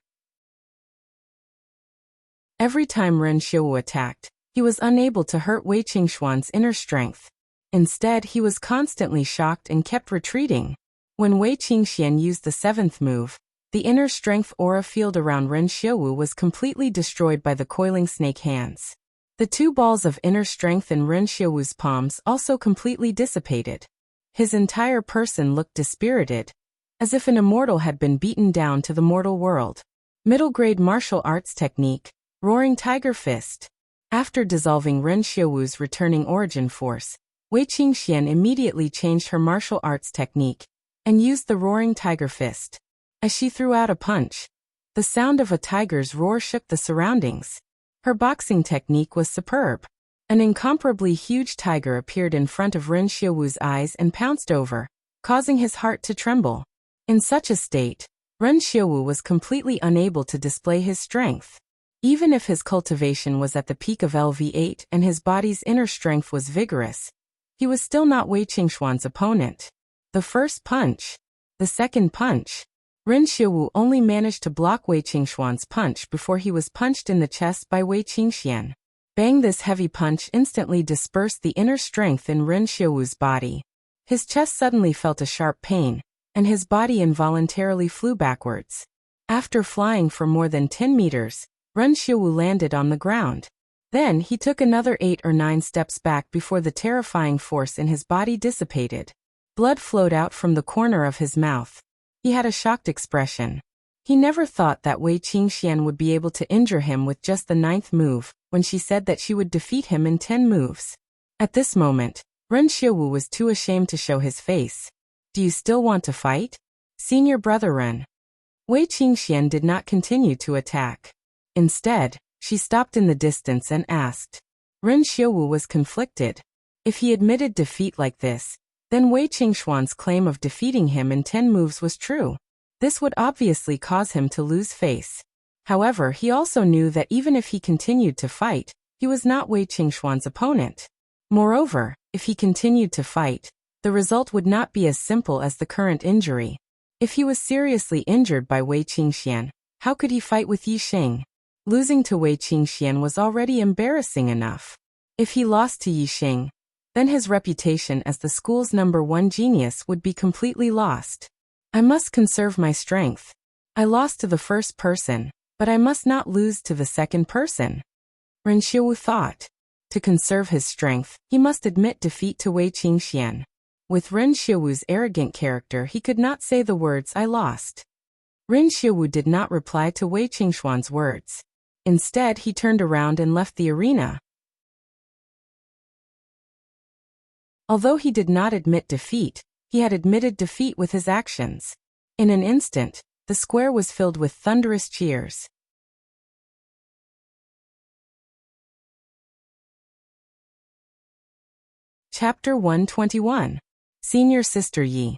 Every time Ren Xiaowu attacked, he was unable to hurt Wei Qingxuan's inner strength. Instead, he was constantly shocked and kept retreating. When Wei Qingxian used the 7th move, the inner strength aura field around Ren Xiaowu was completely destroyed by the coiling snake hands. The 2 balls of inner strength in Ren Xiaowu's palms also completely dissipated. His entire person looked dispirited, as if an immortal had been beaten down to the mortal world. Middle grade martial arts technique, Roaring Tiger Fist. After dissolving Ren Xiaowu's returning origin force, Wei Qingxian immediately changed her martial arts technique, and used the Roaring Tiger Fist. As she threw out a punch, the sound of a tiger's roar shook the surroundings. Her boxing technique was superb. An incomparably huge tiger appeared in front of Ren Xiaowu's eyes and pounced over, causing his heart to tremble. In such a state, Ren Xiaowu was completely unable to display his strength. Even if his cultivation was at the peak of LV8 and his body's inner strength was vigorous, he was still not Wei Qingxuan's opponent. The first punch, the second punch. Ren Xiaowu only managed to block Wei Qingxuan's punch before he was punched in the chest by Wei Qingxian. Bang! This heavy punch instantly dispersed the inner strength in Ren Xiaowu's body. His chest suddenly felt a sharp pain, and his body involuntarily flew backwards. After flying for more than 10 meters, Ren Xiaowu landed on the ground. Then he took another 8 or 9 steps back before the terrifying force in his body dissipated. Blood flowed out from the corner of his mouth. He had a shocked expression. He never thought that Wei Qingxian would be able to injure him with just the 9th move, when she said that she would defeat him in 10 moves. At this moment, Ren Xiaowu was too ashamed to show his face. Do you still want to fight? Senior brother Ren. Wei Qingxian did not continue to attack. Instead, she stopped in the distance and asked. Ren Xiuwu was conflicted. If he admitted defeat like this, then Wei Qingxuan's claim of defeating him in 10 moves was true. This would obviously cause him to lose face. However, he also knew that even if he continued to fight, he was not Wei Qingxuan's opponent. Moreover, if he continued to fight, the result would not be as simple as the current injury. If he was seriously injured by Wei Qingxian, how could he fight with Yi Xing? Losing to Wei Qingxian was already embarrassing enough. If he lost to Yi Xing, then his reputation as the school's #1 genius would be completely lost. I must conserve my strength. I lost to the first person, but I must not lose to the second person. Ren Xiuwu thought. To conserve his strength, he must admit defeat to Wei Qingxian. With Ren Xiuwu's arrogant character, he could not say the words "I lost." Ren Xiuwu did not reply to Wei Qingxuan's words. Instead, he turned around and left the arena. Although he did not admit defeat, he had admitted defeat with his actions. In an instant, the square was filled with thunderous cheers. Chapter 121. Senior Sister Yi.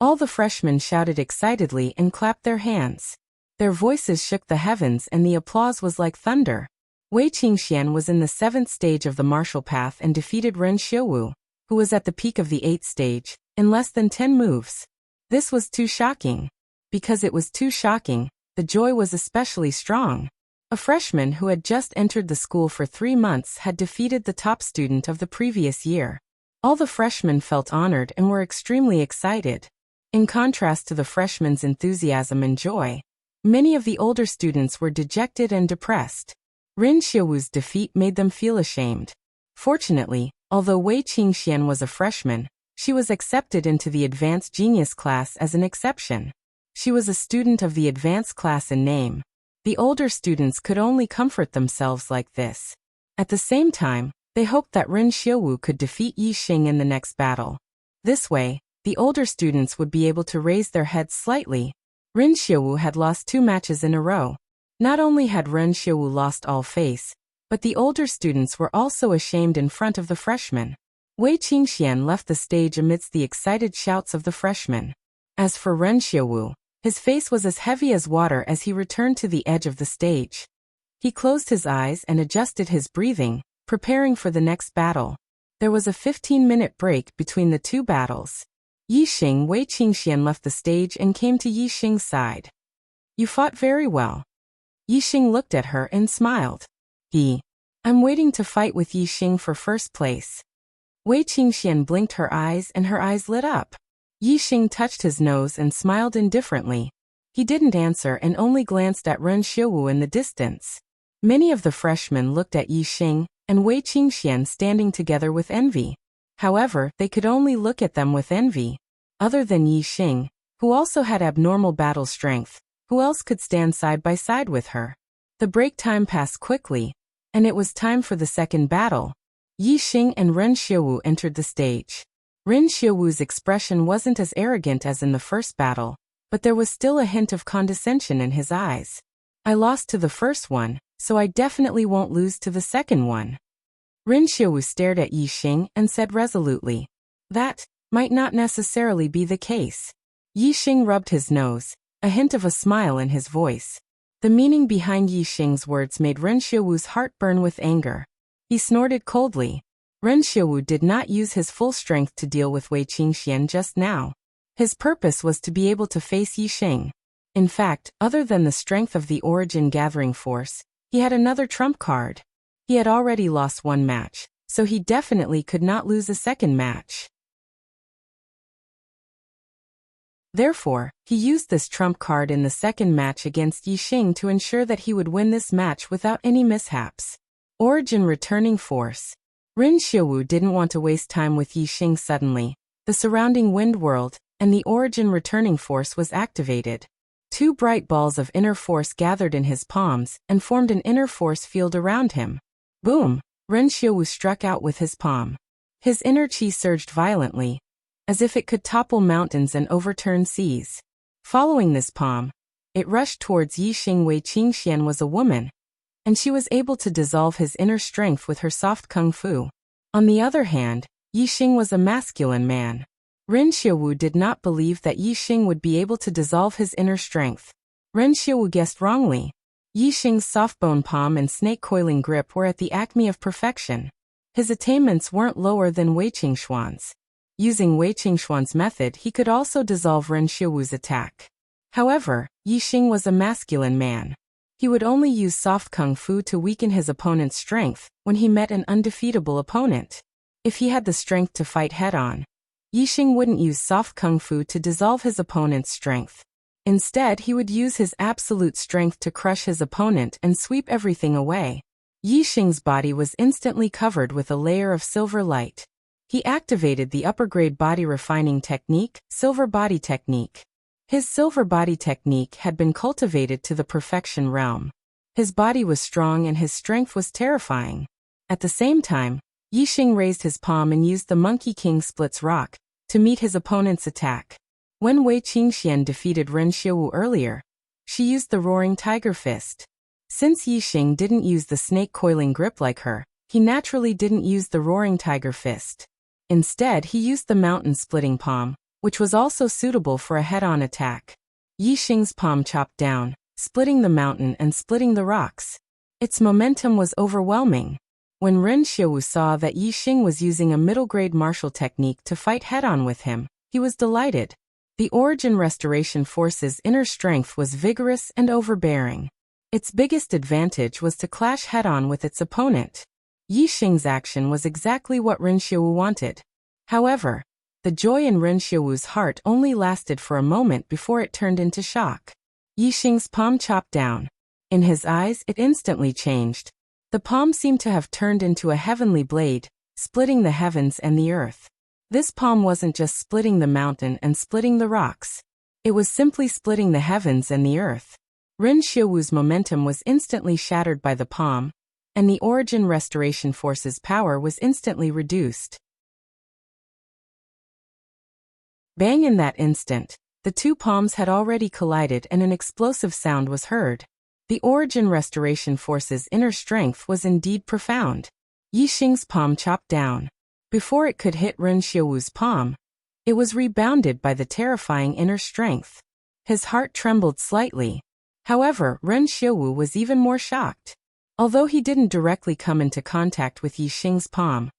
All the freshmen shouted excitedly and clapped their hands. Their voices shook the heavens and the applause was like thunder. Wei Qingxian was in the 7th stage of the martial path and defeated Ren Xiuwu, who was at the peak of the 8th stage, in less than 10 moves. This was too shocking. Because it was too shocking, the joy was especially strong. A freshman who had just entered the school for 3 months had defeated the top student of the previous year. All the freshmen felt honored and were extremely excited. In contrast to the freshmen's enthusiasm and joy, many of the older students were dejected and depressed. Ren Xiuwu's defeat made them feel ashamed. Fortunately, although Wei Qingxian was a freshman, she was accepted into the advanced genius class as an exception. She was a student of the advanced class in name. The older students could only comfort themselves like this. At the same time, they hoped that Ren Xiuwu could defeat Yi Xing in the next battle. This way, the older students would be able to raise their heads slightly. Ren Xiuwu had lost 2 matches in a row. Not only had Ren Xiuwu lost all face, but the older students were also ashamed in front of the freshmen. Wei Qingxian left the stage amidst the excited shouts of the freshmen. As for Ren Xiuwu, his face was as heavy as water as he returned to the edge of the stage. He closed his eyes and adjusted his breathing, preparing for the next battle. There was a 15-minute break between the 2 battles. Yi Xing. Wei Qingxian left the stage and came to Yi Xing's side. You fought very well. Yi Xing looked at her and smiled. I'm waiting to fight with Yi Xing for first place. Wei Qingxian blinked her eyes and her eyes lit up. Yi Xing touched his nose and smiled indifferently. He didn't answer and only glanced at Ren Xiuwu in the distance. Many of the freshmen looked at Yi Xing and Wei Qingxian standing together with envy. However, they could only look at them with envy. Other than Yi Xing, who also had abnormal battle strength, who else could stand side by side with her? The break time passed quickly, and it was time for the second battle. Yi Xing and Ren Xiuwu entered the stage. Ren Xiuwu's expression wasn't as arrogant as in the first battle, but there was still a hint of condescension in his eyes. I lost to the first one, so I definitely won't lose to the second one. Ren Xiuwu stared at Yi Xing and said resolutely, that might not necessarily be the case. Yi Xing rubbed his nose, a hint of a smile in his voice. The meaning behind Yi Xing's words made Ren Xiuwu's heart burn with anger. He snorted coldly. Ren Xiuwu did not use his full strength to deal with Wei Qingxian just now. His purpose was to be able to face Yi Xing. In fact, other than the strength of the origin gathering force, he had another trump card. He had already lost 1 match, so he definitely could not lose a second match. Therefore, he used this trump card in the second match against Yi Xing to ensure that he would win this match without any mishaps. Origin returning force. Ren Xiuwu didn't want to waste time with Yi Xing suddenly. The surrounding wind world, and the origin returning force was activated. 2 bright balls of inner force gathered in his palms and formed an inner force field around him. Boom! Ren Xiuwu struck out with his palm. His inner chi surged violently, as if it could topple mountains and overturn seas. Following this palm, it rushed towards Yi Xing. Wei Qingxian was a woman, and she was able to dissolve his inner strength with her soft kung fu. On the other hand, Yi Xing was a masculine man. Ren Xiaowu did not believe that Yi Xing would be able to dissolve his inner strength. Ren Xiaowu guessed wrongly. Yi Xing's soft-bone palm and snake-coiling grip were at the acme of perfection. His attainments weren't lower than Wei Qingxuan's. Using Wei Qingxuan's method, he could also dissolve Ren Xiaowu's attack. However, Yi Xing was a masculine man. He would only use soft kung fu to weaken his opponent's strength when he met an undefeatable opponent. If he had the strength to fight head-on, Yi Xing wouldn't use soft kung fu to dissolve his opponent's strength. Instead, he would use his absolute strength to crush his opponent and sweep everything away. Yi Xing's body was instantly covered with a layer of silver light. He activated the upper-grade body refining technique, Silver Body Technique. His Silver Body Technique had been cultivated to the perfection realm. His body was strong and his strength was terrifying. At the same time, Yi Xing raised his palm and used the Monkey King Splits Rock to meet his opponent's attack. When Wei Qingxian defeated Ren Xiaowu earlier, she used the Roaring Tiger Fist. Since Yi Xing didn't use the snake-coiling grip like her, he naturally didn't use the Roaring Tiger Fist. Instead, he used the Mountain-Splitting Palm, which was also suitable for a head-on attack. Yi Xing's palm chopped down, splitting the mountain and splitting the rocks. Its momentum was overwhelming. When Ren Xiaowu saw that Yi Xing was using a middle-grade martial technique to fight head-on with him, he was delighted. The Origin Restoration Force's inner strength was vigorous and overbearing. Its biggest advantage was to clash head-on with its opponent. Yi Xing's action was exactly what Ren Xiaowu wanted. However, the joy in Ren Xiaowu's heart only lasted for a moment before it turned into shock. Yi Xing's palm chopped down. In his eyes, it instantly changed. The palm seemed to have turned into a heavenly blade, splitting the heavens and the earth. This palm wasn't just splitting the mountain and splitting the rocks. It was simply splitting the heavens and the earth. Ren Xiaowu's momentum was instantly shattered by the palm, and the Origin Restoration Force's power was instantly reduced. Bang! In that instant, the two palms had already collided and an explosive sound was heard. The Origin Restoration Force's inner strength was indeed profound. Yi Xing's palm chopped down. Before it could hit Ren Xiaowu's palm, it was rebounded by the terrifying inner strength. His heart trembled slightly. However, Ren Xiaowu was even more shocked. Although he didn't directly come into contact with Yi Xing's palm,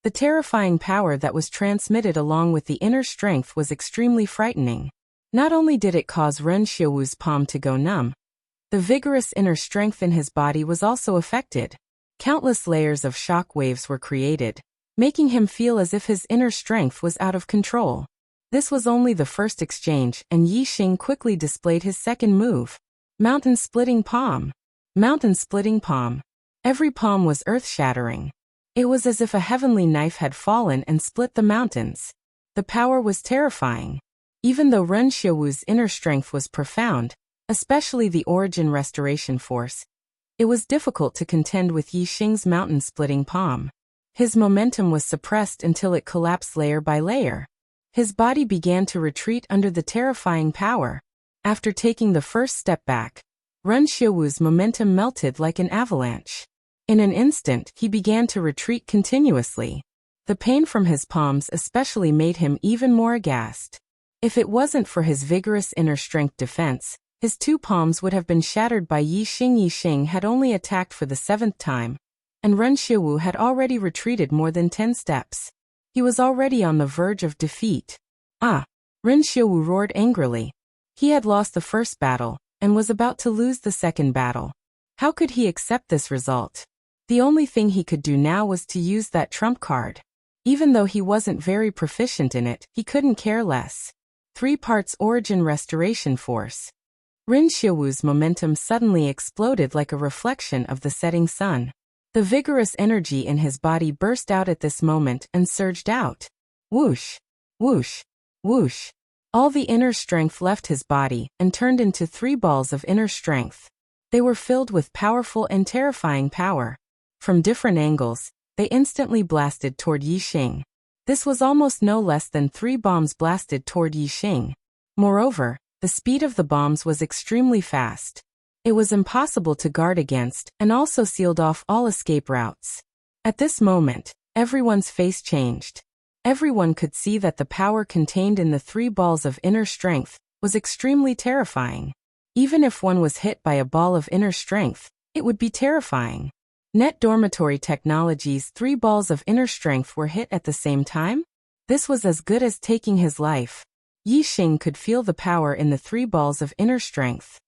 the terrifying power that was transmitted along with the inner strength was extremely frightening. Not only did it cause Ren Xiaowu's palm to go numb, the vigorous inner strength in his body was also affected. Countless layers of shock waves were created, making him feel as if his inner strength was out of control. This was only the first exchange, and Yi Xing quickly displayed his second move. Mountain-Splitting Palm. Mountain-Splitting Palm. Every palm was earth-shattering. It was as if a heavenly knife had fallen and split the mountains. The power was terrifying. Even though Ren Xiaowu's inner strength was profound, especially the Origin Restoration Force, it was difficult to contend with Yi Xing's mountain-splitting palm. His momentum was suppressed until it collapsed layer by layer. His body began to retreat under the terrifying power. After taking the first step back, Ren Xiaowu's momentum melted like an avalanche. In an instant, he began to retreat continuously. The pain from his palms especially made him even more aghast. If it wasn't for his vigorous inner strength defense, his two palms would have been shattered by Yi Xing. Yi Xing had only attacked for the 7th time, and Ren Xiaowu had already retreated more than 10 steps. He was already on the verge of defeat. Ah! Ren Xiaowu roared angrily. He had lost the first battle, and was about to lose the second battle. How could he accept this result? The only thing he could do now was to use that trump card. Even though he wasn't very proficient in it, he couldn't care less. 3 parts Origin Restoration Force. Ren Xiaowu's momentum suddenly exploded like a reflection of the setting sun. The vigorous energy in his body burst out at this moment and surged out. Whoosh! Whoosh! Whoosh! All the inner strength left his body and turned into 3 balls of inner strength. They were filled with powerful and terrifying power. From different angles, they instantly blasted toward Yi Xing. This was almost no less than 3 bombs blasted toward Yi Xing. Moreover, The speed of the bombs was extremely fast. It was impossible to guard against, and also sealed off all escape routes. At this moment, everyone's face changed. Everyone could see that the power contained in the 3 balls of inner strength was extremely terrifying. Even if one was hit by a ball of inner strength, it would be terrifying. Net Dormitory Technology's 3 balls of inner strength were hit at the same time? This was as good as taking his life. Yi Xing could feel the power in the 3 balls of inner strength.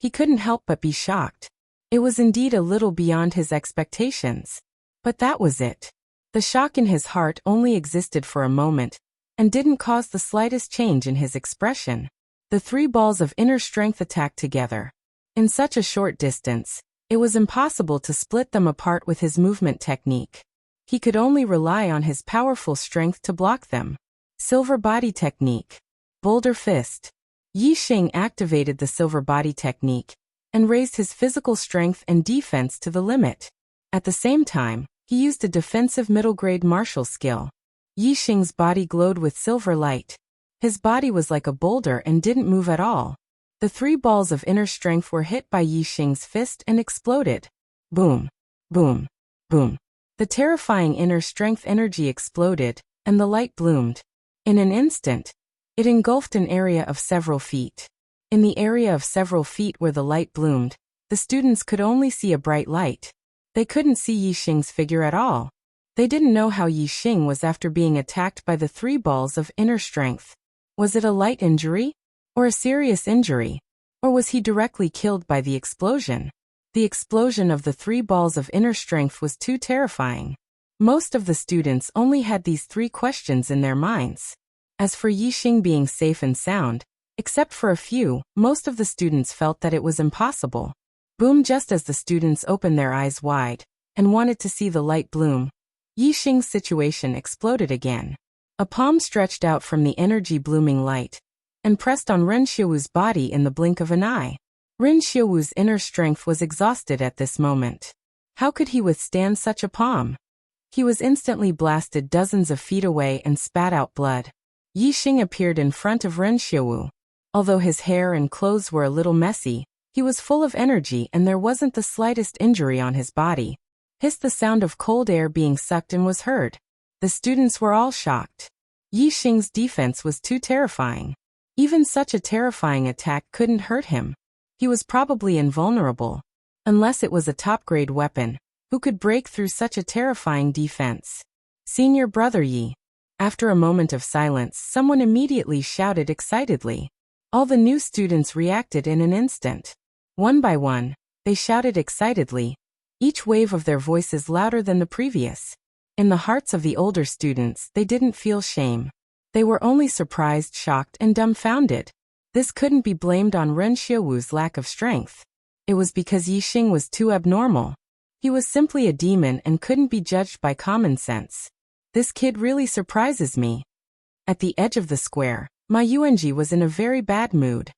He couldn't help but be shocked. It was indeed a little beyond his expectations. But that was it. The shock in his heart only existed for a moment, and didn't cause the slightest change in his expression. The 3 balls of inner strength attacked together. In such a short distance, it was impossible to split them apart with his movement technique. He could only rely on his powerful strength to block them. Silver Body Technique. Boulder Fist. Yi Xing activated the Silver Body Technique, and raised his physical strength and defense to the limit. At the same time, he used a defensive middle-grade martial skill. Yi Xing's body glowed with silver light. His body was like a boulder and didn't move at all. The 3 balls of inner strength were hit by Yi Xing's fist and exploded. Boom, boom, boom. The terrifying inner strength energy exploded, and the light bloomed. In an instant, it engulfed an area of several feet. In the area of several feet where the light bloomed, the students could only see a bright light. They couldn't see Yi Xing's figure at all. They didn't know how Yi Xing was after being attacked by the 3 balls of inner strength. Was it a light injury? Or a serious injury? Or was he directly killed by the explosion? The explosion of the 3 balls of inner strength was too terrifying. Most of the students only had these 3 questions in their minds. As for Yi Xing being safe and sound, except for a few, most of the students felt that it was impossible. Boom! Just as the students opened their eyes wide, and wanted to see the light bloom, Yi Xing's situation exploded again. A palm stretched out from the energy blooming light, and pressed on Ren Xiaowu's body in the blink of an eye. Ren Xiaowu's inner strength was exhausted at this moment. How could he withstand such a palm? He was instantly blasted dozens of feet away and spat out blood. Yi Xing appeared in front of Ren Xiaowu. Although his hair and clothes were a little messy, he was full of energy and there wasn't the slightest injury on his body. Hissed the sound of cold air being sucked in was heard. The students were all shocked. Yi Xing's defense was too terrifying. Even such a terrifying attack couldn't hurt him. He was probably invulnerable. Unless it was a top-grade weapon, who could break through such a terrifying defense? Senior brother Yi. After a moment of silence, someone immediately shouted excitedly. All the new students reacted in an instant. One by one, they shouted excitedly, each wave of their voices louder than the previous. In the hearts of the older students, they didn't feel shame. They were only surprised, shocked, and dumbfounded. This couldn't be blamed on Ren Xiaowu's lack of strength. It was because Yi Xing was too abnormal. He was simply a demon and couldn't be judged by common sense. This kid really surprises me. At the edge of the square, Ma Yuanji was in a very bad mood.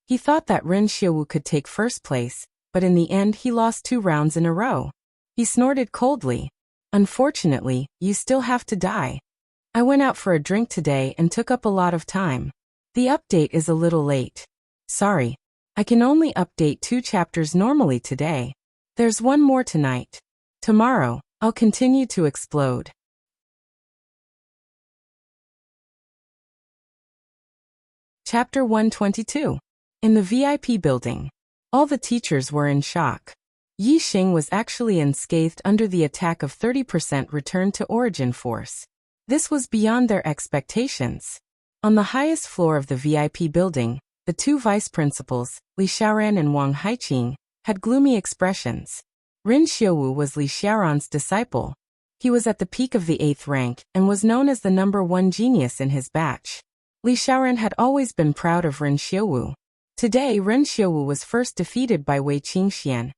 He thought that Ren Xiaowu could take first place, but in the end he lost 2 rounds in a row. He snorted coldly. Unfortunately, you still have to die. I went out for a drink today and took up a lot of time. The update is a little late. Sorry. I can only update 2 chapters normally today. There's 1 more tonight. Tomorrow, I'll continue to explode. Chapter 122. In the VIP building. All the teachers were in shock. Yi Xing was actually unscathed under the attack of 30% return to origin force. This was beyond their expectations. On the highest floor of the VIP building, the 2 vice principals, Li Xiaoran and Wang Haiqing, had gloomy expressions. Ren Xiaowu was Li Xiaoran's disciple. He was at the peak of the 8th rank and was known as the number 1 genius in his batch. Li Xiaoran had always been proud of Ren Xiaowu. Today Ren Xiaowu was first defeated by Wei Qingxian,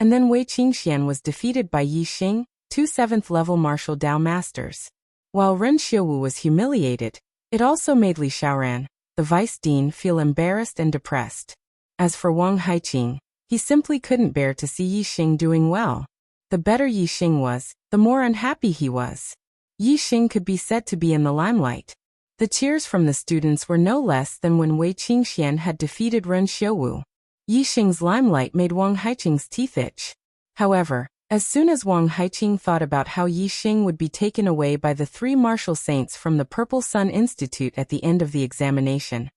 and then Wei Qingxian was defeated by Yi Xing, 2 7th-level martial Dao masters. While Ren Xiaowu was humiliated, it also made Li Xiaoran, the vice dean, feel embarrassed and depressed. As for Wang Haiqing, he simply couldn't bear to see Yi Xing doing well. The better Yi Xing was, the more unhappy he was. Yi Xing could be said to be in the limelight. The cheers from the students were no less than when Wei Qingxian had defeated Ren Xiuwu. Yi Xing's limelight made Wang Haiqing's teeth itch. However, as soon as Wang Haiqing thought about how Yi Xing would be taken away by the 3 martial saints from the Purple Sun Institute at the end of the examination,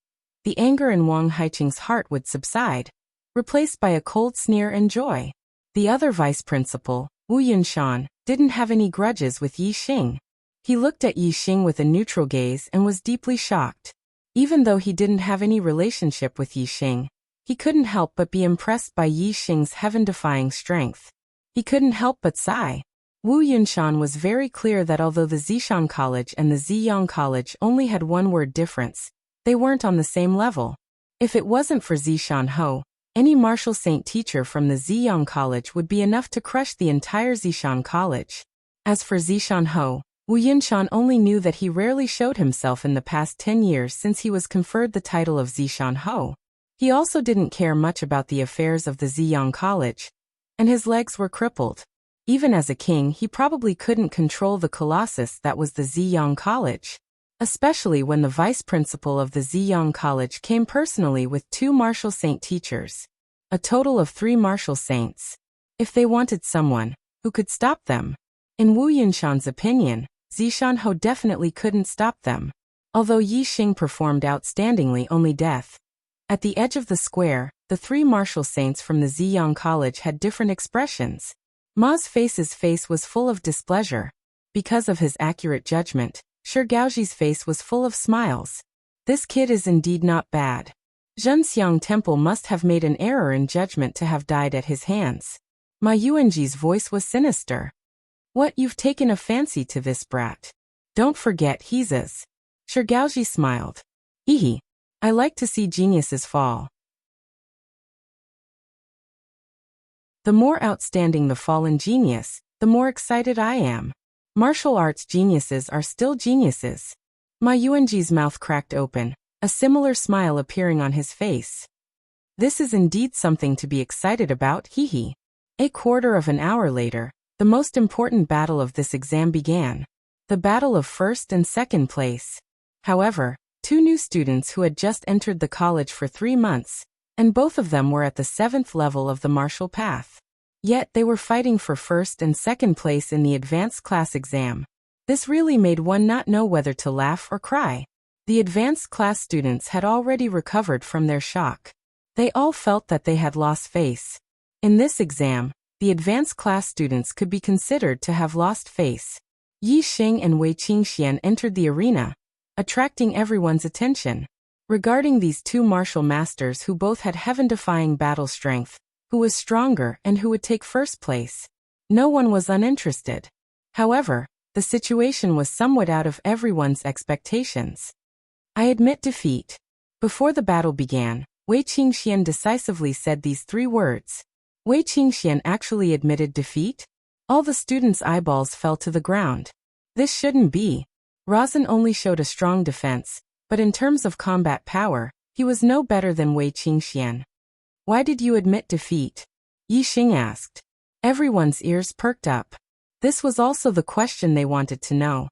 the anger in Wang Haiqing's heart would subside, replaced by a cold sneer and joy. The other vice principal, Wu Yunshan, didn't have any grudges with Yi Xing. He looked at Yi Xing with a neutral gaze and was deeply shocked. Even though he didn't have any relationship with Yi Xing, he couldn't help but be impressed by Yi Xing's heaven-defying strength. He couldn't help but sigh. Wu Yunshan was very clear that although the Zishan College and the Ziyang College only had one word difference, they weren't on the same level. If it wasn't for Zishan Ho, any martial saint teacher from the Ziyang College would be enough to crush the entire Zishan College. As for Zishan Ho, Wu Yunshan only knew that he rarely showed himself in the past 10 years since he was conferred the title of Zishan Ho. He also didn't care much about the affairs of the Ziyang College, and his legs were crippled. Even as a king, he probably couldn't control the colossus that was the Ziyang College, especially when the vice principal of the Ziyang College came personally with 2 martial saint teachers, a total of 3 martial saints. If they wanted someone who could stop them, in Wu Yunshan's opinion, Zishan Ho definitely couldn't stop them. Although Yi Xing performed outstandingly, only death. At the edge of the square, the 3 martial saints from the Ziyang College had different expressions. Ma's face was full of displeasure. Because of his accurate judgment, Shi Gaoji's face was full of smiles. This kid is indeed not bad. Zhenxiang Temple must have made an error in judgment to have died at his hands. Ma Yuanji's voice was sinister. What, you've taken a fancy to this brat? Don't forget he's as. Shi Gaoji smiled. Hehe. I like to see geniuses fall. The more outstanding the fallen genius, the more excited I am. Martial arts geniuses are still geniuses. Ma Yuanji's mouth cracked open, a similar smile appearing on his face. This is indeed something to be excited about, hehe. A quarter of an hour later, the most important battle of this exam began. The battle of first and second place. However, 2 new students who had just entered the college for 3 months, and both of them were at the 7th level of the martial path. Yet they were fighting for first and second place in the advanced class exam. This really made one not know whether to laugh or cry. The advanced class students had already recovered from their shock. They all felt that they had lost face. In this exam, the advanced class students could be considered to have lost face. Yi Xing and Wei Qingxian entered the arena, attracting everyone's attention. Regarding these 2 martial masters who both had heaven-defying battle strength, who was stronger and who would take first place, no one was uninterested. However, the situation was somewhat out of everyone's expectations. I admit defeat. Before the battle began, Wei Qingxian decisively said these 3 words. Wei Qingxian actually admitted defeat? All the students' eyeballs fell to the ground. This shouldn't be. Razin only showed a strong defense, but in terms of combat power, he was no better than Wei Qingxian. Why did you admit defeat? Yi Xing asked. Everyone's ears perked up. This was also the question they wanted to know.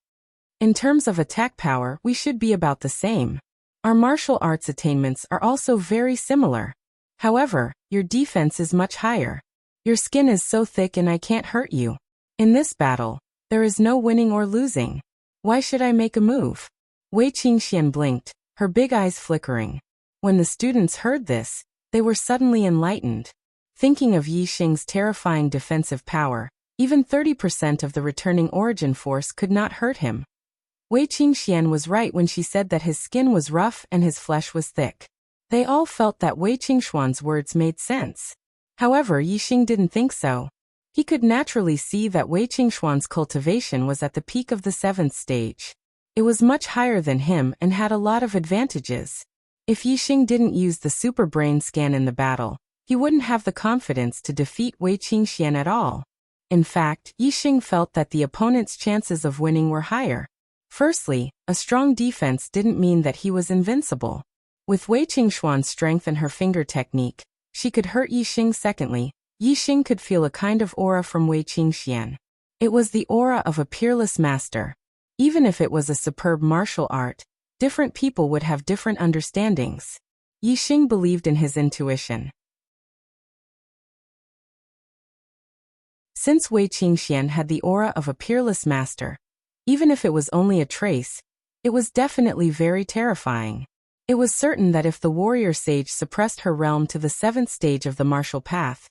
In terms of attack power, we should be about the same. Our martial arts attainments are also very similar. However, your defense is much higher. Your skin is so thick and I can't hurt you. In this battle, there is no winning or losing. Why should I make a move? Wei Qingxian blinked, her big eyes flickering. When the students heard this, they were suddenly enlightened. Thinking of Yi Xing's terrifying defensive power, even 30% of the returning origin force could not hurt him. Wei Qingxian was right when she said that his skin was rough and his flesh was thick. They all felt that Wei Qingshuan's words made sense. However, Yi Xing didn't think so. He could naturally see that Wei Qingshuan's cultivation was at the peak of the 7th stage. It was much higher than him and had a lot of advantages. If Yi Xing didn't use the super brain scan in the battle, he wouldn't have the confidence to defeat Wei Qingxian at all. In fact, Yi Xing felt that the opponent's chances of winning were higher. Firstly, a strong defense didn't mean that he was invincible. With Wei Qingshuan's strength and her finger technique, she could hurt Yi Xing. Secondly, Yi Xing could feel a kind of aura from Wei Qingxian. It was the aura of a peerless master. Even if it was a superb martial art, different people would have different understandings. Yi Xing believed in his intuition. Since Wei Qingxian had the aura of a peerless master, even if it was only a trace, it was definitely very terrifying. It was certain that if the warrior sage suppressed her realm to the 7th stage of the martial path,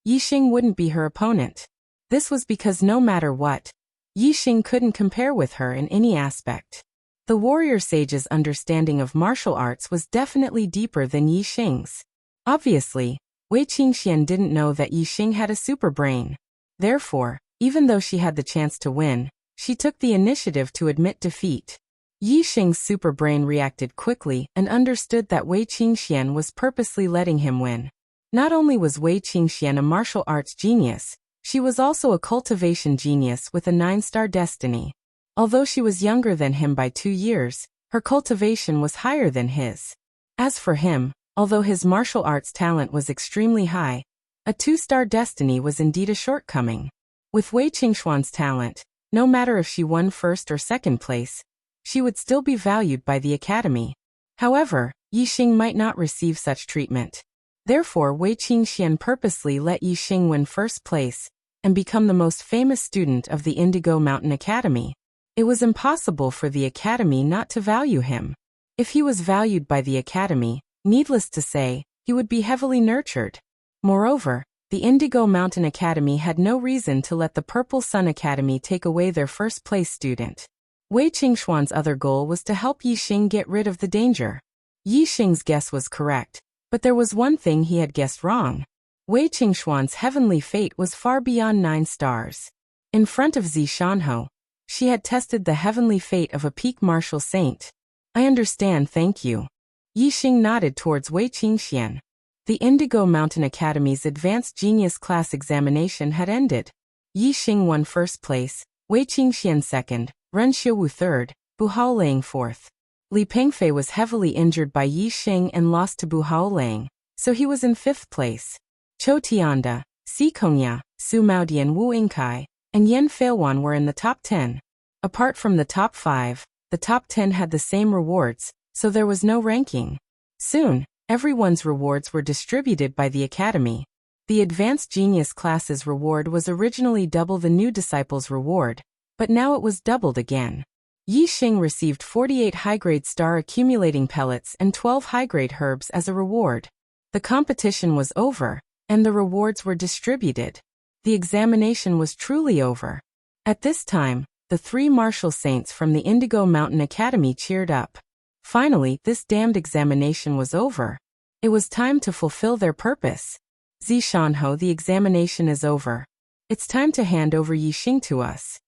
Yi Xing wouldn't be her opponent. This was because no matter what, Yi Xing couldn't compare with her in any aspect. The warrior sage's understanding of martial arts was definitely deeper than Yi Xing's. Obviously, Wei Qingxian didn't know that Yi Xing had a super brain. Therefore, even though she had the chance to win, she took the initiative to admit defeat. Yi Xing's super brain reacted quickly and understood that Wei Qingxian was purposely letting him win. Not only was Wei Qingxian a martial arts genius, she was also a cultivation genius with a 9-star destiny. Although she was younger than him by 2 years, her cultivation was higher than his. As for him, although his martial arts talent was extremely high, a 2-star destiny was indeed a shortcoming. With Wei Qingxuan's talent, no matter if she won 1st or 2nd place, she would still be valued by the academy. However, Yi Xing might not receive such treatment. Therefore, Wei Qingxian purposely let Yi Xing win 1st place and become the most famous student of the Indigo Mountain Academy. It was impossible for the academy not to value him. If he was valued by the academy, needless to say, he would be heavily nurtured. Moreover, the Indigo Mountain Academy had no reason to let the Purple Sun Academy take away their 1st place student. Wei Qingxuan's other goal was to help Yi Xing get rid of the danger. Yi Xing's guess was correct, but there was one thing he had guessed wrong. Wei Qingxuan's heavenly fate was far beyond 9 stars. In front of Zi Shanhou, she had tested the heavenly fate of a peak martial saint. I understand, thank you. Yi Xing nodded towards Wei Qingxian. The Indigo Mountain Academy's Advanced Genius Class examination had ended. Yi Xing won 1st place, Wei Qingxian 2nd, Ren Xiaowu 3rd, Bu Haolang 4th. Li Pengfei was heavily injured by Yi Xing and lost to Bu Haolang, so he was in 5th place. Chou Tianda, Si Kongya, Su Maodian Wu Yingkai, and Yan Feilwan were in the top 10. Apart from the top 5, the top 10 had the same rewards, so there was no ranking. Soon, everyone's rewards were distributed by the academy. The Advanced Genius Class's reward was originally double the new disciple's reward, but now it was doubled again. Yi Xing received 48 high-grade star accumulating pellets and 12 high-grade herbs as a reward. The competition was over, and the rewards were distributed. The examination was truly over. At this time, the 3 martial saints from the Indigo Mountain Academy cheered up. Finally, this damned examination was over. It was time to fulfill their purpose. Zi Shanhou, the examination is over. It's time to hand over Yi Xing to us.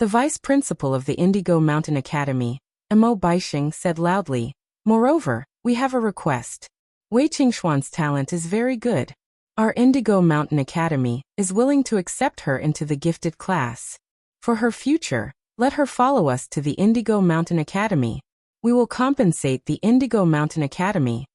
The vice principal of the Indigo Mountain Academy, Mo Baixing, said loudly, "Moreover, we have a request. Wei Qingxuan's talent is very good. Our Indigo Mountain Academy is willing to accept her into the gifted class. For her future, let her follow us to the Indigo Mountain Academy. We will compensate the Indigo Mountain Academy."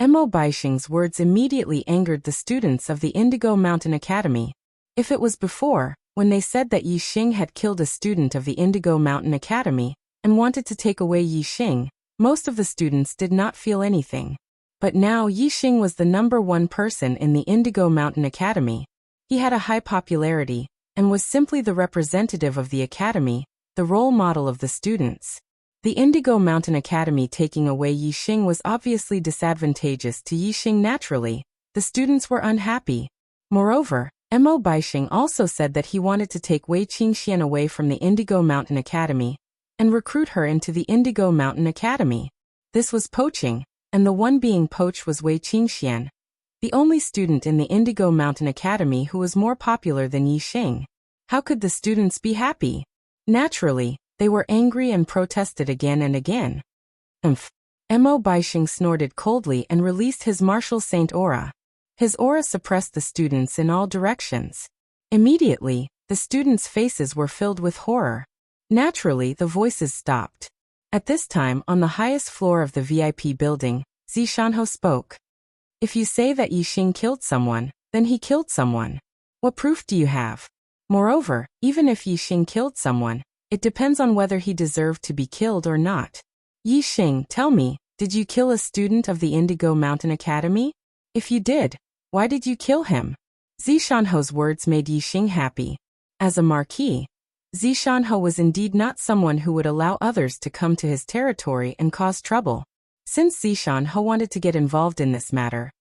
Mo Baixing's words immediately angered the students of the Indigo Mountain Academy. If it was before, when they said that Yi Xing had killed a student of the Indigo Mountain Academy and wanted to take away Yi Xing, most of the students did not feel anything. But now Yi Xing was the #1 person in the Indigo Mountain Academy. He had a high popularity, and was simply the representative of the academy, the role model of the students. The Indigo Mountain Academy taking away Yi Xing was obviously disadvantageous to Yi Xing naturally. The students were unhappy. Moreover, Mo Baixing also said that he wanted to take Wei Qingxian away from the Indigo Mountain Academy and recruit her into the Indigo Mountain Academy. This was poaching, and the one being poached was Wei Qingxian, the only student in the Indigo Mountain Academy who was more popular than Yi Xing. How could the students be happy? Naturally, they were angry and protested again and again. Mo Baixing snorted coldly and released his martial saint aura. His aura suppressed the students in all directions. Immediately, the students' faces were filled with horror. Naturally, the voices stopped. At this time, on the highest floor of the VIP building, Zi Shanhou spoke. "If you say that Yi Xing killed someone, then he killed someone. What proof do you have?" Moreover, even if Yi Xing killed someone, it depends on whether he deserved to be killed or not. Yi Xing, tell me, did you kill a student of the Indigo Mountain Academy? If you did, why did you kill him? Zishanho's words made Yi Xing happy. As a marquis, Zishanho was indeed not someone who would allow others to come to his territory and cause trouble. Since Zishanho wanted to get involved in this matter,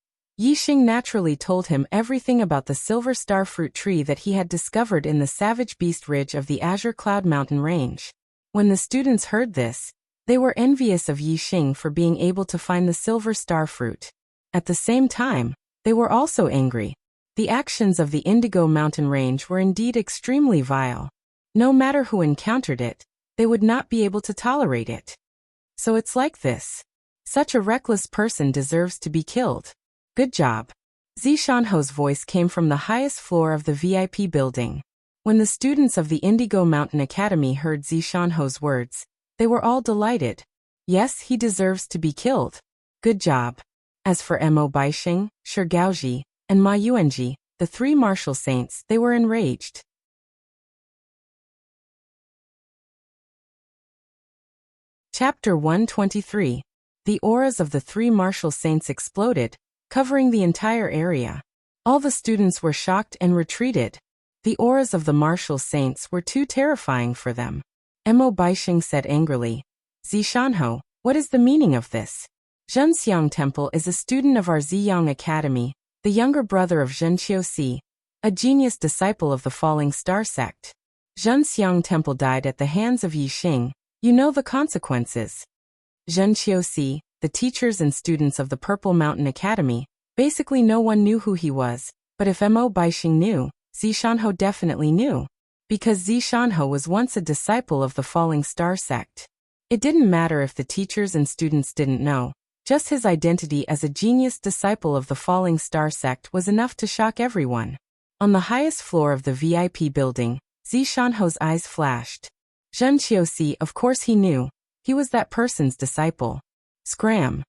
Yi Xing naturally told him everything about the silver star fruit tree that he had discovered in the Savage Beast Ridge of the Azure Cloud Mountain Range. When the students heard this, they were envious of Yi Xing for being able to find the silver star fruit. At the same time, they were also angry. The actions of the Indigo Mountain Range were indeed extremely vile. No matter who encountered it, they would not be able to tolerate it. So it's like this. Such a reckless person deserves to be killed. Good job. Zishanho's voice came from the highest floor of the VIP building. When the students of the Indigo Mountain Academy heard Zishanho's words, they were all delighted. Yes, he deserves to be killed. Good job. As for Mo Baixing, Shi Gaoji, and Ma Yuanji, the three martial saints, they were enraged. Chapter 123. The auras of the three martial saints exploded, covering the entire area. All the students were shocked and retreated. The auras of the martial saints were too terrifying for them. Mo Baixing said angrily, Zishanho, what is the meaning of this? Zhenxiang Temple is a student of our Ziyang Academy, the younger brother of Zhenqiusi, a genius disciple of the Falling Star sect. Zhenxiang Temple died at the hands of Yi Xing. You know the consequences. Zhenqiusi, the teachers and students of the Purple Mountain Academy, basically no one knew who he was, but if Mo Baixing knew, Zishanho definitely knew. Because Zishanho was once a disciple of the Falling Star sect. It didn't matter if the teachers and students didn't know, just his identity as a genius disciple of the Falling Star sect was enough to shock everyone. On the highest floor of the VIP building, Zishanho's eyes flashed. Zhenqiusi, of course he knew. He was that person's disciple. Scram.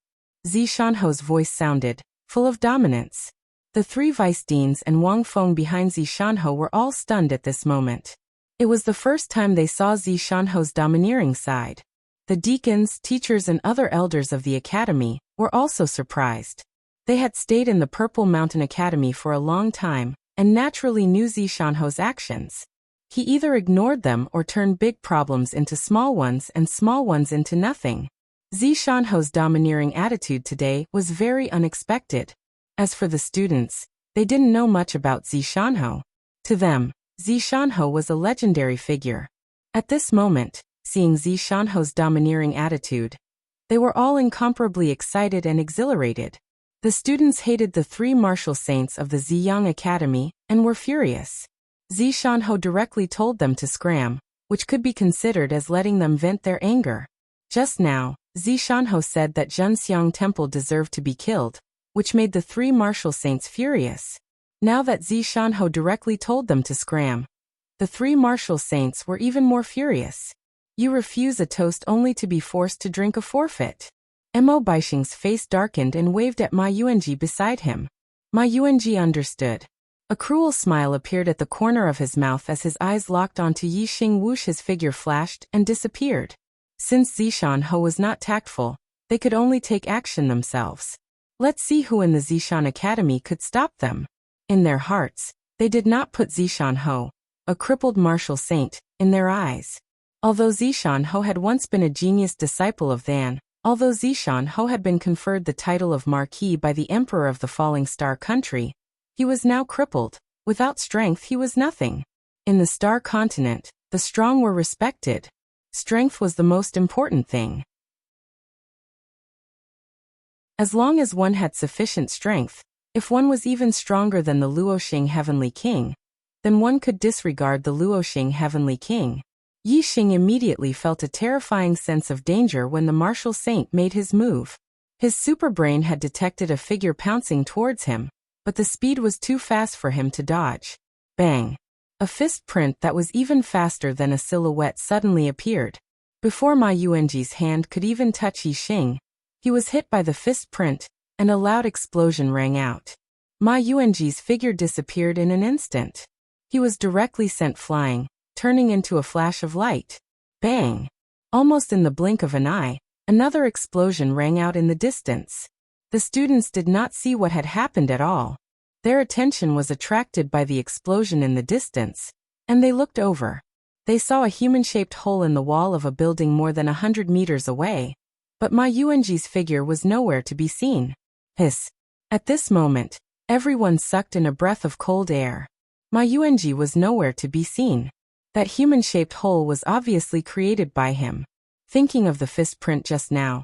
Zishanho's voice sounded, full of dominance. The three vice deans and Wang Feng behind Zishanho were all stunned at this moment. It was the first time they saw Zishanho's domineering side. The deacons, teachers and other elders of the academy were also surprised. They had stayed in the Purple Mountain Academy for a long time, and naturally knew Zishanho's actions. He either ignored them or turned big problems into small ones and small ones into nothing. Zishanho's domineering attitude today was very unexpected. As for the students, they didn't know much about Zishanho. To them, Zishanho was a legendary figure. At this moment, seeing Zishanho's domineering attitude, they were all incomparably excited and exhilarated. The students hated the three martial saints of the Ziyang Academy and were furious. Zishanho directly told them to scram, which could be considered as letting them vent their anger. Just now, Zishanho said that Zhenxiang Temple deserved to be killed, which made the three martial saints furious. Now that Zishanho directly told them to scram, the three martial saints were even more furious. You refuse a toast only to be forced to drink a forfeit. Mo Baixing's face darkened and waved at Ma Yuanji beside him. Ma Yuanji understood. A cruel smile appeared at the corner of his mouth as his eyes locked onto Yi Xing. Whoosh, his figure flashed and disappeared. Since Zishanho was not tactful, they could only take action themselves. Let's see who in the Zishan Academy could stop them. In their hearts, they did not put Zishanho, a crippled martial saint, in their eyes. Although Zishanho had once been a genius disciple of Than, although Zishanho had been conferred the title of Marquis by the Emperor of the Falling Star Country, he was now crippled. Without strength he was nothing. In the Star Continent, the strong were respected. Strength was the most important thing. As long as one had sufficient strength, if one was even stronger than the Luoxing Heavenly King, then one could disregard the Luoxing Heavenly King. Yi Xing immediately felt a terrifying sense of danger when the martial saint made his move. His superbrain had detected a figure pouncing towards him, but the speed was too fast for him to dodge. Bang! A fist print that was even faster than a silhouette suddenly appeared. Before Ma Yuanji's hand could even touch Yi Xing, he was hit by the fist print, and a loud explosion rang out. Ma Yuanji's figure disappeared in an instant. He was directly sent flying, turning into a flash of light. Bang! Almost in the blink of an eye, another explosion rang out in the distance. The students did not see what had happened at all. Their attention was attracted by the explosion in the distance, and they looked over. They saw a human-shaped hole in the wall of a building more than 100 meters away, but Ma Yuanji's figure was nowhere to be seen. Hiss! At this moment, everyone sucked in a breath of cold air. Ma Yuanji was nowhere to be seen. That human-shaped hole was obviously created by him. Thinking of the fist print just now,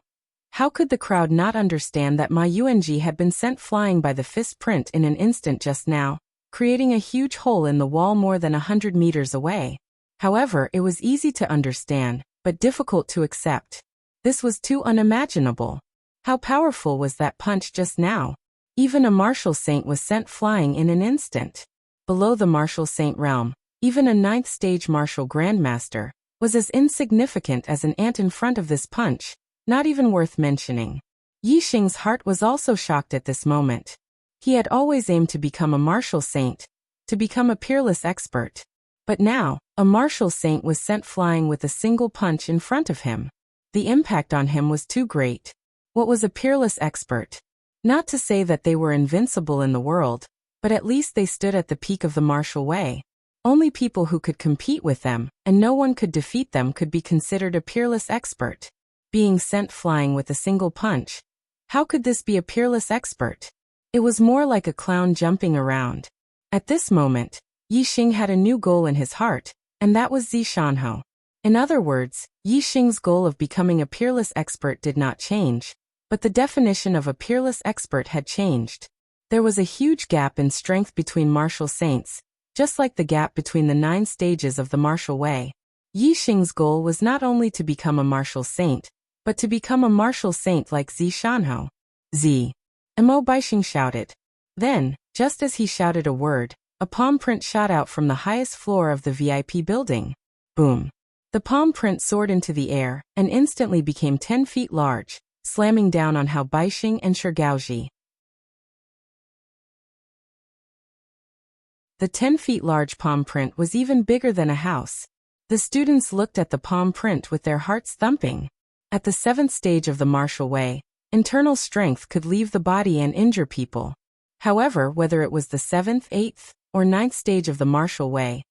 how could the crowd not understand that Ma Yuanji had been sent flying by the fist print in an instant just now, creating a huge hole in the wall more than 100 meters away? However, it was easy to understand, but difficult to accept. This was too unimaginable. How powerful was that punch just now? Even a martial saint was sent flying in an instant. Below the martial saint realm, even a 9th stage martial grandmaster was as insignificant as an ant in front of this punch, not even worth mentioning. Yi Xing's heart was also shocked at this moment. He had always aimed to become a martial saint, to become a peerless expert. But now, a martial saint was sent flying with a single punch in front of him. The impact on him was too great. What was a peerless expert? Not to say that they were invincible in the world, but at least they stood at the peak of the martial way. Only people who could compete with them, and no one could defeat them, could be considered a peerless expert. Being sent flying with a single punch. How could this be a peerless expert? It was more like a clown jumping around. At this moment, Yi Xing had a new goal in his heart, and that was Zishanho. In other words, Yi Xing's goal of becoming a peerless expert did not change, but the definition of a peerless expert had changed. There was a huge gap in strength between martial saints, just like the gap between the 9 stages of the martial way. Yi Xing's goal was not only to become a martial saint, but to become a martial saint like Zishanho. Z. Mo Baixing shouted. Then, just as he shouted a word, a palm print shot out from the highest floor of the VIP building. Boom. The palm print soared into the air and instantly became 10 feet large, slamming down on Hao Baixing and Shigaoji. The 10 feet large palm print was even bigger than a house. The students looked at the palm print with their hearts thumping. At the 7th stage of the martial way, internal strength could leave the body and injure people. However, whether it was the 7th, 8th, or 9th stage of the martial way,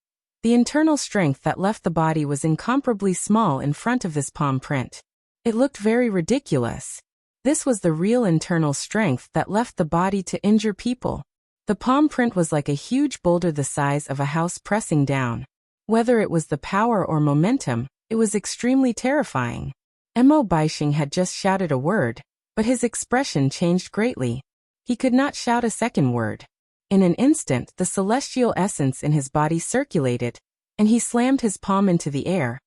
the internal strength that left the body was incomparably small in front of this palm print. It looked very ridiculous. This was the real internal strength that left the body to injure people. The palm print was like a huge boulder the size of a house pressing down. Whether it was the power or momentum, it was extremely terrifying. Mo Baixing had just shouted a word, but his expression changed greatly. He could not shout a second word. In an instant, the celestial essence in his body circulated, and he slammed his palm into the air,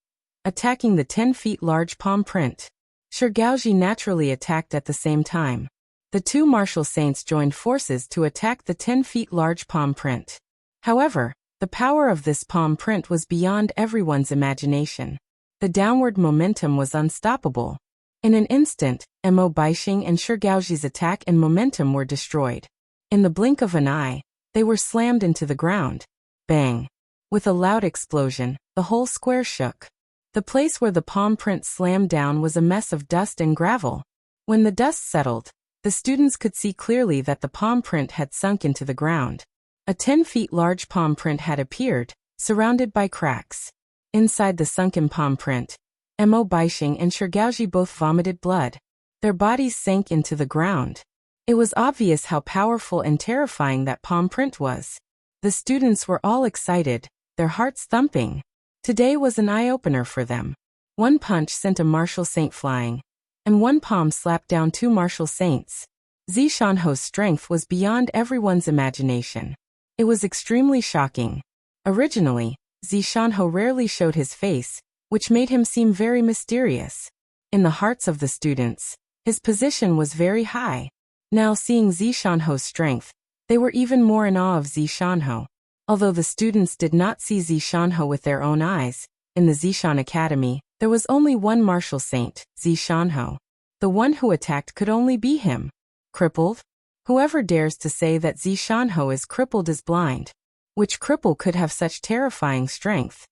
attacking the 10 feet large palm print. Shigaoji naturally attacked at the same time. The two martial saints joined forces to attack the 10 feet large palm print. However, the power of this palm print was beyond everyone's imagination. The downward momentum was unstoppable. In an instant, Mo Baixing and Shigaoji's attack and momentum were destroyed. In the blink of an eye, they were slammed into the ground. Bang! With a loud explosion, the whole square shook. The place where the palm print slammed down was a mess of dust and gravel. When the dust settled, the students could see clearly that the palm print had sunk into the ground. A 10 feet large palm print had appeared, surrounded by cracks. Inside the sunken palm print, Mo Baixing and Shigaoji both vomited blood. Their bodies sank into the ground. It was obvious how powerful and terrifying that palm print was. The students were all excited, their hearts thumping. Today was an eye-opener for them. One punch sent a martial saint flying, and one palm slapped down 2 martial saints. Zishanho's strength was beyond everyone's imagination. It was extremely shocking. Originally, Zishanho rarely showed his face, which made him seem very mysterious. In the hearts of the students, his position was very high. Now seeing Zishanho's strength, they were even more in awe of Zishanho. Although the students did not see Zishanho with their own eyes, in the Zishan Academy, there was only one martial saint, Zishanho. The one who attacked could only be him. Crippled? Whoever dares to say that Zishanho is crippled is blind. Which cripple could have such terrifying strength?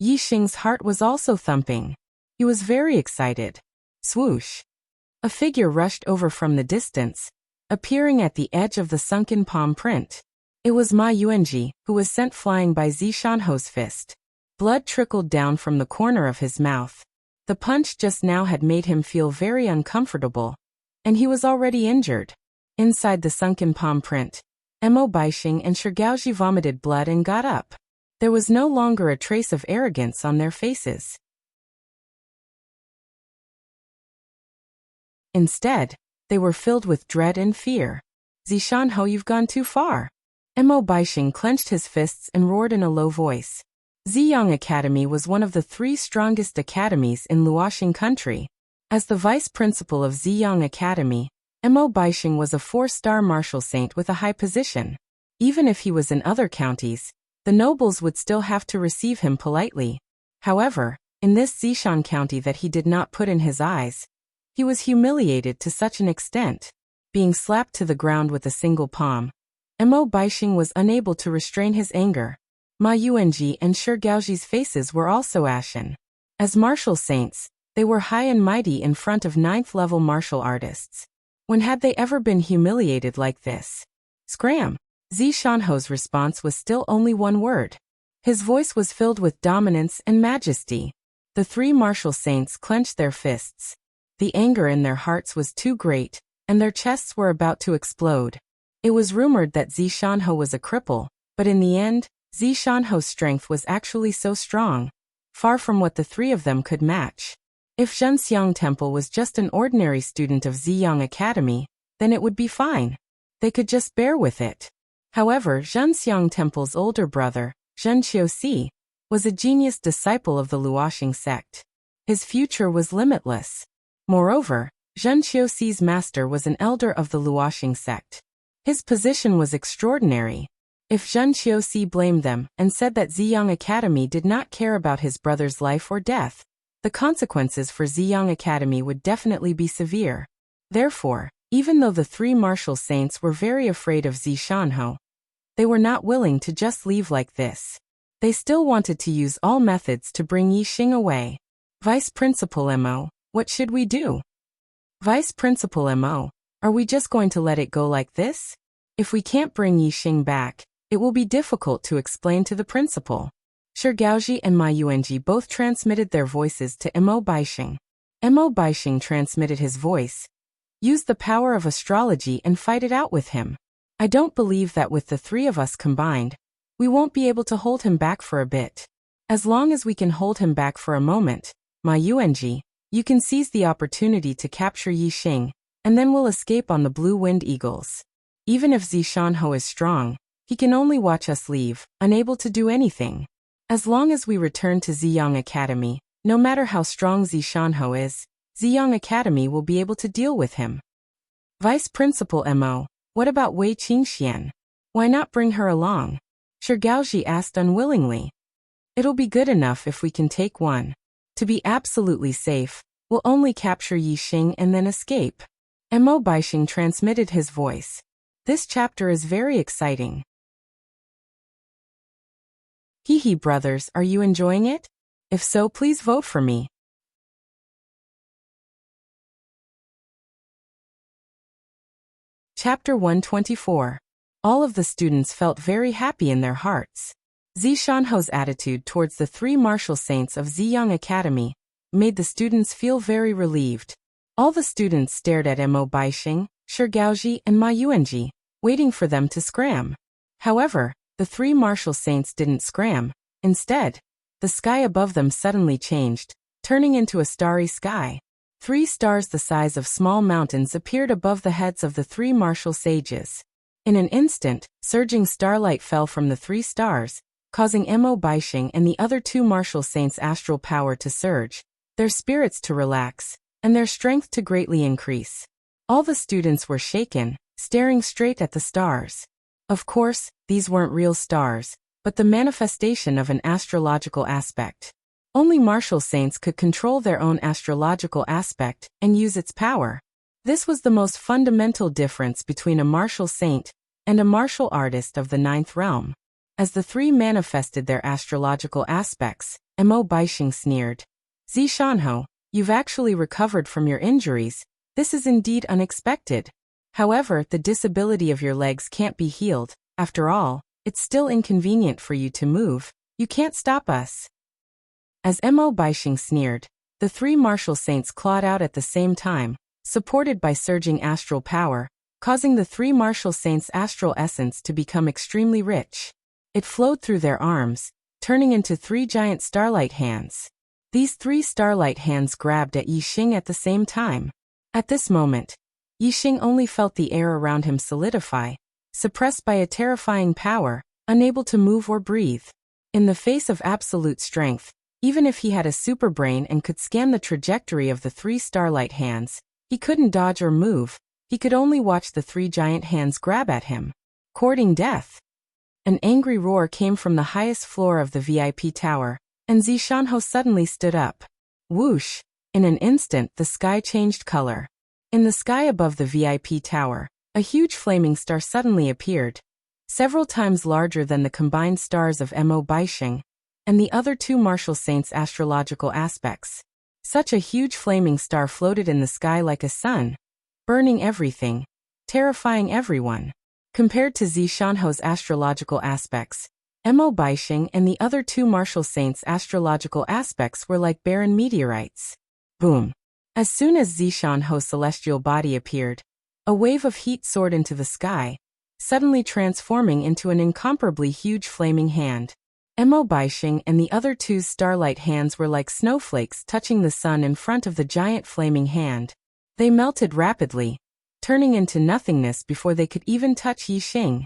Yi Xing's heart was also thumping. He was very excited. Swoosh! A figure rushed over from the distance, appearing at the edge of the sunken palm print. It was Ma Yuanji, who was sent flying by Zishanho's fist. Blood trickled down from the corner of his mouth. The punch just now had made him feel very uncomfortable, and he was already injured. Inside the sunken palm print, Mo Baixing and Shigaoji vomited blood and got up. There was no longer a trace of arrogance on their faces. Instead, they were filled with dread and fear. Zishanho, you've gone too far. Mo Baixing clenched his fists and roared in a low voice. Ziyang Academy was one of the 3 strongest academies in Luoxing country. As the vice principal of Ziyang Academy, Mo Baixing was a 4-star martial saint with a high position. Even if he was in other counties, the nobles would still have to receive him politely. However, in this Zishan county that he did not put in his eyes, he was humiliated to such an extent. Being slapped to the ground with a single palm, Mo Baixing was unable to restrain his anger. Ma Yuanji and Shi Gaoji's faces were also ashen. As martial saints, they were high and mighty in front of 9th-level martial artists. When had they ever been humiliated like this? Scram! Zishanho's response was still only one word. His voice was filled with dominance and majesty. The 3 martial saints clenched their fists. The anger in their hearts was too great, and their chests were about to explode. It was rumored that Zishanho was a cripple, but in the end, Zishanho's strength was actually so strong, far from what the 3 of them could match. If Zhenxiang Temple was just an ordinary student of Ziyang Academy, then it would be fine. They could just bear with it. However, Zhenxiang Temple's older brother, Zhen Qiuxi, was a genius disciple of the Luoxing sect. His future was limitless. Moreover, Zhen Qiuxi's master was an elder of the Luoxing sect. His position was extraordinary. If Zhen Qiuxi blamed them and said that Ziyang Academy did not care about his brother's life or death, the consequences for Ziyang Academy would definitely be severe. Therefore, even though the 3 martial saints were very afraid of Zishanho, they were not willing to just leave like this. They still wanted to use all methods to bring Yi Xing away. Vice Principal Mo, what should we do? Vice Principal Mo, are we just going to let it go like this? If we can't bring Yi Xing back, it will be difficult to explain to the principal. Shi Gaoji and Ma Yuanji both transmitted their voices to Mo Baixing. Mo Baixing transmitted his voice. Use the power of astrology and fight it out with him. I don't believe that with the 3 of us combined, we won't be able to hold him back for a bit. As long as we can hold him back for a moment, Ma Yuanji, you can seize the opportunity to capture Yi Xing, and then we'll escape on the Blue Wind Eagles. Even if Zishanho is strong, he can only watch us leave, unable to do anything. As long as we return to Ziyang Academy, no matter how strong Zishanho is, Ziyang Academy will be able to deal with him. Vice Principal Mo, what about Wei Qingxian? Why not bring her along? Shi Gaoji asked unwillingly. It'll be good enough if we can take one. To be absolutely safe, we'll only capture Yi Xing and then escape. Mo Baixing transmitted his voice. This chapter is very exciting. Hee brothers, are you enjoying it? If so, please vote for me. Chapter 124. All of the students felt very happy in their hearts. Zishanho's attitude towards the 3 martial saints of Ziyang Academy made the students feel very relieved. All the students stared at Mo Baixing, Shi Gaoji, and Ma Yuanji, waiting for them to scram. However, the 3 martial saints didn't scram. Instead, the sky above them suddenly changed, turning into a starry sky. 3 stars the size of small mountains appeared above the heads of the 3 martial sages. In an instant, surging starlight fell from the 3 stars, causing Mo Baixing and the other 2 martial saints' astral power to surge, their spirits to relax, and their strength to greatly increase. All the students were shaken, staring straight at the stars. Of course, these weren't real stars, but the manifestation of an astrological aspect. Only martial saints could control their own astrological aspect and use its power. This was the most fundamental difference between a martial saint and a martial artist of the 9th realm. As the three manifested their astrological aspects, Mo Baixing sneered. Zishanho, you've actually recovered from your injuries. This is indeed unexpected. However, the disability of your legs can't be healed. After all, it's still inconvenient for you to move. You can't stop us. As Mo Baixing sneered, the three martial saints clawed out at the same time, supported by surging astral power, causing the three martial saints' astral essence to become extremely rich. It flowed through their arms, turning into three giant starlight hands. These three starlight hands grabbed at Yixing at the same time. At this moment, Yixing only felt the air around him solidify, suppressed by a terrifying power, unable to move or breathe. In the face of absolute strength, even if he had a super brain and could scan the trajectory of the three starlight hands, he couldn't dodge or move. He could only watch the three giant hands grab at him, courting death. An angry roar came from the highest floor of the VIP tower, and Zishanho suddenly stood up. Whoosh! In an instant the sky changed color. In the sky above the VIP tower, a huge flaming star suddenly appeared, several times larger than the combined stars of Mo Baixing and the other two martial saints' astrological aspects. Such a huge flaming star floated in the sky like a sun, burning everything, terrifying everyone. Compared to Zishanho's astrological aspects, Mo Baixing and the other two martial saints' astrological aspects were like barren meteorites. Boom! As soon as Zishanho's celestial body appeared, a wave of heat soared into the sky, suddenly transforming into an incomparably huge flaming hand. Mo Baixing and the other two's starlight hands were like snowflakes touching the sun in front of the giant flaming hand. They melted rapidly, turning into nothingness before they could even touch Yixing.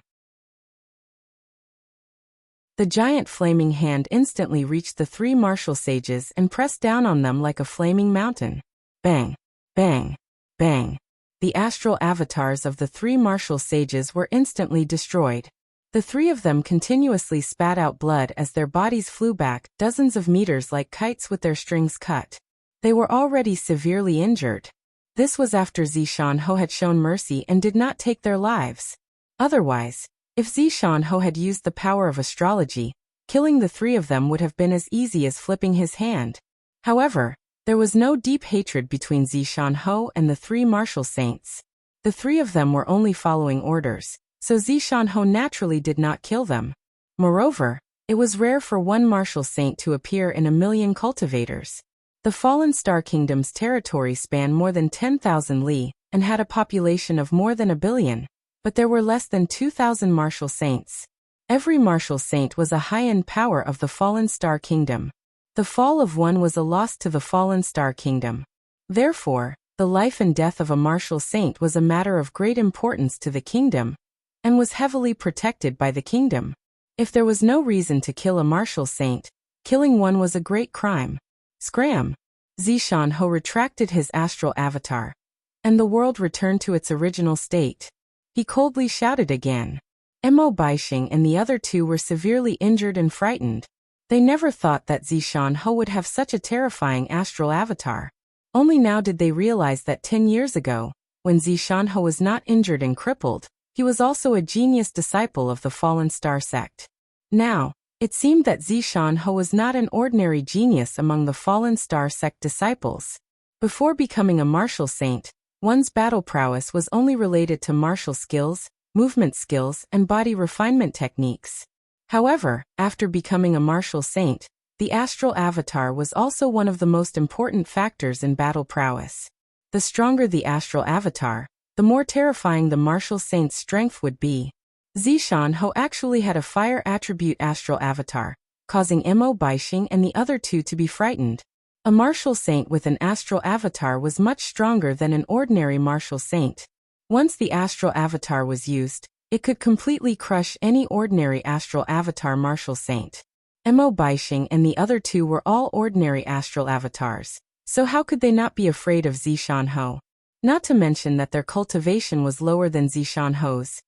The giant flaming hand instantly reached the three martial sages and pressed down on them like a flaming mountain. Bang! Bang! Bang! The astral avatars of the three martial sages were instantly destroyed. The three of them continuously spat out blood as their bodies flew back dozens of meters like kites with their strings cut. They were already severely injured. This was after Zishanho had shown mercy and did not take their lives. Otherwise, if Zishanho had used the power of astrology, killing the three of them would have been as easy as flipping his hand. However, there was no deep hatred between Zishanho and the three martial saints. The three of them were only following orders, so Zishanho naturally did not kill them. Moreover, it was rare for one martial saint to appear in a million cultivators. The Fallen Star Kingdom's territory spanned more than 10,000 li, and had a population of more than 1 billion, but there were less than 2,000 martial saints. Every martial saint was a high-end power of the Fallen Star Kingdom. The fall of one was a loss to the Fallen Star Kingdom. Therefore, the life and death of a martial saint was a matter of great importance to the kingdom, and was heavily protected by the kingdom. If there was no reason to kill a martial saint, killing one was a great crime. Scram! Zishanho retracted his astral avatar, and the world returned to its original state. He coldly shouted again. Mo Baixing and the other two were severely injured and frightened. They never thought that Zishanho would have such a terrifying astral avatar. Only now did they realize that 10 years ago, when Zishanho was not injured and crippled, he was also a genius disciple of the Fallen Star sect. Now, it seemed that Zishanho was not an ordinary genius among the Fallen Star sect disciples. Before becoming a martial saint, one's battle prowess was only related to martial skills, movement skills, and body refinement techniques. However, after becoming a martial saint, the astral avatar was also one of the most important factors in battle prowess. The stronger the astral avatar, the more terrifying the martial saint's strength would be. Zishanho actually had a fire attribute astral avatar, causing Mo Baixing and the other two to be frightened. A martial saint with an astral avatar was much stronger than an ordinary martial saint. Once the astral avatar was used, it could completely crush any ordinary astral avatar martial saint. Mo Baixing and the other two were all ordinary astral avatars, so how could they not be afraid of Zishanho? Not to mention that their cultivation was lower than Zishanho's.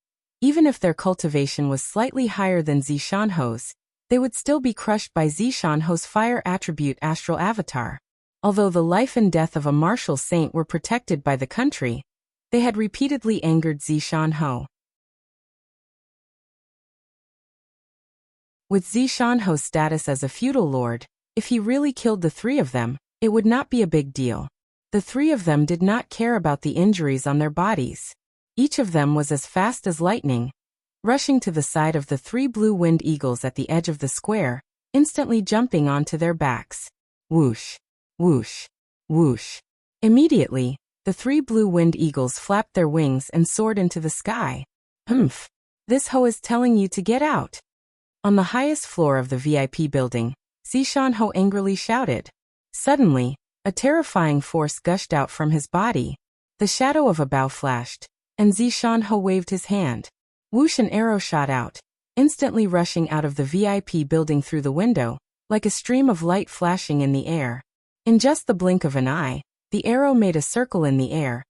Even if their cultivation was slightly higher than Zishanho's, they would still be crushed by Zishanho's fire attribute astral avatar. Although the life and death of a martial saint were protected by the country, they had repeatedly angered Zishanho. With Zishanho's status as a feudal lord, if he really killed the three of them, it would not be a big deal. The three of them did not care about the injuries on their bodies. Each of them was as fast as lightning, rushing to the side of the three blue-winged eagles at the edge of the square, instantly jumping onto their backs. Whoosh, whoosh, whoosh. Immediately, the three blue-winged eagles flapped their wings and soared into the sky. Humph! This hoe is telling you to get out. On the highest floor of the VIP building, Zishanho angrily shouted. Suddenly, a terrifying force gushed out from his body. The shadow of a bow flashed, and Zishanho waved his hand. Whoosh, an arrow shot out, instantly rushing out of the VIP building through the window, like a stream of light flashing in the air. In just the blink of an eye, the arrow made a circle in the air,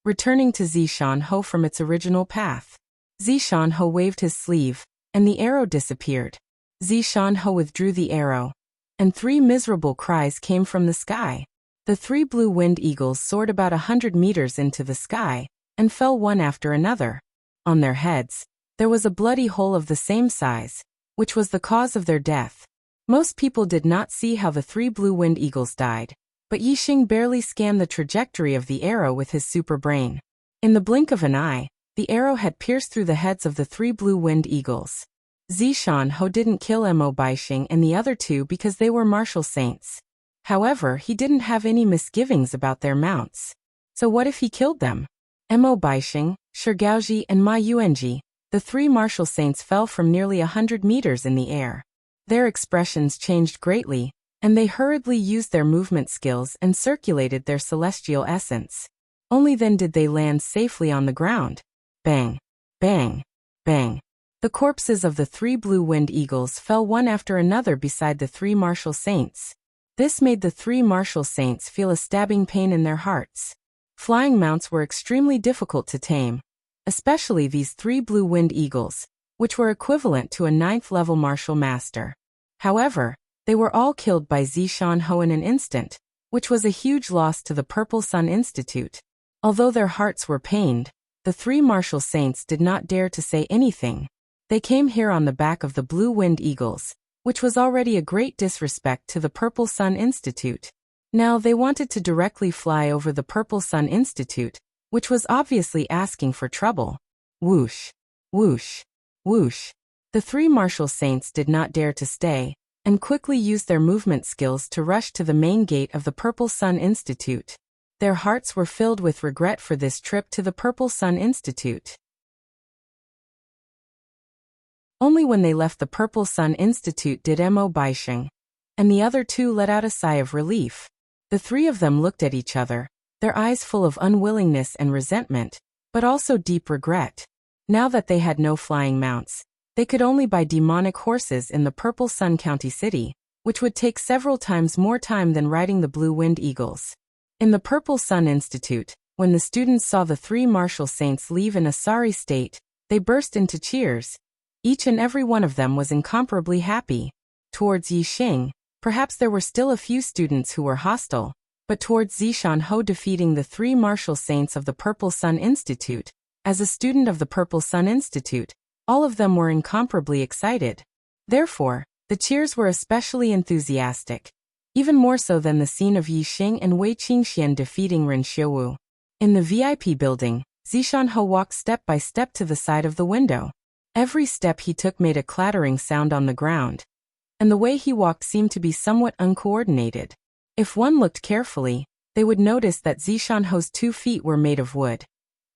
returning to Zishanho from its original path. Zishanho waved his sleeve, and the arrow disappeared. Zishanho withdrew the arrow, and three miserable cries came from the sky. The three blue-winged eagles soared about 100 meters into the sky, and fell one after another. On their heads, there was a bloody hole of the same size, which was the cause of their death. Most people did not see how the three blue-winged eagles died, but Yixing barely scanned the trajectory of the arrow with his super brain. In the blink of an eye, the arrow had pierced through the heads of the three blue-winged eagles. Zishanho didn't kill Mo Baixing and the other two because they were martial saints. However, he didn't have any misgivings about their mounts. So what if he killed them? Mo Baixing, Shigaoji, and Ma Yuanji, the three martial saints, fell from nearly 100 meters in the air. Their expressions changed greatly, and they hurriedly used their movement skills and circulated their celestial essence. Only then did they land safely on the ground. Bang! Bang! Bang! The corpses of the three blue-winged eagles fell one after another beside the three martial saints. This made the three martial saints feel a stabbing pain in their hearts. Flying mounts were extremely difficult to tame, especially these three blue-winged eagles, which were equivalent to a 9th-level martial master. However, they were all killed by Zishanho in an instant, which was a huge loss to the Purple Sun Institute. Although their hearts were pained, the three martial saints did not dare to say anything. They came here on the back of the blue-winged eagles, which was already a great disrespect to the Purple Sun Institute. Now they wanted to directly fly over the Purple Sun Institute, which was obviously asking for trouble. Whoosh! Whoosh! Whoosh! The three martial saints did not dare to stay, and quickly used their movement skills to rush to the main gate of the Purple Sun Institute. Their hearts were filled with regret for this trip to the Purple Sun Institute. Only when they left the Purple Sun Institute did Mo Baixing and the other two let out a sigh of relief. The three of them looked at each other, their eyes full of unwillingness and resentment, but also deep regret. Now that they had no flying mounts, they could only buy demonic horses in the Purple Sun County City, which would take several times more time than riding the blue-winged eagles. In the Purple Sun Institute, when the students saw the three martial saints leave in a sorry state, they burst into cheers. Each and every one of them was incomparably happy. Towards Yixing, perhaps there were still a few students who were hostile, but towards Zishanho defeating the three martial saints of the Purple Sun Institute, as a student of the Purple Sun Institute, all of them were incomparably excited. Therefore, the cheers were especially enthusiastic, even more so than the scene of Yixing and Wei Qingxian defeating Ren Xiuwu. In the VIP building, Zishanho walked step by step to the side of the window. Every step he took made a clattering sound on the ground, and the way he walked seemed to be somewhat uncoordinated. If one looked carefully, they would notice that Zishanho's 2 feet were made of wood,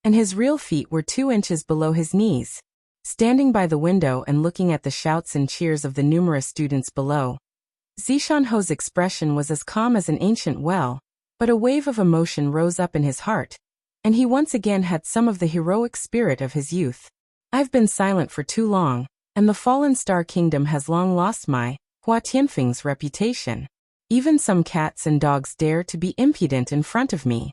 and his real feet were 2 inches below his knees. Standing by the window and looking at the shouts and cheers of the numerous students below, Zishanho's expression was as calm as an ancient well, but a wave of emotion rose up in his heart, and he once again had some of the heroic spirit of his youth. I've been silent for too long, and the Fallen Star Kingdom has long lost my, Hua Tianfeng's reputation. Even some cats and dogs dare to be impudent in front of me.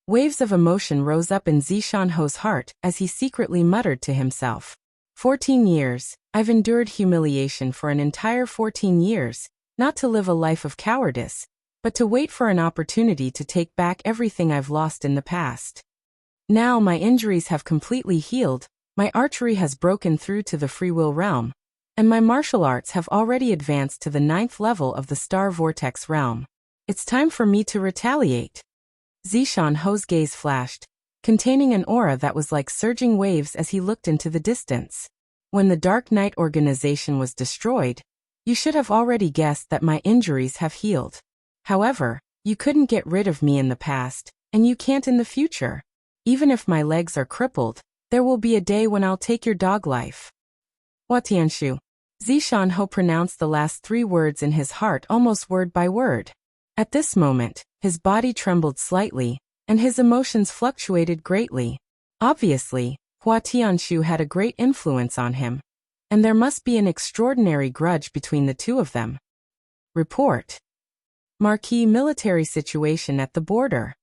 Waves of emotion rose up in Zishanho's heart as he secretly muttered to himself. 14 years, I've endured humiliation for an entire 14 years, not to live a life of cowardice, but to wait for an opportunity to take back everything I've lost in the past. Now my injuries have completely healed, my archery has broken through to the free will realm, and my martial arts have already advanced to the 9th level of the Star Vortex realm. It's time for me to retaliate. Zishan Ho's gaze flashed, containing an aura that was like surging waves as he looked into the distance. When the Dark Knight organization was destroyed, you should have already guessed that my injuries have healed. However, you couldn't get rid of me in the past, and you can't in the future. Even if my legs are crippled, there will be a day when I'll take your dog life. Watianshu. Zishan Ho pronounced the last 3 words in his heart almost word by word. At this moment, his body trembled slightly, and his emotions fluctuated greatly. Obviously, Hua Tianshu had a great influence on him, and there must be an extraordinary grudge between the two of them. Report. Marquee military situation at the border.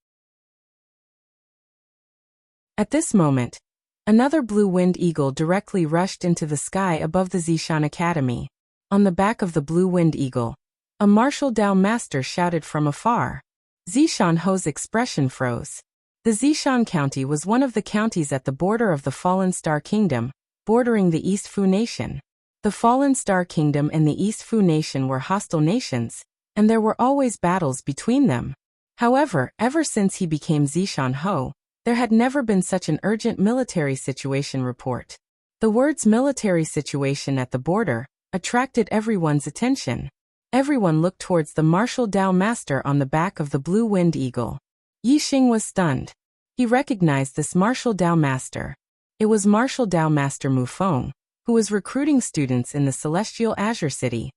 At this moment, another blue-winged eagle directly rushed into the sky above the Zishan Academy. On the back of the blue-winged eagle, a martial Dao master shouted from afar. Zishan Ho's expression froze. The Zishan County was one of the counties at the border of the Fallen Star Kingdom, bordering the East Fu Nation. The Fallen Star Kingdom and the East Fu Nation were hostile nations, and there were always battles between them. However, ever since he became Zishan Ho, there had never been such an urgent military situation report. The words military situation at the border attracted everyone's attention. Everyone looked towards the martial Dao master on the back of the blue-winged eagle. Yixing was stunned. He recognized this martial Dao master. It was martial Dao master Mu Feng, who was recruiting students in the Celestial Azure City.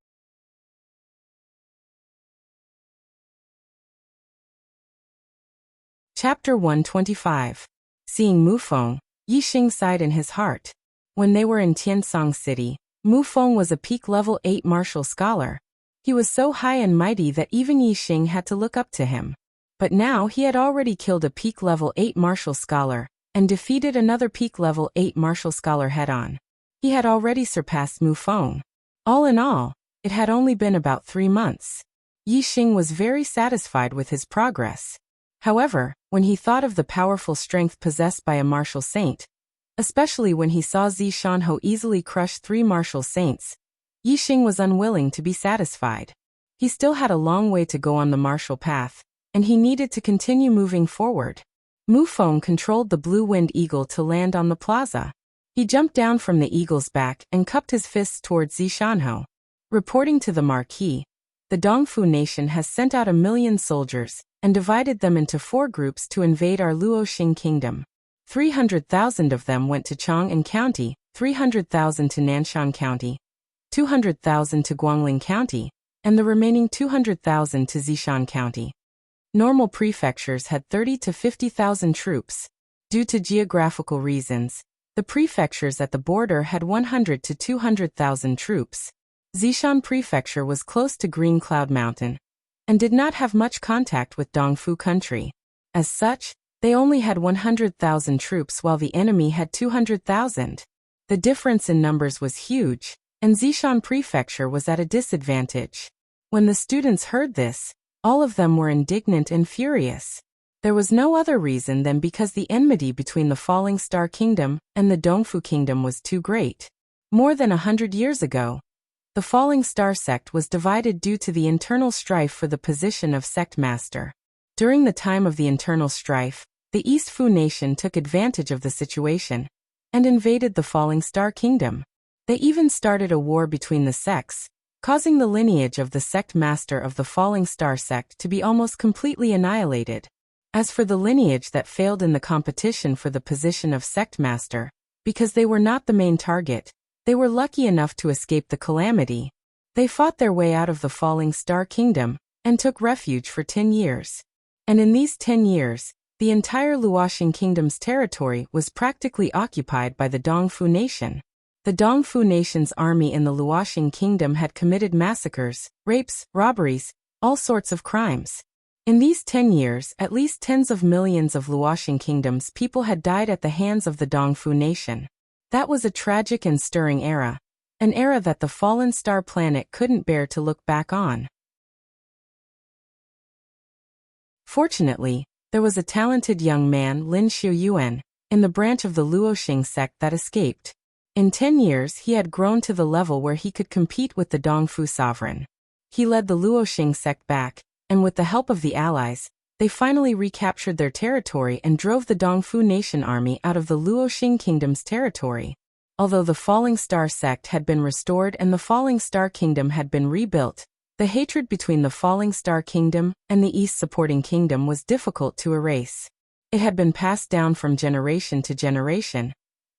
Chapter 125. Seeing Mu Feng, Yixing sighed in his heart. When they were in Tiansong City, Mu Feng was a peak level 8 martial scholar. He was so high and mighty that even Yixing had to look up to him. But now he had already killed a peak level 8 martial scholar, and defeated another peak level 8 martial scholar head-on. He had already surpassed Mu Feng. All in all, it had only been about 3 months. Yixing was very satisfied with his progress. However, when he thought of the powerful strength possessed by a martial saint, especially when he saw Zishan Ho easily crush 3 martial saints, Yixing was unwilling to be satisfied. He still had a long way to go on the martial path, and he needed to continue moving forward. Mu Feng controlled the blue-winged eagle to land on the plaza. He jumped down from the eagle's back and cupped his fists towards Zishan Ho. Reporting to the Marquis, the Dongfu Nation has sent out 1,000,000 soldiers, and divided them into 4 groups to invade our Luoxing Kingdom. 300,000 of them went to Chang'an County, 300,000 to Nanshan County, 200,000 to Guangling County, and the remaining 200,000 to Zishan County. Normal prefectures had 30 to 50,000 troops. Due to geographical reasons, the prefectures at the border had 100 to 200,000 troops. Zishan Prefecture was close to Green Cloud Mountain, and did not have much contact with Dongfu country. As such, they only had 100,000 troops while the enemy had 200,000. The difference in numbers was huge, and Zishan Prefecture was at a disadvantage. When the students heard this, all of them were indignant and furious. There was no other reason than because the enmity between the Falling Star Kingdom and the Dongfu Kingdom was too great. More than 100 years ago, the Falling Star sect was divided due to the internal strife for the position of sect master. During the time of the internal strife, the East Fu Nation took advantage of the situation and invaded the Falling Star Kingdom. They even started a war between the sects, causing the lineage of the sect master of the Falling Star sect to be almost completely annihilated. As for the lineage that failed in the competition for the position of sect master, because they were not the main target, they were lucky enough to escape the calamity. They fought their way out of the Falling Star Kingdom and took refuge for 10 years. And in these 10 years, the entire Luoxing Kingdom's territory was practically occupied by the Dongfu Nation. The Dongfu Nation's army in the Luoxing Kingdom had committed massacres, rapes, robberies, all sorts of crimes. In these 10 years, at least tens of millions of Luoxing Kingdom's people had died at the hands of the Dongfu Nation. That was a tragic and stirring era, an era that the Fallen Star planet couldn't bear to look back on. Fortunately, there was a talented young man, Lin Xiuyuan, in the branch of the Luoxing sect that escaped. In 10 years he had grown to the level where he could compete with the Dongfu sovereign. He led the Luoxing sect back, and with the help of the allies, they finally recaptured their territory and drove the Dongfu nation army out of the Luoxing kingdom's territory. Although the Falling Star sect had been restored and the Falling Star kingdom had been rebuilt, the hatred between the Falling Star kingdom and the East supporting kingdom was difficult to erase. It had been passed down from generation to generation,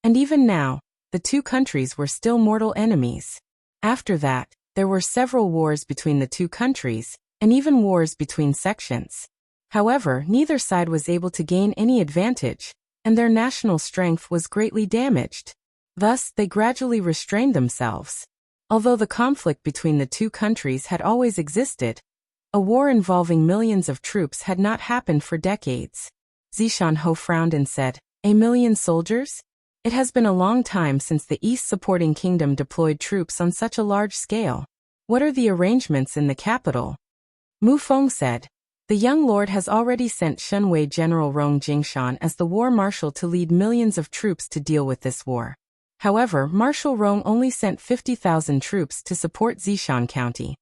and even now, the two countries were still mortal enemies. After that, there were several wars between the two countries, and even wars between sections. However, neither side was able to gain any advantage, and their national strength was greatly damaged. Thus, they gradually restrained themselves. Although the conflict between the two countries had always existed, a war involving millions of troops had not happened for decades. Zishan Ho frowned and said, "A million soldiers? It has been a long time since the East supporting kingdom deployed troops on such a large scale. What are the arrangements in the capital?" Mu Feng said, "The young lord has already sent Shunwei General Rong Jingshan as the war marshal to lead millions of troops to deal with this war. However, Marshal Rong only sent 50,000 troops to support Zishan County.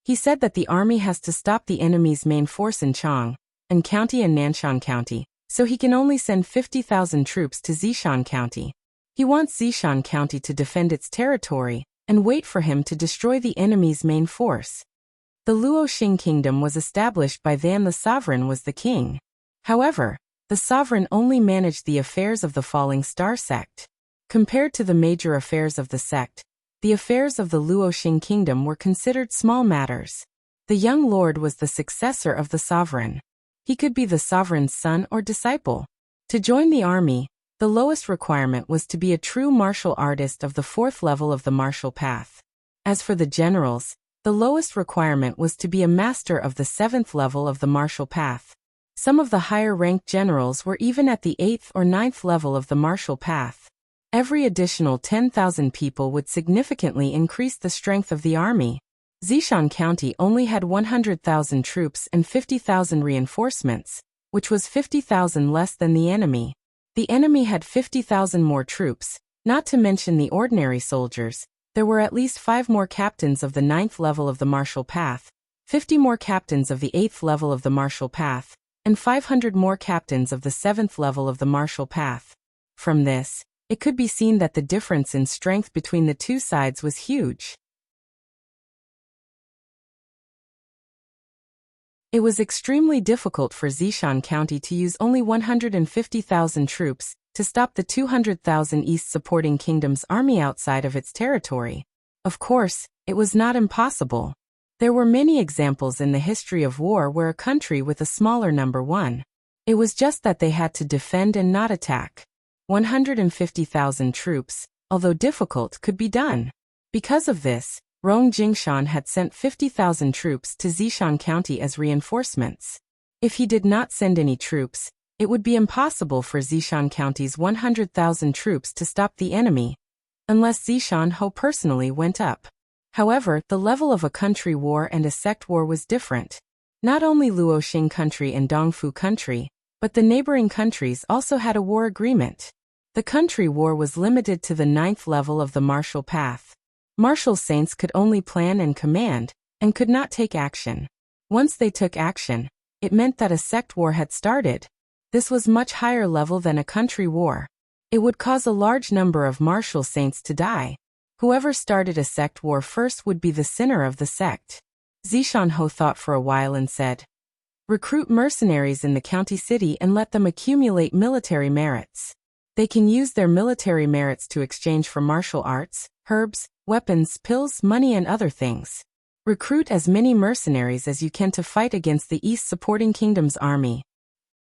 He said that the army has to stop the enemy's main force in Chang and County and Nanshan County, so he can only send 50,000 troops to Zishan County. He wants Zishan County to defend its territory and wait for him to destroy the enemy's main force." The Luoxing kingdom was established by then the sovereign was the king. However, the sovereign only managed the affairs of the Falling Star sect. Compared to the major affairs of the sect, the affairs of the Luoxing kingdom were considered small matters. The young lord was the successor of the sovereign. He could be the sovereign's son or disciple. To join the army, the lowest requirement was to be a true martial artist of the 4th level of the martial path. As for the generals, the lowest requirement was to be a master of the 7th level of the martial path. Some of the higher-ranked generals were even at the 8th or 9th level of the martial path. Every additional 10,000 people would significantly increase the strength of the army. Zishan County only had 100,000 troops and 50,000 reinforcements, which was 50,000 less than the enemy. The enemy had 50,000 more troops, not to mention the ordinary soldiers. There were at least 5 more captains of the 9th level of the martial path, 50 more captains of the 8th level of the martial path, and 500 more captains of the 7th level of the martial path. From this, it could be seen that the difference in strength between the two sides was huge. It was extremely difficult for Zishan County to use only 150,000 troops to stop the 200,000 East supporting kingdom's army outside of its territory. Of course, it was not impossible. There were many examples in the history of war where a country with a smaller number won. It was just that they had to defend and not attack. 150,000 troops, although difficult, could be done. Because of this, Rong Jingshan had sent 50,000 troops to Zishan County as reinforcements. If he did not send any troops, it would be impossible for Zishan County's 100,000 troops to stop the enemy, unless Zishan Ho personally went up. However, the level of a country war and a sect war was different. Not only Luoxing country and Dongfu country, but the neighboring countries also had a war agreement. The country war was limited to the 9th level of the martial path. Martial saints could only plan and command, and could not take action. Once they took action, it meant that a sect war had started. This was much higher level than a country war. It would cause a large number of martial saints to die. Whoever started a sect war first would be the sinner of the sect. Zishan Ho thought for a while and said, "Recruit mercenaries in the county city and let them accumulate military merits. They can use their military merits to exchange for martial arts, herbs, weapons, pills, money and other things. Recruit as many mercenaries as you can to fight against the East supporting kingdom's army."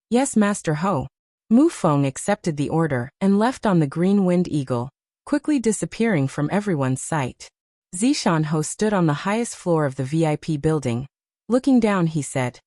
"Yes, Master Ho." Mu Feng accepted the order and left on the green winged eagle, quickly disappearing from everyone's sight. Zishan Ho stood on the highest floor of the VIP building. Looking down, he said,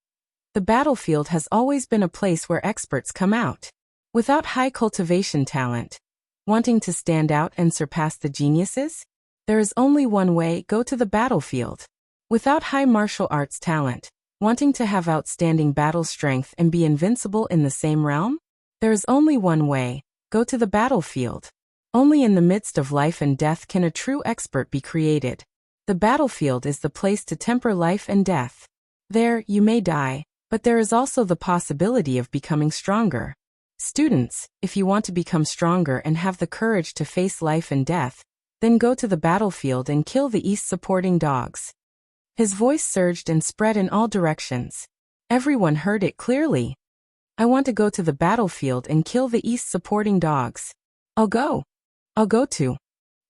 "The battlefield has always been a place where experts come out. Without high cultivation talent, wanting to stand out and surpass the geniuses, there is only one way: go to the battlefield. Without high martial arts talent, wanting to have outstanding battle strength and be invincible in the same realm, there is only one way: go to the battlefield." Only in the midst of life and death can a true expert be created. The battlefield is the place to temper life and death. There, you may die, but there is also the possibility of becoming stronger. Students, if you want to become stronger and have the courage to face life and death, then go to the battlefield and kill the East supporting dogs. His voice surged and spread in all directions. Everyone heard it clearly. I want to go to the battlefield and kill the East supporting dogs. I'll go. I'll go too.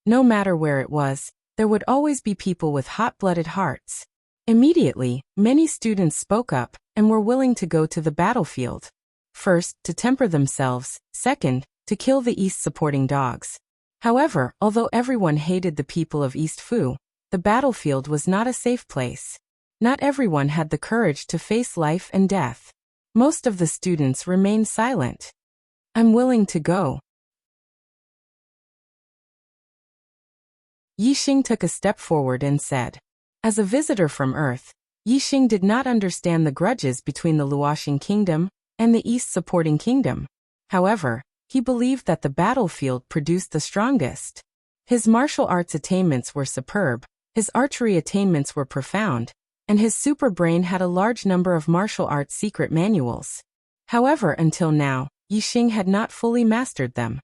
No matter where it was, there would always be people with hot-blooded hearts. Immediately, many students spoke up and were willing to go to the battlefield. First, to temper themselves, second, to kill the East supporting dogs. However, although everyone hated the people of East Fu, the battlefield was not a safe place. Not everyone had the courage to face life and death. Most of the students remained silent. I'm willing to go. Yixing took a step forward and said. As a visitor from Earth, Yixing did not understand the grudges between the Luoxing Kingdom and the East supporting kingdom. However, he believed that the battlefield produced the strongest. His martial arts attainments were superb, his archery attainments were profound, and his super brain had a large number of martial arts secret manuals. However, until now, Yixing had not fully mastered them.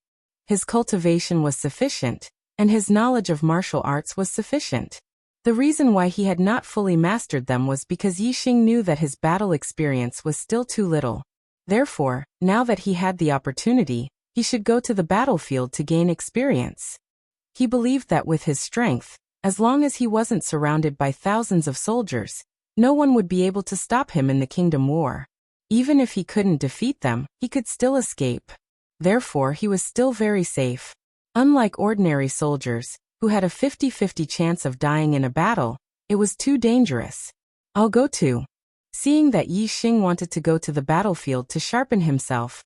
His cultivation was sufficient, and his knowledge of martial arts was sufficient. The reason why he had not fully mastered them was because Yixing knew that his battle experience was still too little. Therefore, now that he had the opportunity, he should go to the battlefield to gain experience. He believed that with his strength, as long as he wasn't surrounded by thousands of soldiers, no one would be able to stop him in the Kingdom War. Even if he couldn't defeat them, he could still escape. Therefore, he was still very safe. Unlike ordinary soldiers, who had a 50-50 chance of dying in a battle, it was too dangerous. I'll go too. Seeing that Yixing wanted to go to the battlefield to sharpen himself,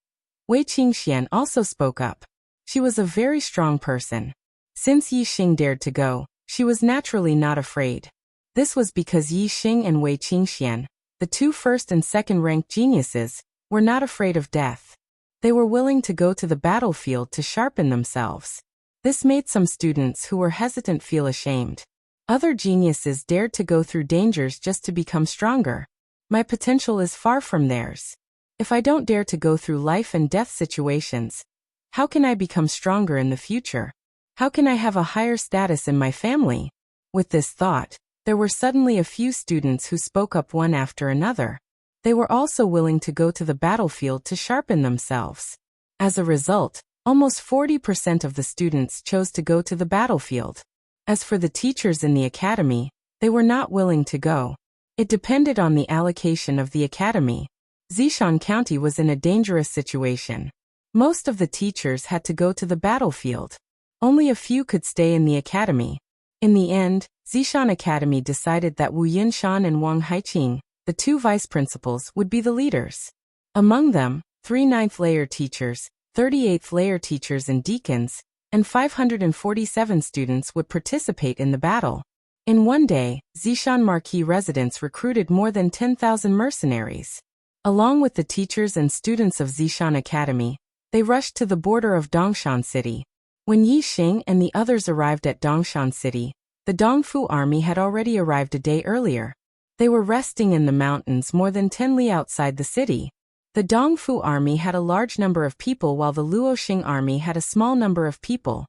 Wei Qingxian also spoke up. She was a very strong person. Since Yixing dared to go, she was naturally not afraid. This was because Yixing and Wei Qingxian, the two first and second-ranked geniuses, were not afraid of death. They were willing to go to the battlefield to sharpen themselves. This made some students who were hesitant feel ashamed. Other geniuses dared to go through dangers just to become stronger. My potential is far from theirs. If I don't dare to go through life and death situations, how can I become stronger in the future? How can I have a higher status in my family? With this thought, there were suddenly a few students who spoke up one after another. They were also willing to go to the battlefield to sharpen themselves. As a result, almost 40% of the students chose to go to the battlefield. As for the teachers in the academy, they were not willing to go. It depended on the allocation of the academy. Zishan County was in a dangerous situation. Most of the teachers had to go to the battlefield. Only a few could stay in the academy. In the end, Zishan Academy decided that Wu Yinshan and Wang Haiqing, the two vice principals, would be the leaders. Among them, 3 ninth-layer teachers, 38th-layer teachers and deacons, and 547 students would participate in the battle. In one day, Zishan Marquis residents recruited more than 10,000 mercenaries. Along with the teachers and students of Zishan Academy, they rushed to the border of Dongshan City. When Yixing and the others arrived at Dongshan City, the Dongfu army had already arrived a day earlier. They were resting in the mountains more than 10 li outside the city. The Dongfu army had a large number of people while the Luoxing army had a small number of people.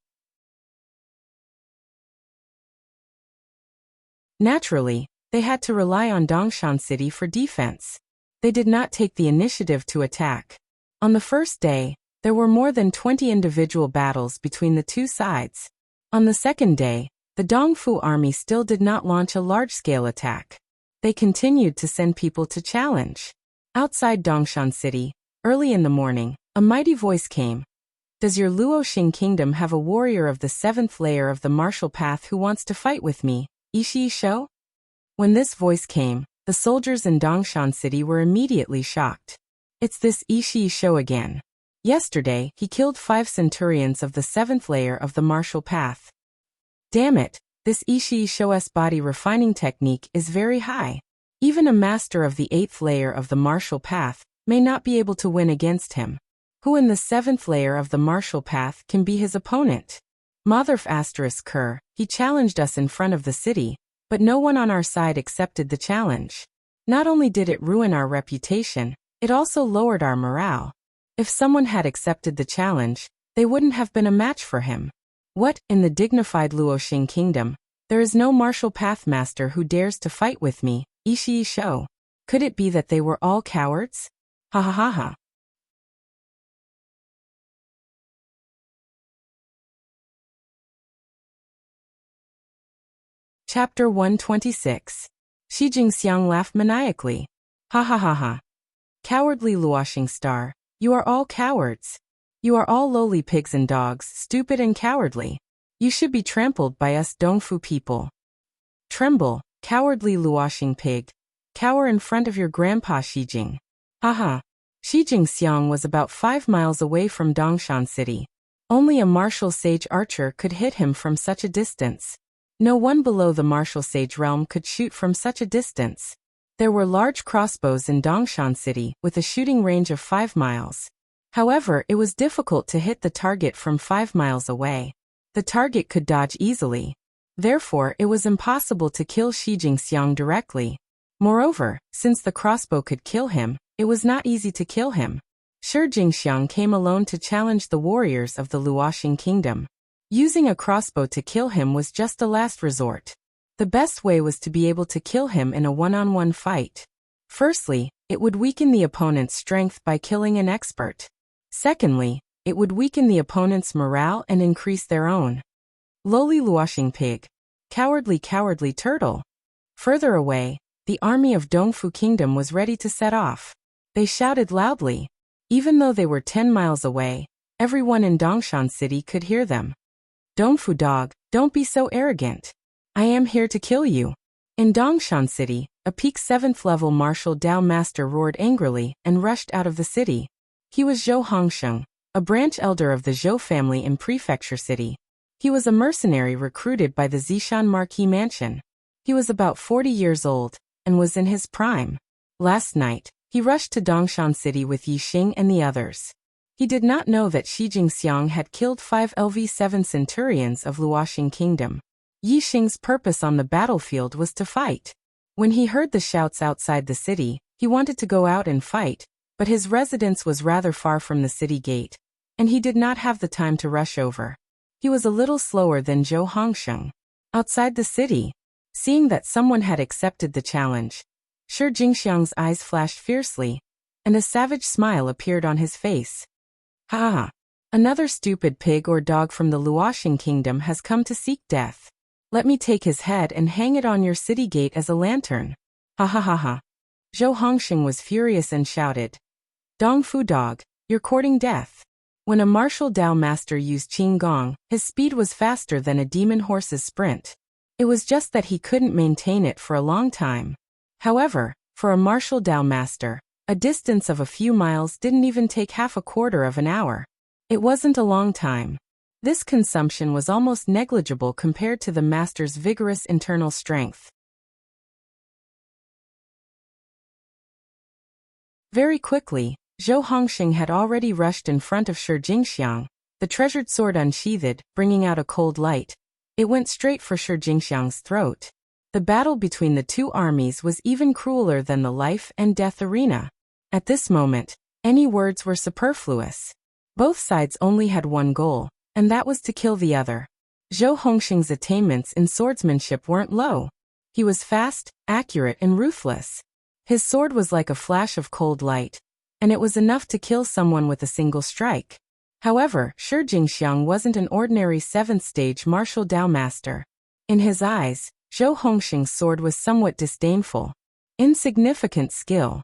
Naturally, they had to rely on Dongshan City for defense. They did not take the initiative to attack. On the first day, there were more than 20 individual battles between the two sides. On the second day, the Dongfu army still did not launch a large-scale attack. They continued to send people to challenge. Outside Dongshan City, early in the morning, a mighty voice came. Does your Luoxing kingdom have a warrior of the 7th layer of the martial path who wants to fight with me, Ishii Shou? When this voice came, the soldiers in Dongshan City were immediately shocked. It's this Ishii Shou again. Yesterday, he killed 5 centurions of the 7th layer of the martial path. Damn it, this Ishii Shou's body refining technique is very high. Even a master of the 8th layer of the martial path may not be able to win against him. Who in the 7th layer of the martial path can be his opponent? Motherf asterisk Kerr, he challenged us in front of the city, but no one on our side accepted the challenge. Not only did it ruin our reputation, it also lowered our morale. If someone had accepted the challenge, they wouldn't have been a match for him. What, in the dignified Luoxing kingdom, there is no martial path master who dares to fight with me, Ishii Shou. Could it be that they were all cowards? Ha ha ha ha. Chapter 126. Shi Jingxiang laughed maniacally. Ha ha ha ha. Cowardly Luoxing star, you are all cowards. You are all lowly pigs and dogs, stupid and cowardly. You should be trampled by us Dongfu people. Tremble, cowardly Luoxing pig. Cower in front of your grandpa Shijing. Haha. Shi Jingxiang was about 5 miles away from Dongshan City. Only a martial sage archer could hit him from such a distance. No one below the martial sage realm could shoot from such a distance. There were large crossbows in Dongshan City with a shooting range of 5 miles. However, it was difficult to hit the target from 5 miles away. The target could dodge easily. Therefore, it was impossible to kill Shi Jingxiang directly. Moreover, since the crossbow could kill him, it was not easy to kill him. Shi Jingxiang came alone to challenge the warriors of the Luoxing kingdom. Using a crossbow to kill him was just a last resort. The best way was to be able to kill him in a one-on-one fight. Firstly, it would weaken the opponent's strength by killing an expert. Secondly, it would weaken the opponent's morale and increase their own. Lowly Luoxing pig. Cowardly turtle. Further away, the army of Dongfu Kingdom was ready to set off. They shouted loudly. Even though they were 10 miles away, everyone in Dongshan City could hear them. Dongfu dog, don't be so arrogant. I am here to kill you. In Dongshan City, a peak 7th level martial Dao master roared angrily and rushed out of the city. He was Zhou Hongsheng, a branch elder of the Zhou family in Prefecture City. He was a mercenary recruited by the Zishan Marquis Mansion. He was about 40 years old and was in his prime. Last night, he rushed to Dongshan City with Yi Xing and the others. He did not know that Shi Jingxiang had killed 5 LV7 centurions of Luoxing Kingdom. Yi Xing's purpose on the battlefield was to fight. When he heard the shouts outside the city, he wanted to go out and fight, but his residence was rather far from the city gate, and he did not have the time to rush over. He was a little slower than Zhou Hongsheng. Outside the city, seeing that someone had accepted the challenge, Shi Jingxiang's eyes flashed fiercely, and a savage smile appeared on his face. Ha ha! Another stupid pig or dog from the Luoxing Kingdom has come to seek death. Let me take his head and hang it on your city gate as a lantern. Ha ha ha ha! Zhou Hongsheng was furious and shouted. Dongfu dog, you're courting death. When a martial Dao master used Qing Gong, his speed was faster than a demon horse's sprint. It was just that he couldn't maintain it for a long time. However, for a martial Dao master, a distance of a few miles didn't even take half a quarter of an hour. It wasn't a long time. This consumption was almost negligible compared to the master's vigorous internal strength. Very quickly, Zhou Hongsheng had already rushed in front of Shi Jingxiang, the treasured sword unsheathed, bringing out a cold light. It went straight for Shi Jingxiang's throat. The battle between the two armies was even crueler than the life and death arena. At this moment, any words were superfluous. Both sides only had one goal, and that was to kill the other. Zhou Hongsheng's attainments in swordsmanship weren't low. He was fast, accurate, and ruthless. His sword was like a flash of cold light, and it was enough to kill someone with a single strike. However, Shi Jingxiang wasn't an ordinary 7th stage martial Dao master. In his eyes, Zhou Hongsheng's sword was somewhat disdainful. Insignificant skill.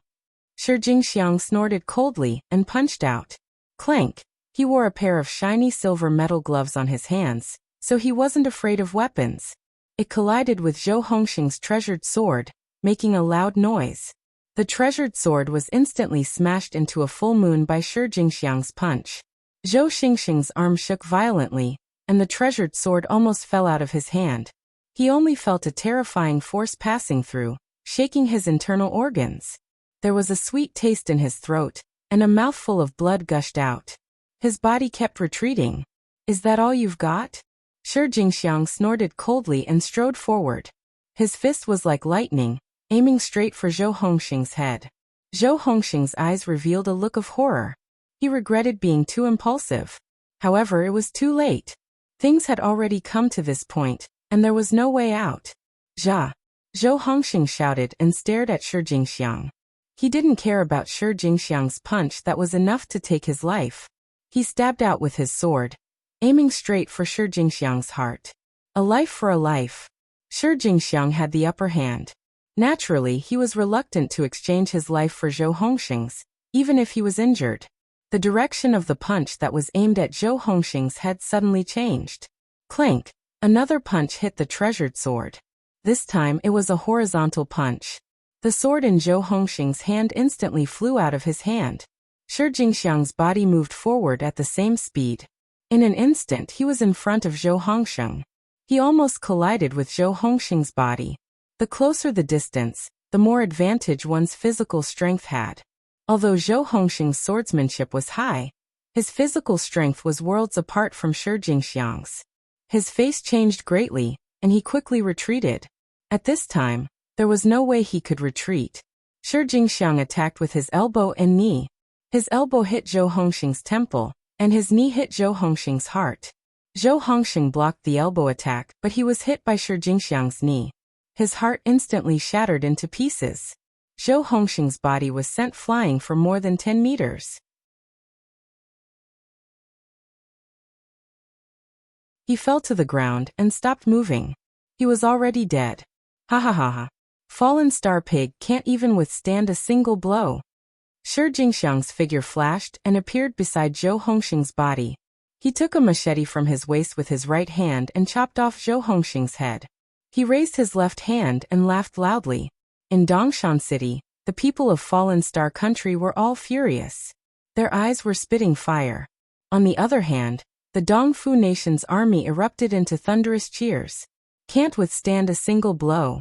Shi Jingxiang snorted coldly and punched out. Clank! He wore a pair of shiny silver metal gloves on his hands, so he wasn't afraid of weapons. It collided with Zhou Hongsheng's treasured sword, making a loud noise. The treasured sword was instantly smashed into a full moon by Shi Jingxiang's punch. Zhou Xingxing's arm shook violently, and the treasured sword almost fell out of his hand. He only felt a terrifying force passing through, shaking his internal organs. There was a sweet taste in his throat, and a mouthful of blood gushed out. His body kept retreating. "Is that all you've got?" Shi Jingxiang snorted coldly and strode forward. His fist was like lightning, aiming straight for Zhou Hongxing's head. Zhou Hongxing's eyes revealed a look of horror. He regretted being too impulsive. However, it was too late. Things had already come to this point, and there was no way out. "Ja!" Zhou Hongxing shouted and stared at Shi Jingxiang. He didn't care about Shi Jingxiang's punch that was enough to take his life. He stabbed out with his sword, aiming straight for Shi Jingxiang's heart. A life for a life. Shi Jingxiang had the upper hand. Naturally, he was reluctant to exchange his life for Zhou Hongxing's, even if he was injured. The direction of the punch that was aimed at Zhou Hongxing's head suddenly changed. Clank! Another punch hit the treasured sword. This time it was a horizontal punch. The sword in Zhou Hongxing's hand instantly flew out of his hand. Shi Jingxiang's body moved forward at the same speed. In an instant he was in front of Zhou Hongxing. He almost collided with Zhou Hongxing's body. The closer the distance, the more advantage one's physical strength had. Although Zhou Hongxing's swordsmanship was high, his physical strength was worlds apart from Shi Jingxiang's. His face changed greatly, and he quickly retreated. At this time, there was no way he could retreat. Shi Jingxiang attacked with his elbow and knee. His elbow hit Zhou Hongxing's temple, and his knee hit Zhou Hongxing's heart. Zhou Hongxing blocked the elbow attack, but he was hit by Shi Jingxiang's knee. His heart instantly shattered into pieces. Zhou Hongxing's body was sent flying for more than 10 meters. He fell to the ground and stopped moving. He was already dead. Ha ha ha ha. Fallen Star Pig can't even withstand a single blow. Shi Jingxiang's figure flashed and appeared beside Zhou Hongxing's body. He took a machete from his waist with his right hand and chopped off Zhou Hongxing's head. He raised his left hand and laughed loudly. In Dongshan City, the people of Fallen Star Country were all furious. Their eyes were spitting fire. On the other hand, the Dongfu Nation's army erupted into thunderous cheers. "Can't withstand a single blow.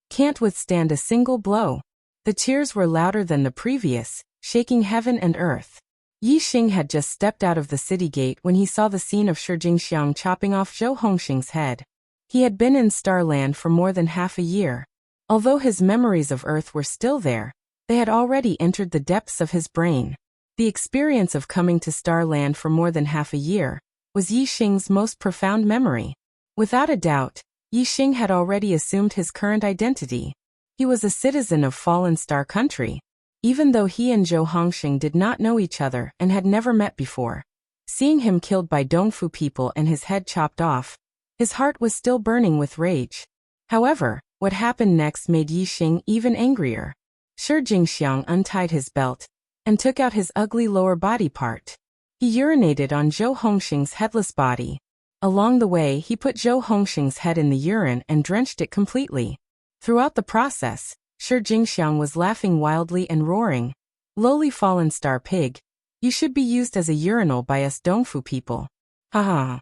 Can't withstand a single blow." The cheers were louder than the previous, shaking heaven and earth. Yi Xing had just stepped out of the city gate when he saw the scene of Shi Jingxiang chopping off Zhou Hongxing's head. He had been in Starland for more than half a year. Although his memories of Earth were still there, they had already entered the depths of his brain. The experience of coming to Starland for more than half a year was Yi Xing's most profound memory. Without a doubt, Yi Xing had already assumed his current identity. He was a citizen of Fallen Star Country, even though he and Zhou Hongxing did not know each other and had never met before. Seeing him killed by Dongfu people and his head chopped off, his heart was still burning with rage. However, what happened next made Yi Xing even angrier. Shi Jingxiang untied his belt and took out his ugly lower body part. He urinated on Zhou Hongxing's headless body. Along the way, he put Zhou Hongxing's head in the urine and drenched it completely. Throughout the process, Shi Jingxiang was laughing wildly and roaring. "Lowly Fallen Star Pig, you should be used as a urinal by us Dongfu people. Ha ha ha."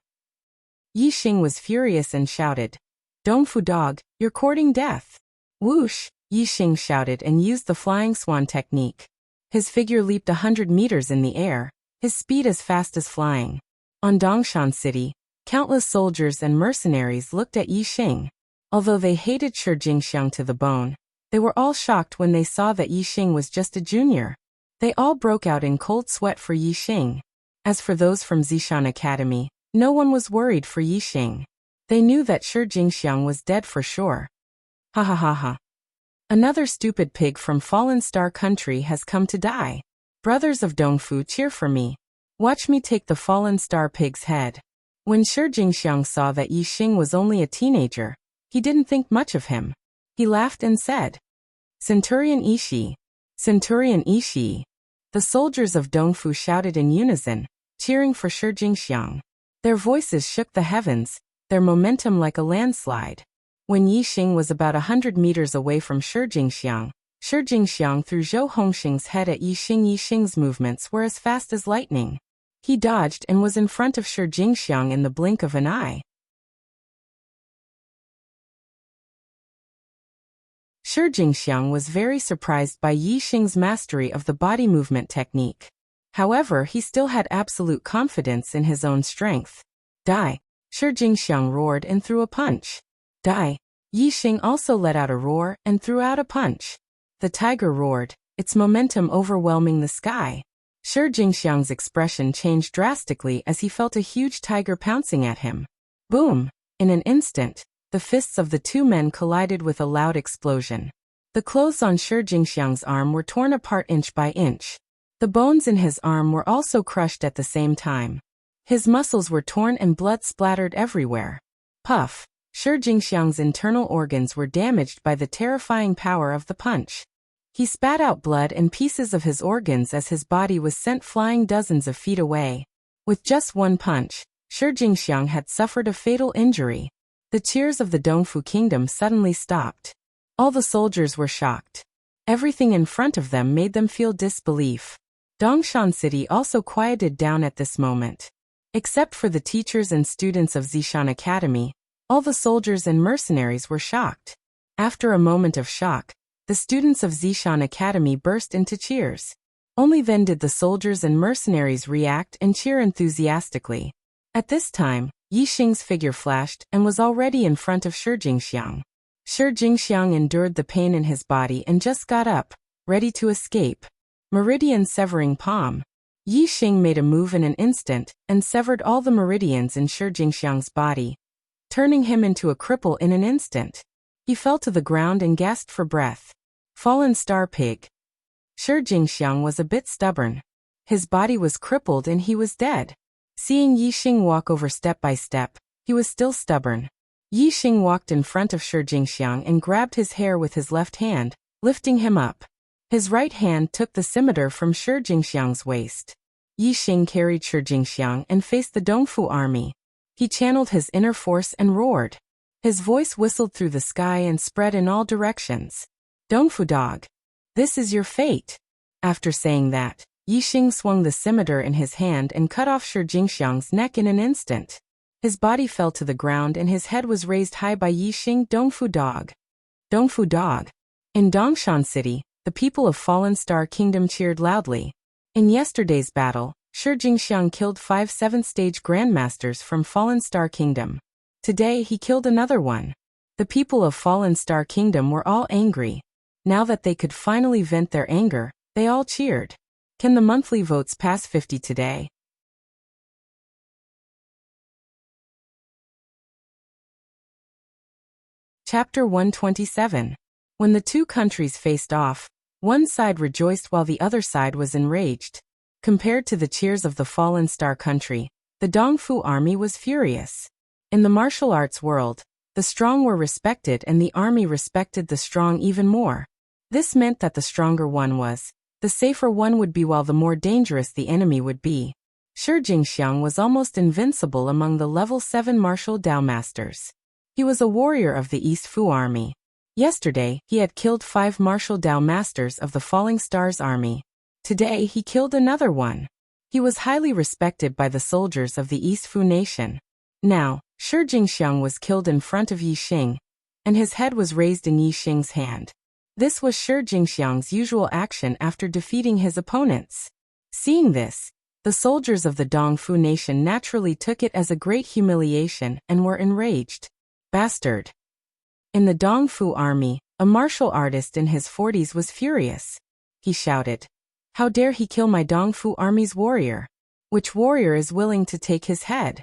Yi Xing was furious and shouted, "Dongfu dog, you're courting death." "Whoosh!" Yi Xing shouted and used the flying swan technique. His figure leaped 100 meters in the air, his speed as fast as flying. On Dongshan City, countless soldiers and mercenaries looked at Yi Xing. Although they hated Shi Jingxiang to the bone, they were all shocked when they saw that Yi Xing was just a junior. They all broke out in cold sweat for Yi Xing. As for those from Zishan Academy, no one was worried for Yi Xing. They knew that Shi Jingxiang was dead for sure. Ha ha ha ha. Another stupid pig from Fallen Star Country has come to die. Brothers of Dongfu, cheer for me. Watch me take the Fallen Star Pig's head. When Shi Jingxiang saw that Yi Xing was only a teenager, he didn't think much of him. He laughed and said, "Centurion Ishi. Centurion Ishi." The soldiers of Dongfu shouted in unison, cheering for Shi Jingxiang. Their voices shook the heavens, their momentum like a landslide. When Yi Xing was about 100 meters away from Shi Jingxiang threw Zhou Hongxing's head at Yi Xing. Yi Xing's movements were as fast as lightning. He dodged and was in front of Shi Jingxiang in the blink of an eye. Shi Jingxiang was very surprised by Yi Xing's mastery of the body movement technique. However, he still had absolute confidence in his own strength. Die! Shi Jingxiang roared and threw a punch. Die! Yi Xing also let out a roar and threw out a punch. The tiger roared, its momentum overwhelming the sky. Shi Jingxiang's expression changed drastically as he felt a huge tiger pouncing at him. Boom! In an instant, the fists of the two men collided with a loud explosion. The clothes on Shi Jingxiang's arm were torn apart inch by inch. The bones in his arm were also crushed at the same time. His muscles were torn and blood splattered everywhere. Puff! Shi Jingxiang's internal organs were damaged by the terrifying power of the punch. He spat out blood and pieces of his organs as his body was sent flying dozens of feet away. With just one punch, Shi Jingxiang had suffered a fatal injury. The cheers of the Dongfu kingdom suddenly stopped. All the soldiers were shocked. Everything in front of them made them feel disbelief. Dongshan City also quieted down at this moment. Except for the teachers and students of Zishan Academy, all the soldiers and mercenaries were shocked. After a moment of shock, the students of Zishan Academy burst into cheers. Only then did the soldiers and mercenaries react and cheer enthusiastically. At this time, Yi Xing's figure flashed and was already in front of Shi Jingxiang. Shi Jingxiang endured the pain in his body and just got up, ready to escape. Meridian severing palm. Yi Xing made a move in an instant and severed all the meridians in Shi Jingxiang's body, turning him into a cripple in an instant. He fell to the ground and gasped for breath. Fallen star pig. Shi Jingxiang was a bit stubborn. His body was crippled and he was dead. Seeing Yi Xing walk over step by step, he was still stubborn. Yi Xing walked in front of Shi Jingxiang and grabbed his hair with his left hand, lifting him up. His right hand took the scimitar from Shi Jingxiang's waist. Yi Xing carried Shi Jingxiang and faced the Dongfu army. He channeled his inner force and roared. His voice whistled through the sky and spread in all directions. Dongfu dog. This is your fate. After saying that, Yi Xing swung the scimitar in his hand and cut off Shi Jingxiang's neck in an instant. His body fell to the ground and his head was raised high by Yi Xing. Dongfu dog. Dongfu dog. In Dongshan City, the people of Fallen Star Kingdom cheered loudly. In yesterday's battle, Shi Jingxiang killed 5 7th-stage grandmasters from Fallen Star Kingdom. Today he killed another one. The people of Fallen Star Kingdom were all angry. Now that they could finally vent their anger, they all cheered. Can the monthly votes pass 50 today? Chapter 127. When the two countries faced off, one side rejoiced while the other side was enraged. Compared to the cheers of the Fallen Star country, the Dongfu army was furious. In the martial arts world, the strong were respected and the army respected the strong even more. This meant that the stronger one was, the safer one would be while the more dangerous the enemy would be. Shi Jingxiang was almost invincible among the level 7 martial Dao masters. He was a warrior of the East Fu army. Yesterday, he had killed 5 martial Dao masters of the Falling Stars army. Today he killed another one. He was highly respected by the soldiers of the East Fu nation. Now, Shi Jingxiang was killed in front of Yi Xing, and his head was raised in Yi Xing's hand. This was Shi Jingxiang's usual action after defeating his opponents. Seeing this, the soldiers of the Dongfu nation naturally took it as a great humiliation and were enraged. Bastard! In the Dongfu army, a martial artist in his 40s was furious. He shouted, "How dare he kill my Dongfu army's warrior? Which warrior is willing to take his head?"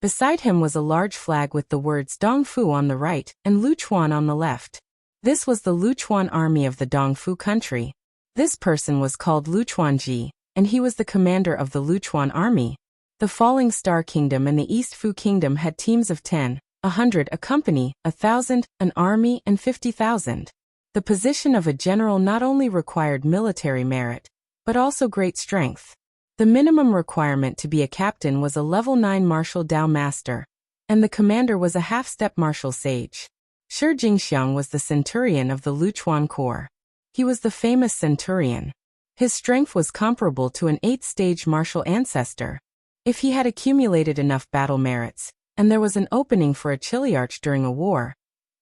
Beside him was a large flag with the words Dongfu on the right and Luchuan on the left. This was the Luchuan army of the Dongfu country. This person was called Luchuanji, and he was the commander of the Luchuan army. The Falling Star Kingdom and the East Fu Kingdom had teams of 10, 100, a company, 1,000, an army, and 50,000. The position of a general not only required military merit, but also great strength. The minimum requirement to be a captain was a level 9 martial Dao master, and the commander was a half-step martial sage. Shi Jingxiang was the centurion of the Luchuan Corps. He was the famous centurion. His strength was comparable to an 8th-stage martial ancestor. If he had accumulated enough battle merits, and there was an opening for a chiliarch during a war,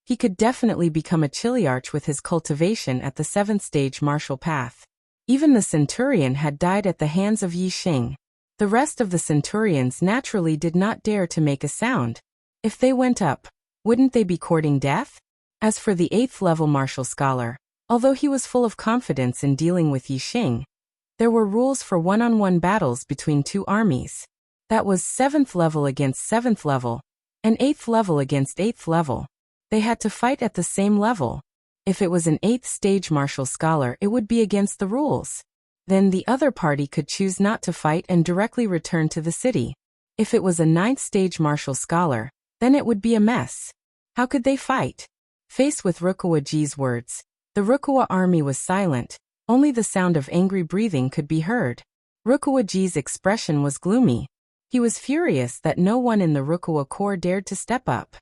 He could definitely become a chiliarch with his cultivation at the 7th stage martial path. Even the centurion had died at the hands of Yi Xing. The rest of the centurions naturally did not dare to make a sound. If they went up, wouldn't they be courting death? As for the 8th level martial scholar, although he was full of confidence in dealing with Yi Xing, there were rules for one-on-one battles between two armies. That was 7th level against 7th level, and 8th level against 8th level. They had to fight at the same level. If it was an 8th stage martial scholar, it would be against the rules. Then the other party could choose not to fight and directly return to the city. If it was a 9th stage martial scholar, then it would be a mess. How could they fight? Faced with Wuxia Ji's words, the Wuxia army was silent. Only the sound of angry breathing could be heard. Wuxia Ji's expression was gloomy. He was furious that no one in the Wuxia corps dared to step up.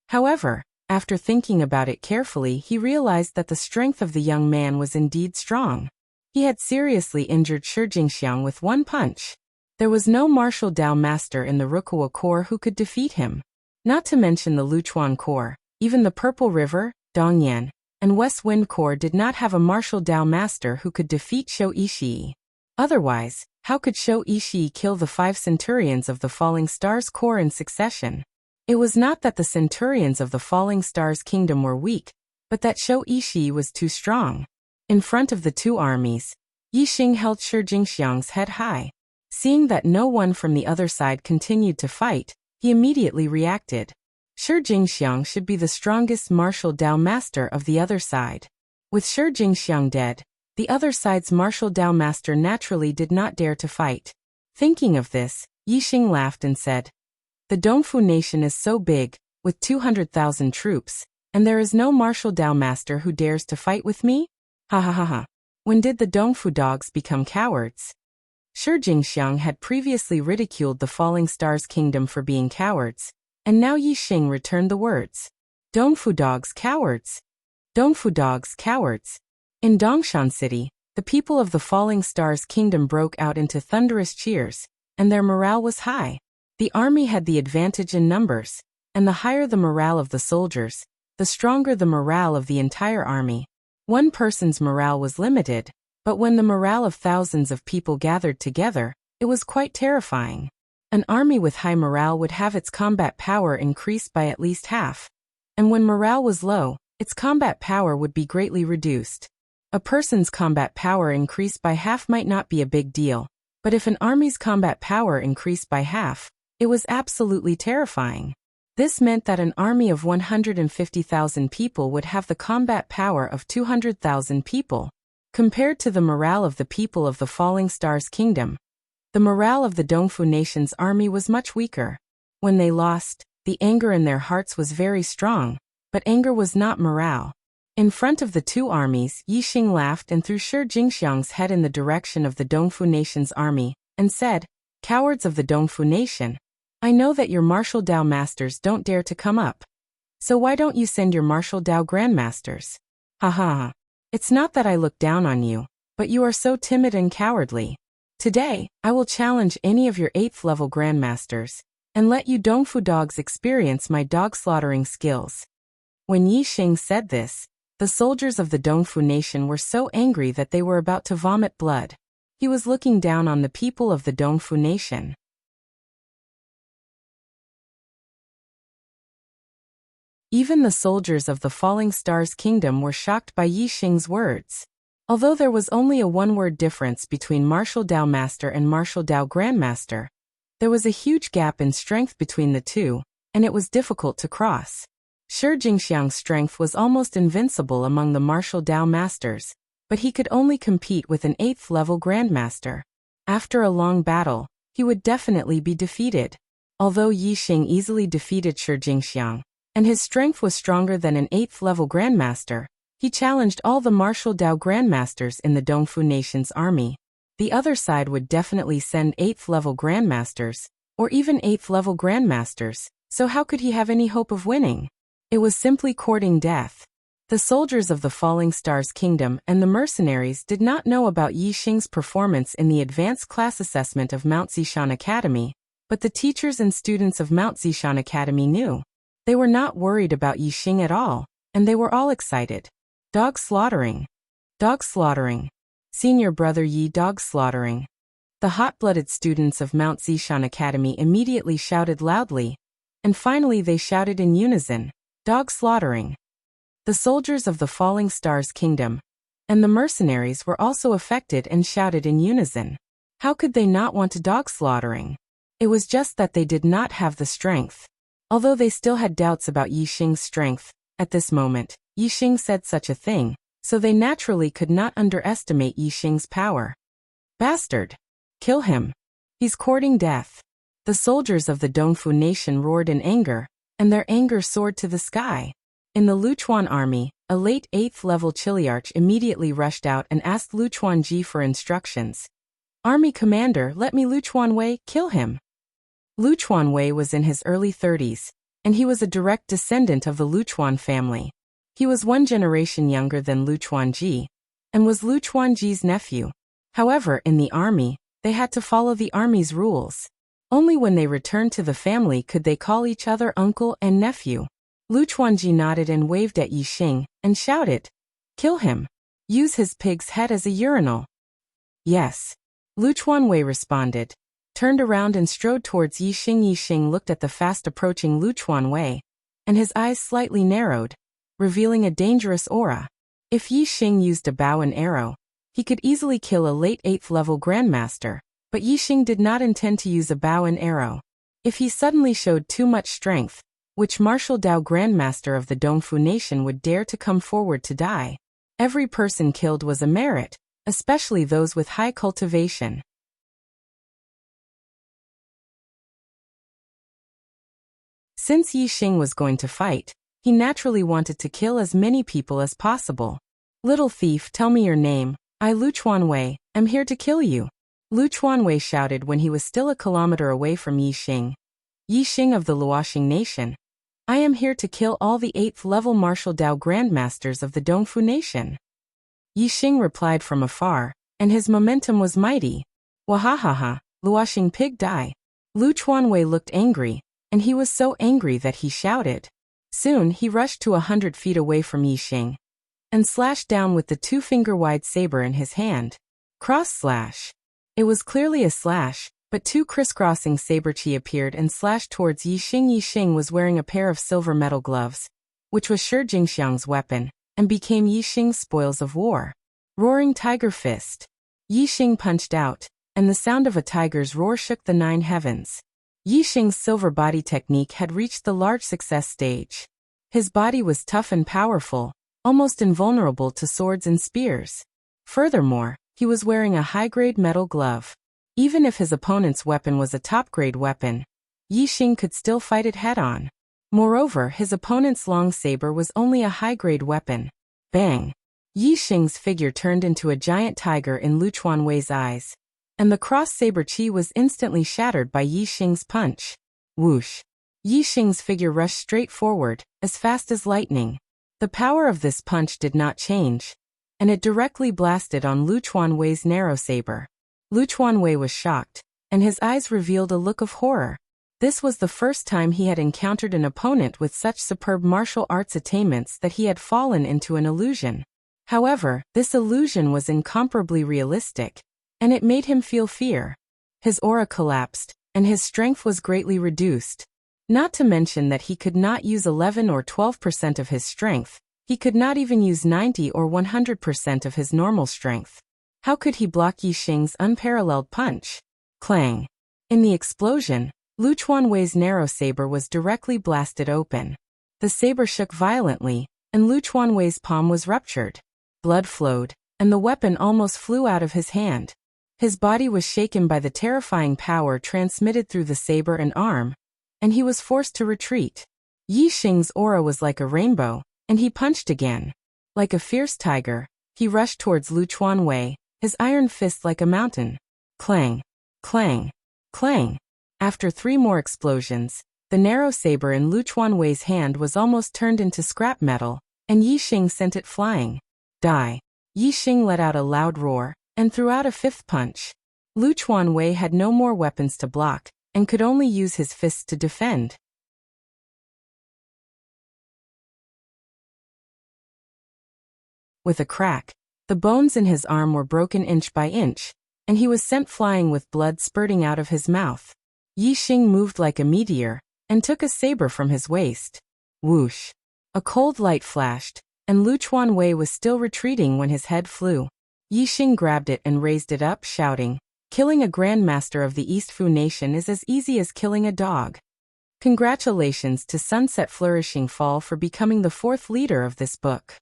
However, after thinking about it carefully, he realized that the strength of the young man was indeed strong. He had seriously injured Shi Jingxiang with one punch. There was no martial Dao master in the Wuxia corps who could defeat him. Not to mention the Luchuan corps, even the Purple River, Dongyan, and West Wind corps did not have a martial Dao master who could defeat Shou Yixi. Otherwise, how could Shou Yixi kill the 5 centurions of the Falling Stars corps in succession? It was not that the centurions of the Falling Stars kingdom were weak, but that Shou Yixi was too strong. In front of the two armies, Yi Xing held Shi Jingxiang's head high. Seeing that no one from the other side continued to fight, he immediately reacted. Shi Jingxiang should be the strongest martial Dao master of the other side. With Shi Jingxiang dead, the other side's martial Dao master naturally did not dare to fight. Thinking of this, Yi Xing laughed and said, "The Dongfu nation is so big, with 200,000 troops, and there is no martial Dao master who dares to fight with me? Ha ha ha ha. When did the Dongfu dogs become cowards?" Shi Jingxiang had previously ridiculed the Falling Stars kingdom for being cowards, and now Yi Xing returned the words. Dongfu dogs cowards. Dongfu dogs cowards. In Dongshan City, the people of the Falling Stars kingdom broke out into thunderous cheers, and their morale was high. The army had the advantage in numbers, and the higher the morale of the soldiers, the stronger the morale of the entire army. One person's morale was limited, but when the morale of thousands of people gathered together, it was quite terrifying. An army with high morale would have its combat power increased by at least half, and when morale was low, its combat power would be greatly reduced. A person's combat power increased by half might not be a big deal, but if an army's combat power increased by half, it was absolutely terrifying. This meant that an army of 150,000 people would have the combat power of 200,000 people. Compared to the morale of the people of the Falling Stars kingdom, the morale of the Dongfu nation's army was much weaker. When they lost, the anger in their hearts was very strong, but anger was not morale. In front of the two armies, Yi Xing laughed and threw Shi Jingxiang's head in the direction of the Dongfu nation's army, and said, "Cowards of the Dongfu nation, I know that your martial Dao masters don't dare to come up. So why don't you send your martial Dao grandmasters? Ha ha ha. It's not that I look down on you, but you are so timid and cowardly. Today, I will challenge any of your 8th level grandmasters, and let you Dongfu dogs experience my dog slaughtering skills." When Yi Xing said this, the soldiers of the Dongfu nation were so angry that they were about to vomit blood. He was looking down on the people of the Dongfu nation. Even the soldiers of the Falling Stars kingdom were shocked by Yi Xing's words. Although there was only a one-word difference between martial Dao master and martial Dao grandmaster, there was a huge gap in strength between the two, and it was difficult to cross. Shi Jingxiang's strength was almost invincible among the martial Dao masters, but he could only compete with an 8th level grandmaster. After a long battle, he would definitely be defeated. Although Yi Xing easily defeated Shi Jingxiang, and his strength was stronger than an 8th level grandmaster, he challenged all the martial Dao grandmasters in the Dongfu nation's army. The other side would definitely send 8th level grandmasters, or even 8th level grandmasters, so how could he have any hope of winning? It was simply courting death. The soldiers of the Falling Stars kingdom and the mercenaries did not know about Yi Xing's performance in the advanced class assessment of Mount Zishan Academy, But the teachers and students of Mount Zishan Academy knew. They were not worried about Yixing at all, and they were all excited. Dog slaughtering. Dog slaughtering. Senior brother Yi dog slaughtering. The hot-blooded students of Mount Zishan Academy immediately shouted loudly, and finally they shouted in unison, dog slaughtering. The soldiers of the Falling Stars Kingdom and the mercenaries were also affected and shouted in unison. How could they not want to dog slaughtering? It was just that they did not have the strength. Although they still had doubts about Yixing's strength, at this moment, Yixing said such a thing, so they naturally could not underestimate Yixing's power. Bastard! Kill him! He's courting death. The soldiers of the Dongfu nation roared in anger, and their anger soared to the sky. In the Luchuan army, a late 8th level Chiliarch immediately rushed out and asked Luchuan Ji for instructions. Army commander, let me Luchuan Wei kill him. Luchuan Wei was in his early 30s, and he was a direct descendant of the Luchuan family. He was one generation younger than Luchuan Ji, and was Luchuan Ji's nephew. However, in the army, they had to follow the army's rules. Only when they returned to the family could they call each other uncle and nephew. Luchuan Ji nodded and waved at Yixing, and shouted, kill him. Use his pig's head as a urinal. Yes. Luchuan Wei responded, turned around and strode towards Yixing. Yixing looked at the fast-approaching Luchuan Wei, and his eyes slightly narrowed, revealing a dangerous aura. If Yixing used a bow and arrow, he could easily kill a late 8th level grandmaster, but Yixing did not intend to use a bow and arrow. If he suddenly showed too much strength, which martial Dao grandmaster of the Dongfu nation would dare to come forward to die? Every person killed was a merit, especially those with high cultivation. Since Yixing was going to fight, he naturally wanted to kill as many people as possible. Little thief, tell me your name. I, Luchuan Wei, am here to kill you. Luchuan Wei shouted when he was still a kilometer away from Yixing. Yixing of the Luoxing nation. I am here to kill all the 8th level martial Dao grandmasters of the Dongfu nation. Yixing replied from afar, and his momentum was mighty. Wahahaha, Luoxing pig die. Luchuan Wei looked angry, and he was so angry that he shouted. Soon he rushed to 100 feet away from Yixing, and slashed down with the 2-finger-wide saber in his hand. Cross slash. It was clearly a slash, but 2 crisscrossing saber chi appeared and slashed towards Yixing. Yixing was wearing a pair of silver metal gloves, which was Shi Jingxiang's weapon, and became Yixing's spoils of war. Roaring Tiger Fist. Yixing punched out, and the sound of a tiger's roar shook the 9 heavens. Yixing's silver body technique had reached the large success stage. His body was tough and powerful, almost invulnerable to swords and spears. Furthermore, he was wearing a high-grade metal glove. Even if his opponent's weapon was a top-grade weapon, Yixing could still fight it head-on. Moreover, his opponent's long saber was only a high-grade weapon. Bang! Yixing's figure turned into a giant tiger in Luchuan Wei's eyes, and the cross-saber chi was instantly shattered by Yixing's punch. Whoosh! Yixing's figure rushed straight forward, as fast as lightning. The power of this punch did not change, and it directly blasted on Luchuan Wei's narrow saber. Luchuan Wei was shocked, and his eyes revealed a look of horror. This was the first time he had encountered an opponent with such superb martial arts attainments that he had fallen into an illusion. However, this illusion was incomparably realistic, and it made him feel fear. His aura collapsed, and his strength was greatly reduced. Not to mention that he could not use 11 or 12% of his strength, he could not even use 90 or 100% of his normal strength. How could he block Yixing's unparalleled punch? Clang! In the explosion, Luchuan Wei's narrow saber was directly blasted open. The saber shook violently, and Luchuan Wei's palm was ruptured. Blood flowed, and the weapon almost flew out of his hand. His body was shaken by the terrifying power transmitted through the saber and arm, and he was forced to retreat. Yixing's aura was like a rainbow, and he punched again. Like a fierce tiger, he rushed towards Luchuan Wei, his iron fist like a mountain. Clang! Clang! Clang! After 3 more explosions, the narrow saber in Luchuan Wei's hand was almost turned into scrap metal, and Yixing sent it flying. Die! Yixing let out a loud roar, and threw out a 5th punch. Luchuan Wei had no more weapons to block, and could only use his fists to defend. With a crack, the bones in his arm were broken inch by inch, and he was sent flying with blood spurting out of his mouth. Yi Xing moved like a meteor, and took a saber from his waist. Whoosh! A cold light flashed, and Lu Chuanwei was still retreating when his head flew. Yi Xing grabbed it and raised it up, shouting, "Killing a grandmaster of the East Fu nation is as easy as killing a dog." Congratulations to Sunset Flourishing Fall for becoming the 4th leader of this book.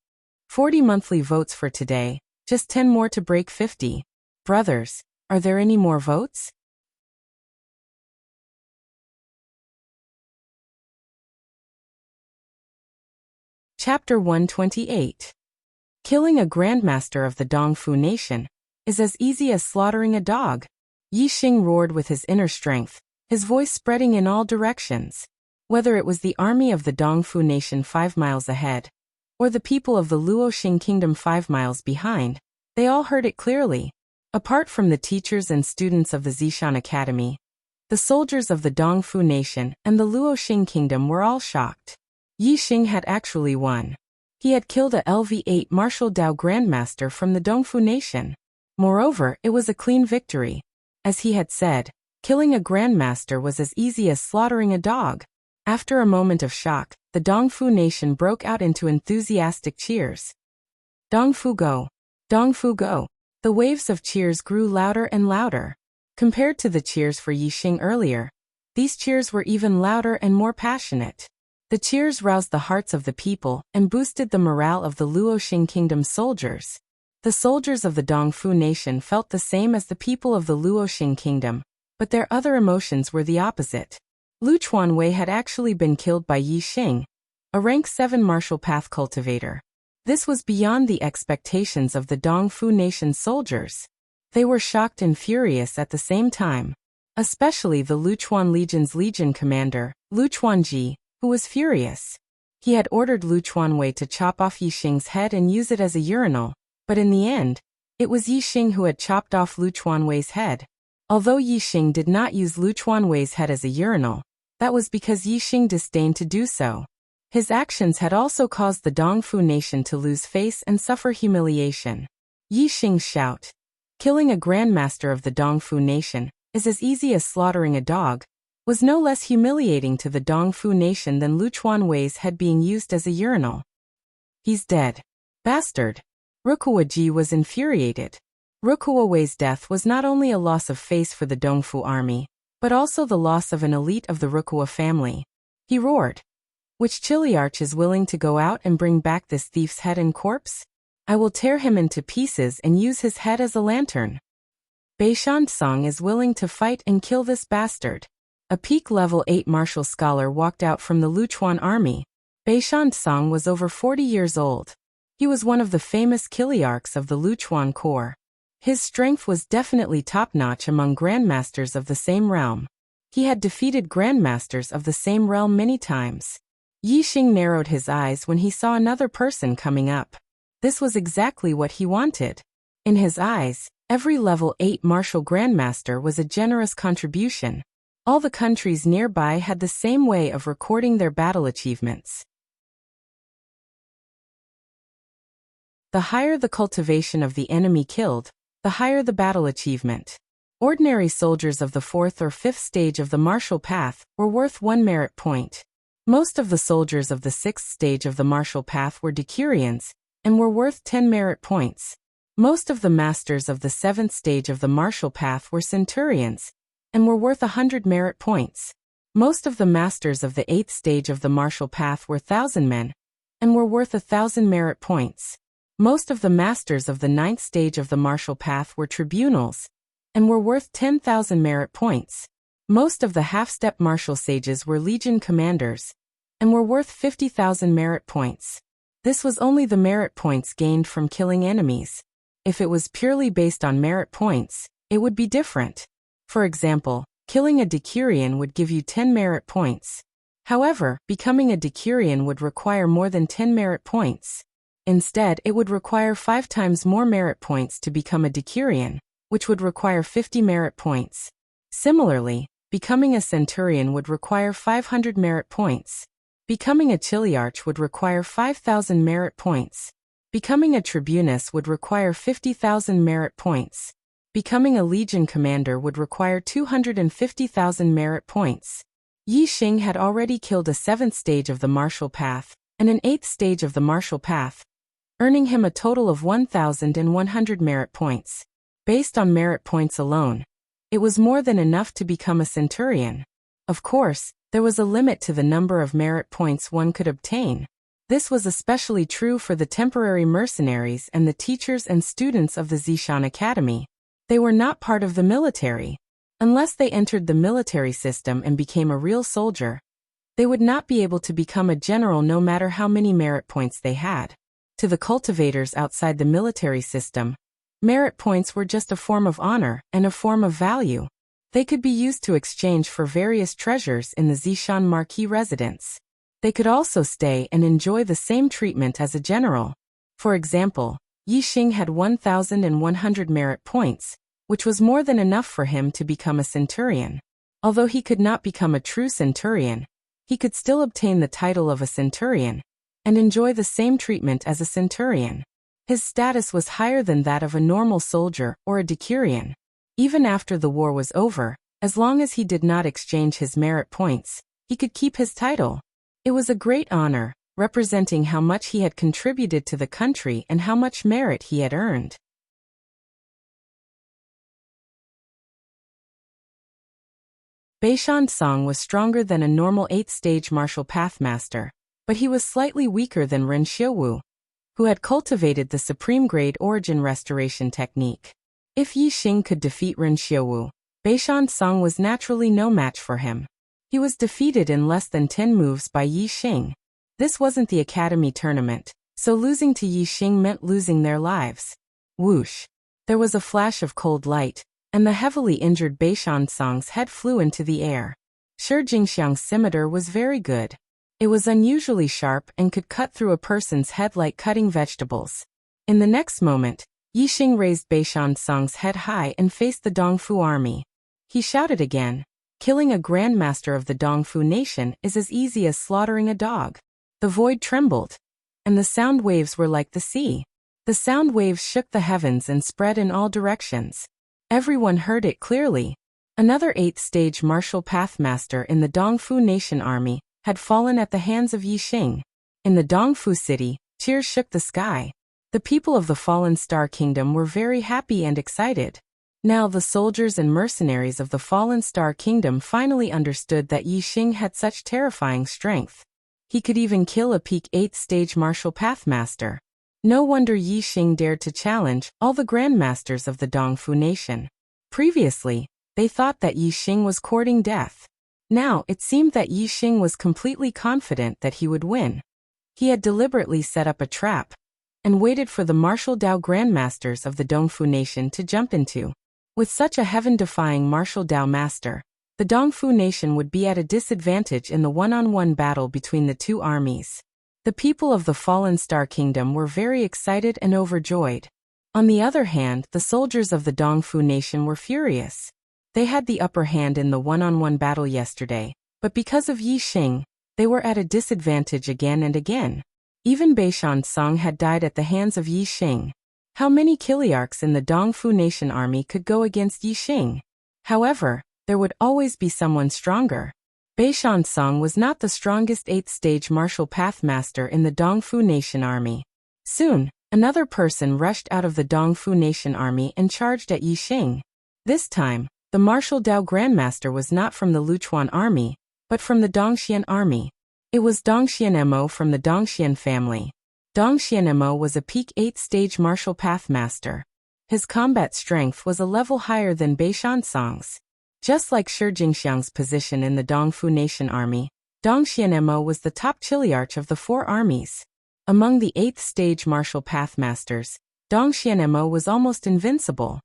40 monthly votes for today, just 10 more to break 50. Brothers, are there any more votes? Chapter 128. Killing a grandmaster of the Dongfu nation is as easy as slaughtering a dog. Yi Xing roared with his inner strength, his voice spreading in all directions. Whether it was the army of the Dongfu nation 5 miles ahead, or the people of the Luoxing kingdom 5 miles behind, they all heard it clearly. Apart from the teachers and students of the Zishan Academy, the soldiers of the Dongfu nation and the Luoxing kingdom were all shocked. Yi Xing had actually won. He had killed a LV8 martial Dao grandmaster from the Dongfu nation. Moreover, it was a clean victory. As he had said, killing a grandmaster was as easy as slaughtering a dog. After a moment of shock, the Dongfu nation broke out into enthusiastic cheers. Dongfu go! Dongfu go! The waves of cheers grew louder and louder. Compared to the cheers for Yi Xing earlier, these cheers were even louder and more passionate. The cheers roused the hearts of the people and boosted the morale of the Luoxing kingdom soldiers. The soldiers of the Dongfu nation felt the same as the people of the Luoxing kingdom, but their other emotions were the opposite. Lu Chuanwei had actually been killed by Yi Xing, a rank 7 martial path cultivator. This was beyond the expectations of the Dongfu nation soldiers. They were shocked and furious at the same time. Especially the Luchuan Legion's legion commander, Lu Chuanji, who was furious. He had ordered Lu Chuanwei to chop off Yi Xing's head and use it as a urinal, but in the end, it was Yi Xing who had chopped off Lu Chuanwei's head. Although Yi Xing did not use Lu Chuanwei's head as a urinal, that was because Yi Xing disdained to do so. His actions had also caused the Dongfu nation to lose face and suffer humiliation. Yi Xing's shout, "Killing a grandmaster of the Dongfu nation is as easy as slaughtering a dog," was no less humiliating to the Dongfu nation than Lu Chuanwei's head being used as a urinal. "He's dead. Bastard!" Rukuwaji was infuriated. Rukuwawei's death was not only a loss of face for the Dongfu army, but also the loss of an elite of the Rukuwa family. He roared, "Which Chiliarch is willing to go out and bring back this thief's head and corpse? I will tear him into pieces and use his head as a lantern. Beishan is willing to fight and kill this bastard." A peak level 8 martial scholar walked out from the Luchuan army. Beishan was over 40 years old. He was one of the famous Chiliarchs of the Luchuan Corps. His strength was definitely top-notch among grandmasters of the same realm. He had defeated grandmasters of the same realm many times. Yi Xing narrowed his eyes when he saw another person coming up. This was exactly what he wanted. In his eyes, every level 8 martial grandmaster was a generous contribution. All the countries nearby had the same way of recording their battle achievements. The higher the cultivation of the enemy killed, the higher the battle achievement. Ordinary soldiers of the 4th or 5th stage of the martial path were worth 1 merit point. Most of the soldiers of the 6th stage of the martial path were decurions, and were worth 10 merit points. Most of the masters of the 7th stage of the martial path were centurions, and were worth 100 merit points. Most of the masters of the 8th stage of the martial path were 1,000 men, and were worth 1,000 merit points. Most of the masters of the 9th stage of the martial path were tribunals, and were worth 10,000 merit points. Most of the half-step martial sages were legion commanders, and were worth 50,000 merit points. This was only the merit points gained from killing enemies. If it was purely based on merit points, it would be different. For example, killing a decurion would give you 10 merit points. However, becoming a decurion would require more than 10 merit points. Instead, it would require 5 times more merit points to become a decurion, which would require 50 merit points. Similarly, Becoming a centurion would require 500 merit points. Becoming a chiliarch would require 5,000 merit points. Becoming a tribunus would require 50,000 merit points. Becoming a legion commander would require 250,000 merit points. Yi Xing had already killed a 7th stage of the martial path and an 8th stage of the martial path, earning him a total of 1,100 merit points. Based on merit points alone, it was more than enough to become a centurion. Of course, there was a limit to the number of merit points one could obtain. This was especially true for the temporary mercenaries and the teachers and students of the Zishan Academy. They were not part of the military. Unless they entered the military system and became a real soldier, they would not be able to become a general no matter how many merit points they had. To the cultivators outside the military system, merit points were just a form of honor and a form of value. They could be used to exchange for various treasures in the Zishan Marquis residence. They could also stay and enjoy the same treatment as a general. For example, Yi Xing had 1,100 merit points, which was more than enough for him to become a centurion. Although he could not become a true centurion, he could still obtain the title of a centurion and enjoy the same treatment as a centurion. His status was higher than that of a normal soldier or a decurion. Even after the war was over, as long as he did not exchange his merit points, he could keep his title. It was a great honor, representing how much he had contributed to the country and how much merit he had earned. Beishan Song was stronger than a normal 8th-stage martial pathmaster, but he was slightly weaker than Ren Xiuwu, who had cultivated the supreme-grade origin restoration technique. If Yi Xing could defeat Ren Xiuwu, Beishan Song was naturally no match for him. He was defeated in less than 10 moves by Yi Xing. This wasn't the academy tournament, so losing to Yi Xing meant losing their lives. Whoosh! There was a flash of cold light, and the heavily injured Beishan Song's head flew into the air. Shi Jingxiang's scimitar was very good. It was unusually sharp and could cut through a person's head like cutting vegetables. In the next moment, Yi Xing raised Beishan Song's head high and faced the Dongfu army. He shouted again, "Killing a grandmaster of the Dongfu nation is as easy as slaughtering a dog." The void trembled, and the sound waves were like the sea. The sound waves shook the heavens and spread in all directions. Everyone heard it clearly. Another 8th-stage martial pathmaster in the Dongfu nation army had fallen at the hands of Yi Xing. In the Dongfu city, cheers shook the sky. The people of the Fallen Star Kingdom were very happy and excited. Now the soldiers and mercenaries of the Fallen Star Kingdom finally understood that Yi Xing had such terrifying strength. He could even kill a peak 8th-stage martial pathmaster. No wonder Yi Xing dared to challenge all the grandmasters of the Dongfu nation. Previously, they thought that Yi Xing was courting death. Now it seemed that Yi Xing was completely confident that he would win. He had deliberately set up a trap and waited for the martial Dao grandmasters of the Dongfu nation to jump into. With such a heaven-defying martial Dao master, the Dongfu nation would be at a disadvantage in the one-on-one battle between the two armies. The people of the Fallen Star Kingdom were very excited and overjoyed. On the other hand, the soldiers of the Dongfu nation were furious. They had the upper hand in the one-on-one battle yesterday, but because of Yi Xing, they were at a disadvantage again and again. Even Beishan Song had died at the hands of Yi Xing. How many chiliarchs in the Dongfu nation army could go against Yi Xing? However, there would always be someone stronger. Beishan Song was not the strongest 8th-stage martial pathmaster in the Dongfu nation army. Soon, another person rushed out of the Dongfu nation army and charged at Yi Xing. This time, the martial Dao grandmaster was not from the Luchuan army, but from the Dongxian army. It was Dongxian Mo from the Dongxian family. Dongxian Mo was a peak 8th-stage martial pathmaster. His combat strength was a level higher than Beishan Song's. Just like Shi Jingxiang's position in the Dongfu nation army, Dongxian Mo was the top chiliarch of the 4 armies. Among the 8th-stage martial pathmasters, Dongxian Mo was almost invincible.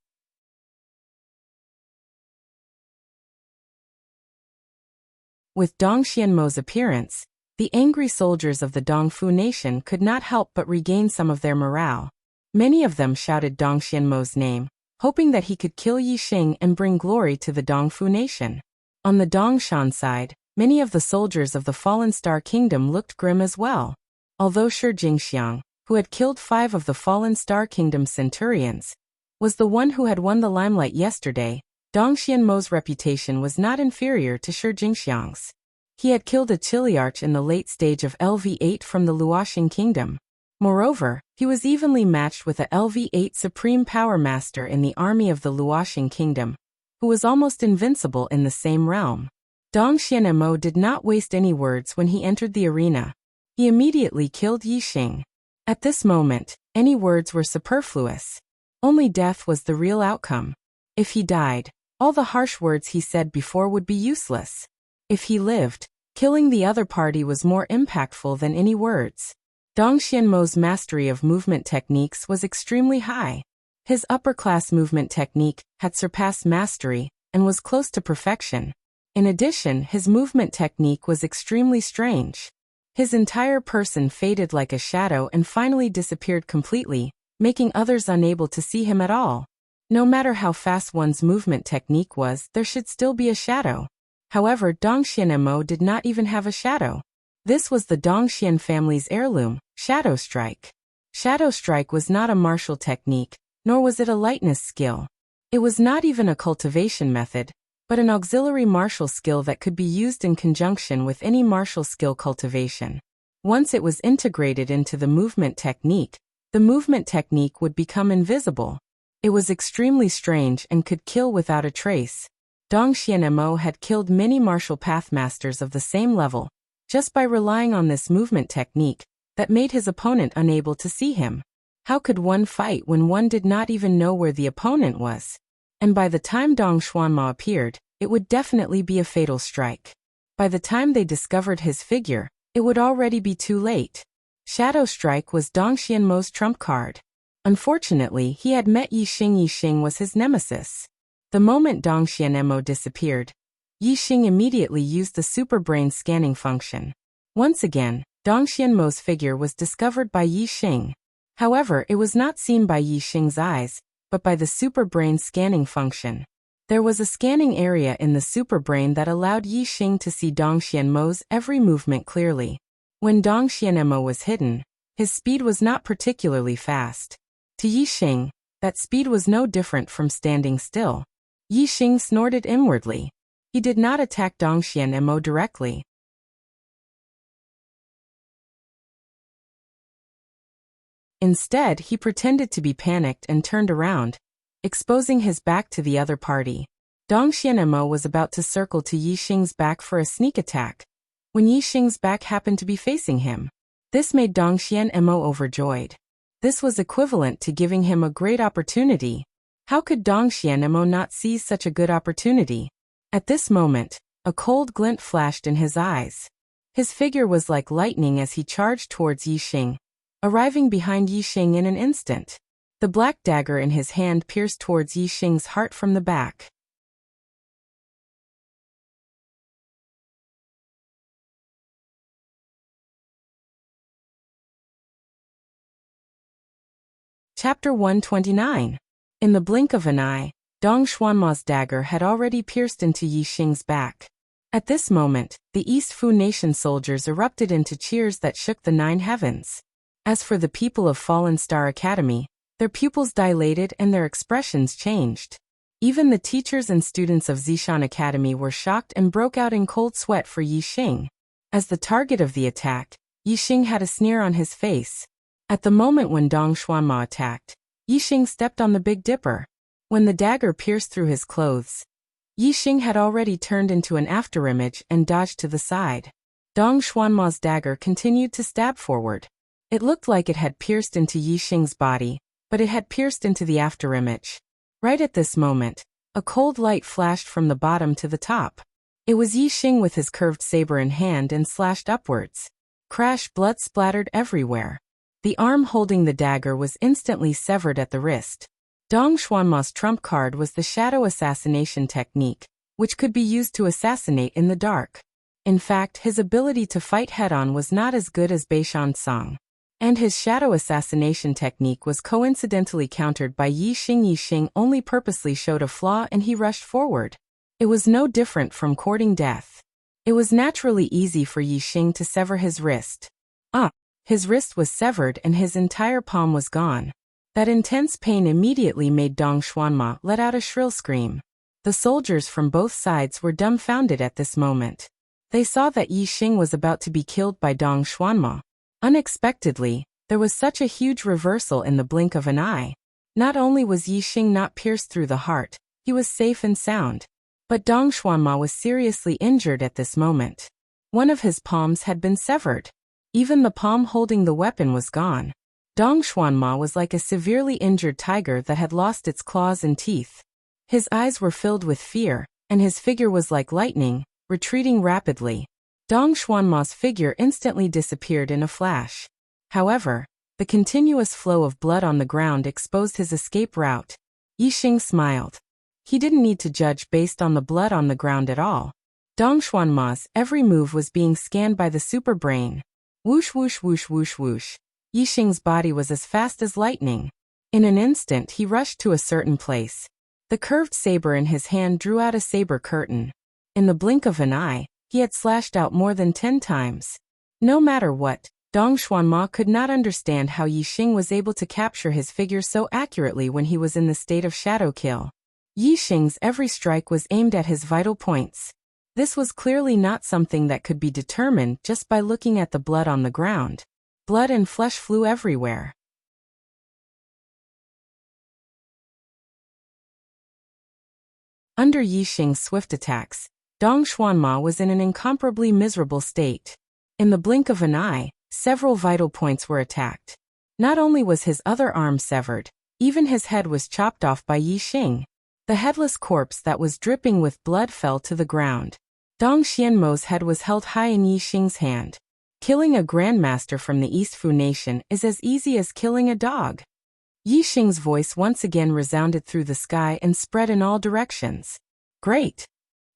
With Dongxian Mo's appearance, the angry soldiers of the Dongfu nation could not help but regain some of their morale. Many of them shouted Dongxian Mo's name, hoping that he could kill Yi Xing and bring glory to the Dongfu nation. On the Dongshan side, many of the soldiers of the Fallen Star Kingdom looked grim as well. Although Shi Jingxiang, who had killed 5 of the Fallen Star Kingdom centurions, was the one who had won the limelight yesterday, Dong Xianmo's reputation was not inferior to Shi Jingxiang's. He had killed a Chiliarch in the late stage of LV8 from the Luoxing Kingdom. Moreover, he was evenly matched with a LV8 Supreme Power Master in the army of the Luoxing Kingdom, who was almost invincible in the same realm. Dong Xianmo did not waste any words when he entered the arena. He immediately killed Yi Xing. At this moment, any words were superfluous. Only death was the real outcome. If he died, all the harsh words he said before would be useless. If he lived, killing the other party was more impactful than any words. Dong Xianmo's mastery of movement techniques was extremely high. His upper-class movement technique had surpassed mastery and was close to perfection. In addition, his movement technique was extremely strange. His entire person faded like a shadow and finally disappeared completely, making others unable to see him at all. No matter how fast one's movement technique was, there should still be a shadow. However, Dong Xianmo did not even have a shadow. This was the Dongxian family's heirloom, Shadow Strike. Shadow Strike was not a martial technique, nor was it a lightness skill. It was not even a cultivation method, but an auxiliary martial skill that could be used in conjunction with any martial skill cultivation. Once it was integrated into the movement technique would become invisible. It was extremely strange and could kill without a trace. Dong Xianmo had killed many martial pathmasters of the same level, just by relying on this movement technique that made his opponent unable to see him. How could one fight when one did not even know where the opponent was? And by the time Dong Xuanma appeared, it would definitely be a fatal strike. By the time they discovered his figure, it would already be too late. Shadow Strike was Dong Xianmo's trump card. Unfortunately, he had met Yi Xing. Yi Xing was his nemesis. The moment Dong Xianmo disappeared, Yi Xing immediately used the super brain scanning function. Once again, Dong Xianmo's figure was discovered by Yi Xing. However, it was not seen by Yi Xing's eyes, but by the super brain scanning function. There was a scanning area in the super brain that allowed Yi Xing to see Dong Xianmo's every movement clearly. When Dong Xianmo was hidden, his speed was not particularly fast. To Yi Xing, that speed was no different from standing still. Yi Xing snorted inwardly. He did not attack Dong Xianmo directly. Instead, he pretended to be panicked and turned around, exposing his back to the other party. Dong Xianmo was about to circle to Yi Xing's back for a sneak attack, when Yi Xing's back happened to be facing him. This made Dong Xianmo overjoyed. This was equivalent to giving him a great opportunity. How could Dong Xianmo not seize such a good opportunity? At this moment, a cold glint flashed in his eyes. His figure was like lightning as he charged towards Yi Xing, arriving behind Yi Xing in an instant. The black dagger in his hand pierced towards Yi Xing's heart from the back. Chapter 129. In the blink of an eye, Dong Xuanma's dagger had already pierced into Yi Xing's back. At this moment, the East Fu Nation soldiers erupted into cheers that shook the 9 heavens. As for the people of Fallen Star Academy, their pupils dilated and their expressions changed. Even the teachers and students of Zishan Academy were shocked and broke out in cold sweat for Yi Xing. As the target of the attack, Yi Xing had a sneer on his face. At the moment when Dong Xuanma attacked, Yi Xing stepped on the Big Dipper. When the dagger pierced through his clothes, Yi Xing had already turned into an afterimage and dodged to the side. Dong Xuanma's dagger continued to stab forward. It looked like it had pierced into Yi Xing's body, but it had pierced into the afterimage. Right at this moment, a cold light flashed from the bottom to the top. It was Yi Xing with his curved saber in hand and slashed upwards. Crash! Blood splattered everywhere. The arm holding the dagger was instantly severed at the wrist. Dong Xuanma's trump card was the shadow assassination technique, which could be used to assassinate in the dark. In fact, his ability to fight head-on was not as good as Beishan Song. And his shadow assassination technique was coincidentally countered by Yi Xing. Yi Xing only purposely showed a flaw and he rushed forward. It was no different from courting death. It was naturally easy for Yi Xing to sever his wrist. His wrist was severed and his entire palm was gone. That intense pain immediately made Dong Xuanma let out a shrill scream. The soldiers from both sides were dumbfounded at this moment. They saw that Yi Xing was about to be killed by Dong Xuanma. Unexpectedly, there was such a huge reversal in the blink of an eye. Not only was Yi Xing not pierced through the heart, he was safe and sound. But Dong Xuanma was seriously injured at this moment. One of his palms had been severed. Even the palm holding the weapon was gone. Dong Xuanma was like a severely injured tiger that had lost its claws and teeth. His eyes were filled with fear, and his figure was like lightning, retreating rapidly. Dong Xuanma's figure instantly disappeared in a flash. However, the continuous flow of blood on the ground exposed his escape route. Yi Xing smiled. He didn't need to judge based on the blood on the ground at all. Dong Xuanma's every move was being scanned by the super brain. Whoosh whoosh whoosh whoosh whoosh. Yi Xing's body was as fast as lightning. In an instant he rushed to a certain place. The curved saber in his hand drew out a saber curtain. In the blink of an eye, he had slashed out more than 10 times. No matter what, Dong Xuanma could not understand how Yi Xing was able to capture his figure so accurately when he was in the state of shadow kill. Yi Xing's every strike was aimed at his vital points. This was clearly not something that could be determined just by looking at the blood on the ground. Blood and flesh flew everywhere. Under Yi Xing's swift attacks, Dong Xuanma was in an incomparably miserable state. In the blink of an eye, several vital points were attacked. Not only was his other arm severed, even his head was chopped off by Yi Xing. The headless corpse that was dripping with blood fell to the ground. Dong Xianmo's head was held high in Yi Xing's hand. Killing a grandmaster from the East Fu nation is as easy as killing a dog. Yi Xing's voice once again resounded through the sky and spread in all directions. Great!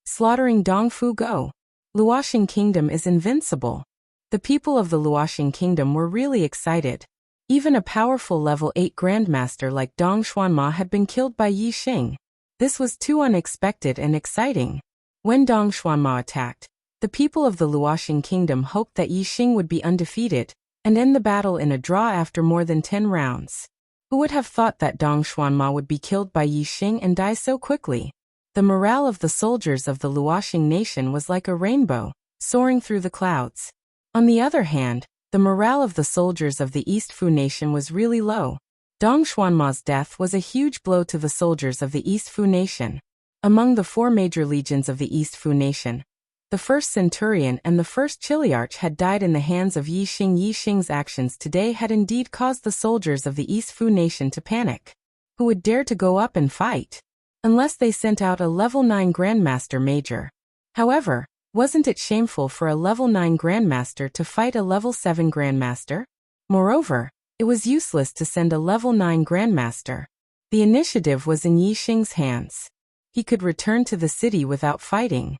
Slaughtering Dong Fu Go. Luoxing Kingdom is invincible. The people of the Luoxing Kingdom were really excited. Even a powerful level 8 grandmaster like Dong Xuanma had been killed by Yi Xing. This was too unexpected and exciting. When Dong Xuanma attacked, the people of the Luoxing Kingdom hoped that Yi Xing would be undefeated and end the battle in a draw after more than 10 rounds. Who would have thought that Dong Xuanma would be killed by Yi Xing and die so quickly? The morale of the soldiers of the Luoxing nation was like a rainbow, soaring through the clouds. On the other hand, the morale of the soldiers of the East Fu nation was really low. Dong Xuanma's death was a huge blow to the soldiers of the East Fu nation. Among the 4 major legions of the East Fu nation, the 1st Centurion and the 1st Chiliarch had died in the hands of Yi Xing. Yi Xing's actions today had indeed caused the soldiers of the East Fu nation to panic. Who would dare to go up and fight? Unless they sent out a level 9 Grandmaster Major. However, wasn't it shameful for a level 9 Grandmaster to fight a level 7 Grandmaster? Moreover, it was useless to send a level 9 Grandmaster. The initiative was in Yi Xing's hands. He could return to the city without fighting.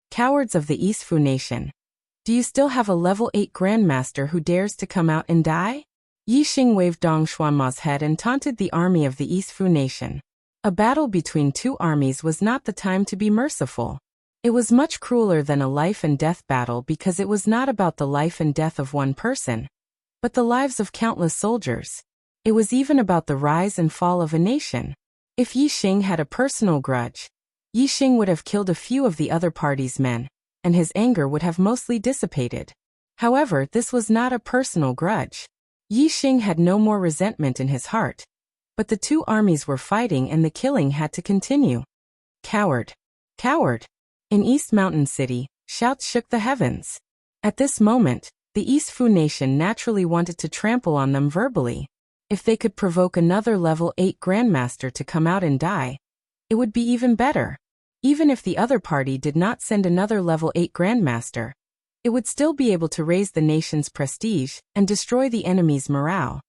Cowards of the East Fu nation. Do you still have a level 8 Grandmaster who dares to come out and die? Yi Xing waved Dong Xuanma's head and taunted the army of the East Fu nation. A battle between 2 armies was not the time to be merciful. It was much crueler than a life and death battle because it was not about the life and death of one person, but the lives of countless soldiers. It was even about the rise and fall of a nation. If Yi Xing had a personal grudge, Yi Xing would have killed a few of the other party's men, and his anger would have mostly dissipated. However, this was not a personal grudge. Yi Xing had no more resentment in his heart. But the 2 armies were fighting and the killing had to continue. Coward! Coward! In East Mountain City, shouts shook the heavens. At this moment, the East Fu nation naturally wanted to trample on them verbally. If they could provoke another level 8 Grandmaster to come out and die, it would be even better. Even if the other party did not send another level 8 Grandmaster, it would still be able to raise the nation's prestige and destroy the enemy's morale.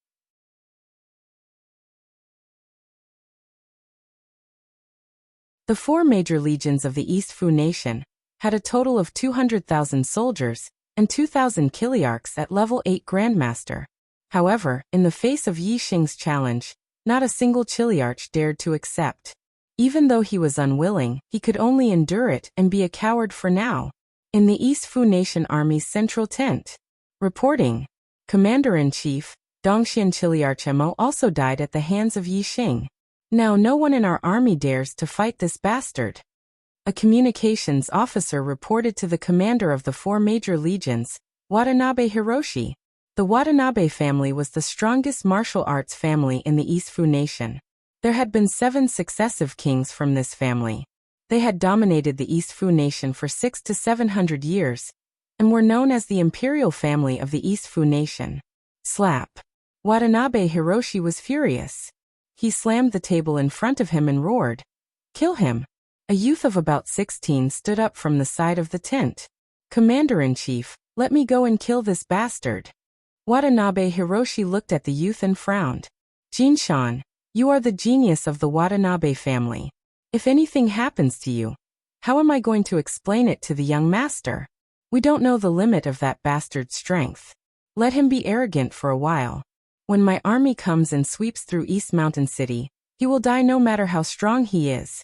The 4 major legions of the East Fu nation had a total of 200,000 soldiers and 2,000 Chiliarchs at level 8 Grandmaster. However, in the face of Yi Xing's challenge, not a single Chiliarch dared to accept. Even though he was unwilling, he could only endure it and be a coward for now. In the East Fu Nation Army's central tent. Reporting. Commander-in-Chief, Dongxian Chiliarchemo also died at the hands of Yi Xing. Now no one in our army dares to fight this bastard. A communications officer reported to the commander of the 4 major legions, Watanabe Hiroshi. The Watanabe family was the strongest martial arts family in the East Fu Nation. There had been 7 successive kings from this family. They had dominated the East Fu Nation for 600 to 700 years, and were known as the imperial family of the East Fu Nation. Slap. Watanabe Hiroshi was furious. He slammed the table in front of him and roared, "Kill him!" A youth of about 16 stood up from the side of the tent. "Commander-in-Chief, let me go and kill this bastard." Watanabe Hiroshi looked at the youth and frowned. "Jinshan, you are the genius of the Watanabe family. If anything happens to you, how am I going to explain it to the young master? We don't know the limit of that bastard's strength. Let him be arrogant for a while. When my army comes and sweeps through East Mountain City, he will die no matter how strong he is."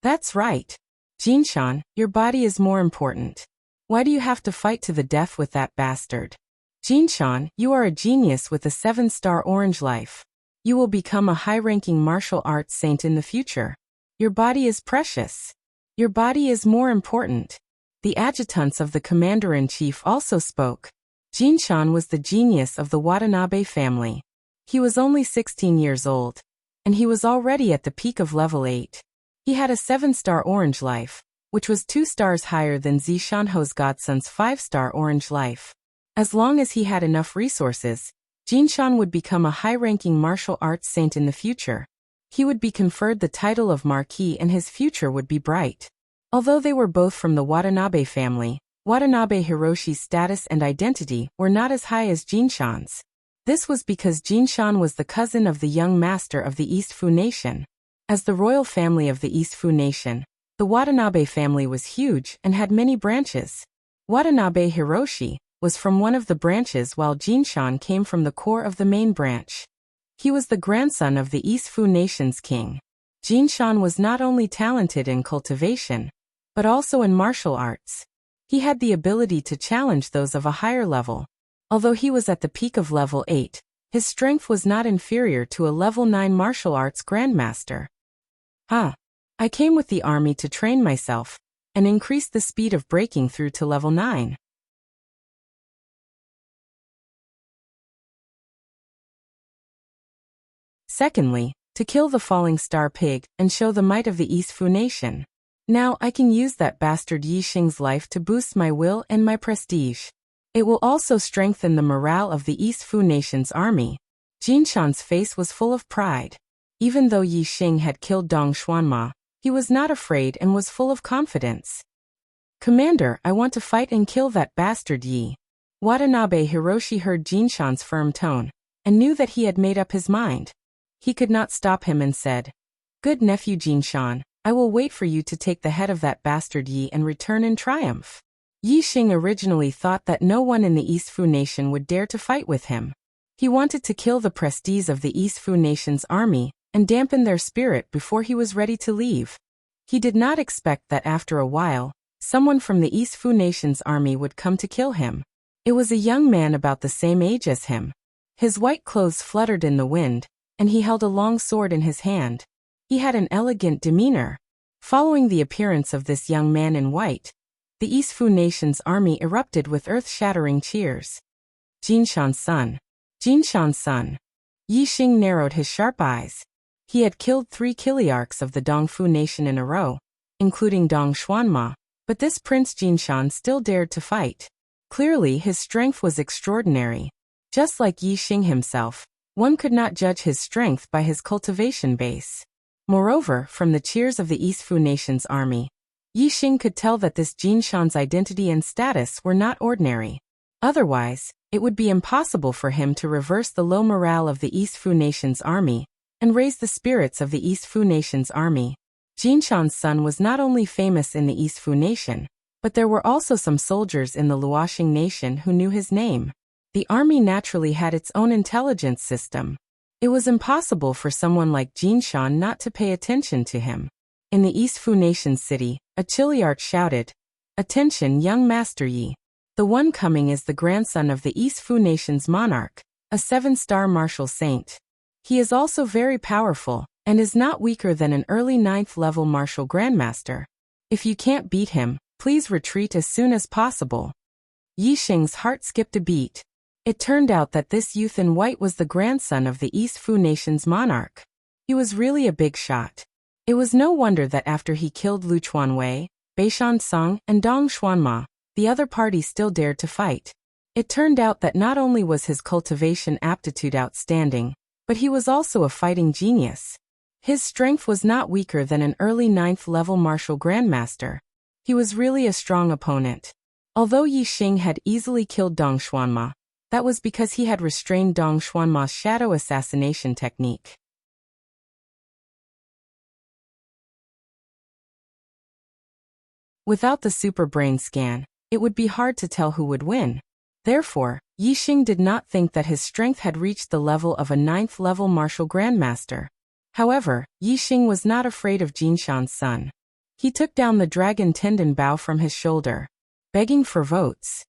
"That's right. Jinshan, your body is more important. Why do you have to fight to the death with that bastard? Jinshan, you are a genius with a 7-star orange life. You will become a high-ranking martial arts saint in the future. Your body is precious. Your body is more important." The adjutants of the commander-in-chief also spoke. Jinshan was the genius of the Watanabe family. He was only 16 years old, and he was already at the peak of level 8. He had a 7-star orange life, which was 2 stars higher than Zishanho's godson's 5-star orange life. As long as he had enough resources, Jinshan would become a high-ranking martial arts saint in the future. He would be conferred the title of Marquis and his future would be bright. Although they were both from the Watanabe family, Watanabe Hiroshi's status and identity were not as high as Jinshan's. This was because Jinshan was the cousin of the young master of the East Fu Nation. As the royal family of the East Fu Nation, the Watanabe family was huge and had many branches. Watanabe Hiroshi was from one of the branches while Jinshan came from the core of the main branch. He was the grandson of the East Fu Nation's king. Jinshan was not only talented in cultivation, but also in martial arts. He had the ability to challenge those of a higher level. Although he was at the peak of level 8, his strength was not inferior to a level 9 martial arts grandmaster. I came with the army to train myself, and increase the speed of breaking through to level 9. Secondly, to kill the falling star pig and show the might of the East Fu Nation. Now I can use that bastard Yi Xing's life to boost my will and my prestige. It will also strengthen the morale of the East Fu Nation's army. Jinshan's face was full of pride. Even though Yi Xing had killed Dong Xuanma, he was not afraid and was full of confidence. "Commander, I want to fight and kill that bastard Yi." Watanabe Hiroshi heard Jinshan's firm tone, and knew that he had made up his mind. He could not stop him and said, "Good nephew Jinshan, I will wait for you to take the head of that bastard Yi and return in triumph." Yi Xing originally thought that no one in the East Fu Nation would dare to fight with him. He wanted to kill the prestige of the East Fu Nation's army and dampen their spirit before he was ready to leave. He did not expect that after a while, someone from the East Fu Nation's army would come to kill him. It was a young man about the same age as him. His white clothes fluttered in the wind, and he held a long sword in his hand. He had an elegant demeanor. Following the appearance of this young man in white, the East Fu Nation's army erupted with earth-shattering cheers. Jinshan's son. Jinshan's son. Yi Xing narrowed his sharp eyes. He had killed 3 Kiliarchs of the Dongfu Nation in a row, including Dong Xuanma, but this Prince Jinshan still dared to fight. Clearly his strength was extraordinary. Just like Yi Xing himself, one could not judge his strength by his cultivation base. Moreover, from the cheers of the East Fu Nation's army, Yi Xing could tell that this Jinshan's identity and status were not ordinary. Otherwise, it would be impossible for him to reverse the low morale of the East Fu Nation's army and raise the spirits of the East Fu Nation's army. Jinshan's son was not only famous in the East Fu Nation, but there were also some soldiers in the Luoxing Nation who knew his name. The army naturally had its own intelligence system. It was impossible for someone like Jinshan not to pay attention to him. In the East Fu Nation city, a Chiliart shouted, "Attention, young Master Yi. The one coming is the grandson of the East Fu Nation's monarch, a 7-star martial saint. He is also very powerful, and is not weaker than an early 9th level martial grandmaster. If you can't beat him, please retreat as soon as possible." Yi Xing's heart skipped a beat. It turned out that this youth in white was the grandson of the East Fu Nation's monarch. He was really a big shot. It was no wonder that after he killed Lu Chuanwei, Beishan Song, and Dong Xuanma, the other party still dared to fight. It turned out that not only was his cultivation aptitude outstanding, but he was also a fighting genius. His strength was not weaker than an early 9th level martial grandmaster. He was really a strong opponent. Although Yi Xing had easily killed Dong Xuanma, that was because he had restrained Dong Xuanma's shadow assassination technique. Without the super brain scan, it would be hard to tell who would win. Therefore, Yi Xing did not think that his strength had reached the level of a 9th level martial grandmaster. However, Yi Xing was not afraid of Jinshan's son. He took down the dragon tendon bow from his shoulder, begging for votes.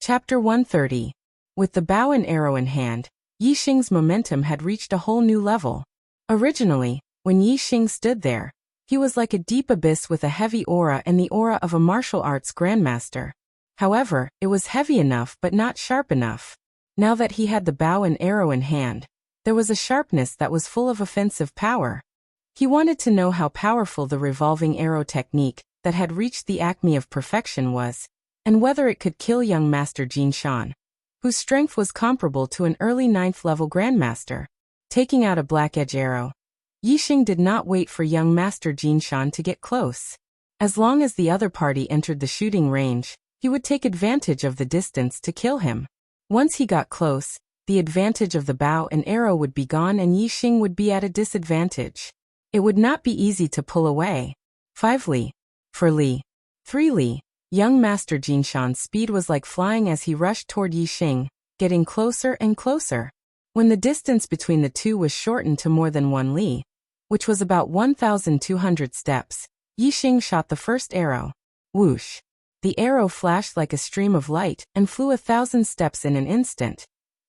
Chapter 130. With the bow and arrow in hand, Yi Xing's momentum had reached a whole new level. Originally, when Yi Xing stood there, he was like a deep abyss with a heavy aura and the aura of a martial arts grandmaster. However, it was heavy enough but not sharp enough. Now that he had the bow and arrow in hand, there was a sharpness that was full of offensive power. He wanted to know how powerful the revolving arrow technique that had reached the acme of perfection was, and whether it could kill young Master Jinshan, whose strength was comparable to an early 9th level grandmaster. Taking out a black edge arrow, Yi Xing did not wait for young Master Jinshan to get close. As long as the other party entered the shooting range, he would take advantage of the distance to kill him. Once he got close, the advantage of the bow and arrow would be gone and Yi Xing would be at a disadvantage. It would not be easy to pull away. 5 li. 4 li. 3 li. Young Master Jinshan's speed was like flying as he rushed toward Yi Xing, getting closer and closer. When the distance between the two was shortened to more than 1 li, which was about 1,200 steps, Yi Xing shot the first arrow. Whoosh! The arrow flashed like a stream of light and flew 1,000 steps in an instant,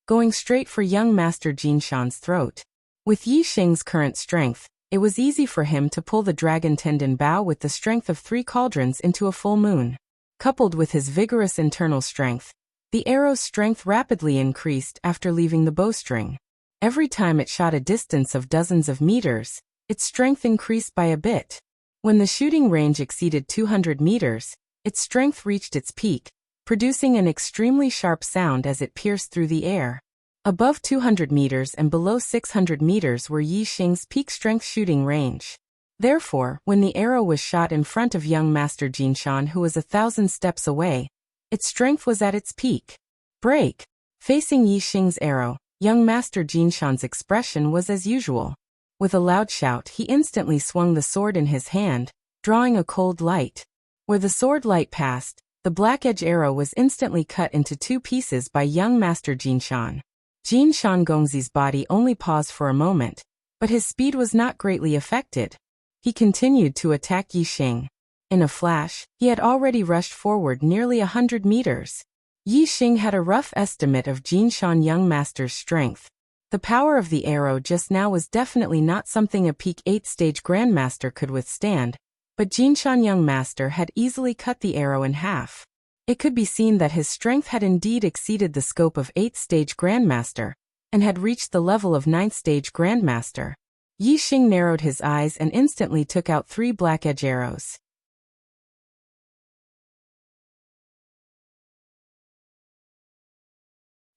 going straight for young Master Jinshan's throat. With Yi Xing's current strength, it was easy for him to pull the dragon tendon bow with the strength of 3 cauldrons into a full moon. Coupled with his vigorous internal strength, the arrow's strength rapidly increased after leaving the bowstring. Every time it shot a distance of dozens of meters, its strength increased by a bit. When the shooting range exceeded 200 meters, its strength reached its peak, producing an extremely sharp sound as it pierced through the air. Above 200 meters and below 600 meters were Yi Xing's peak strength shooting range. Therefore, when the arrow was shot in front of young Master Jinshan, who was 1,000 steps away, its strength was at its peak. Break! Facing Yi Xing's arrow, young Master Jinshan's expression was as usual. With a loud shout, he instantly swung the sword in his hand, drawing a cold light. Where the sword light passed, the black edge arrow was instantly cut into 2 pieces by young Master Jinshan. Jinshan Gongzi's body only paused for a moment, but his speed was not greatly affected. He continued to attack Yi Xing. In a flash, he had already rushed forward nearly 100 meters. Yi Xing had a rough estimate of Jinshan young master's strength. The power of the arrow just now was definitely not something a peak 8-stage grandmaster could withstand, but Jinshan young master had easily cut the arrow in half. It could be seen that his strength had indeed exceeded the scope of 8th-stage grandmaster, and had reached the level of 9th-stage grandmaster. Yi Xing narrowed his eyes and instantly took out 3 black edge arrows.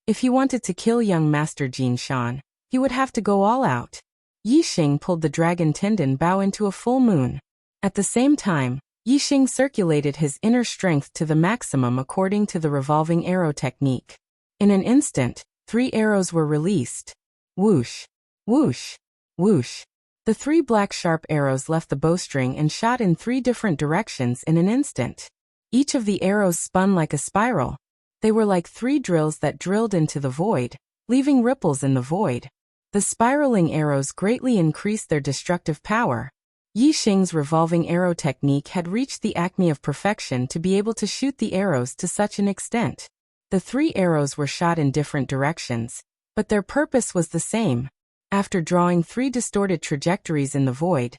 If he wanted to kill young Master Jinshan, he would have to go all out. Yi Xing pulled the dragon tendon bow into a full moon. At the same time, Yi Xing circulated his inner strength to the maximum according to the revolving arrow technique. In an instant, 3 arrows were released. Whoosh! Whoosh! Whoosh! The 3 black sharp arrows left the bowstring and shot in 3 different directions in an instant. Each of the arrows spun like a spiral. They were like 3 drills that drilled into the void, leaving ripples in the void. The spiraling arrows greatly increased their destructive power. Yi Xing's revolving arrow technique had reached the acme of perfection to be able to shoot the arrows to such an extent. The 3 arrows were shot in different directions, but their purpose was the same. After drawing 3 distorted trajectories in the void,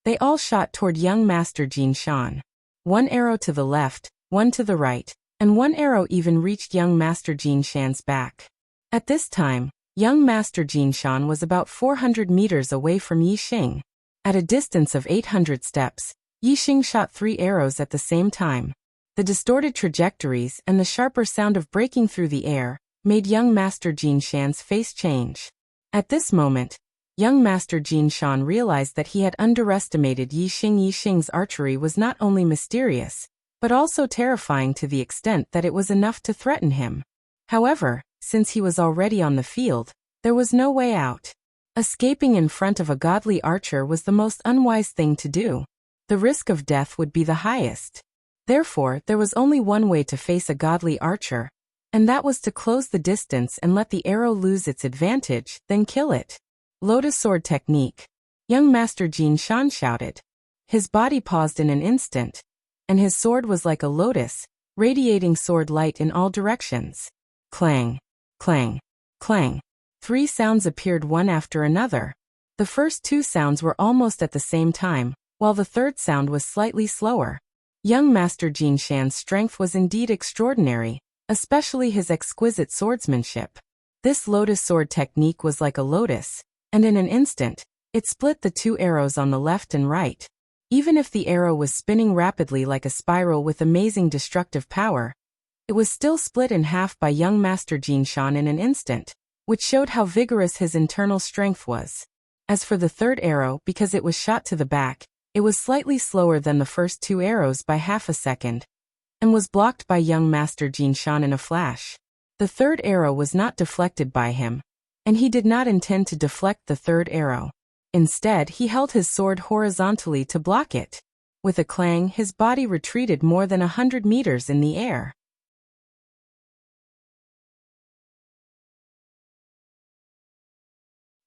they all shot toward young Master Jin Shan. 1 arrow to the left, 1 to the right, and 1 arrow even reached young Master Jin Shan's back. At this time, young Master Jin Shan was about 400 meters away from Yi Xing. At a distance of 800 steps, Yi Xing shot 3 arrows at the same time. The distorted trajectories and the sharper sound of breaking through the air made young Master Jin Shan's face change. At this moment, young Master Jin Shan realized that he had underestimated Yi Xing. Yi Xing's archery was not only mysterious, but also terrifying to the extent that it was enough to threaten him. However, since he was already on the field, there was no way out. Escaping in front of a godly archer was the most unwise thing to do. The risk of death would be the highest. Therefore, there was only one way to face a godly archer, and that was to close the distance and let the arrow lose its advantage, then kill it. Lotus Sword Technique. Young Master Jin Shan shouted. His body paused in an instant, and his sword was like a lotus, radiating sword light in all directions. Clang, clang, clang. 3 sounds appeared one after another. The first 2 sounds were almost at the same time, while the third sound was slightly slower. Young Master Jin Shan's strength was indeed extraordinary, especially his exquisite swordsmanship. This lotus sword technique was like a lotus, and in an instant, it split the 2 arrows on the left and right. Even if the arrow was spinning rapidly like a spiral with amazing destructive power, it was still split in half by young Master Jin Shan in an instant, which showed how vigorous his internal strength was. As for the third arrow, because it was shot to the back, it was slightly slower than the first 2 arrows by half a second, and was blocked by young Master Jin Shan in a flash. The third arrow was not deflected by him, and he did not intend to deflect the third arrow. Instead, he held his sword horizontally to block it. With a clang, his body retreated more than 100 meters in the air.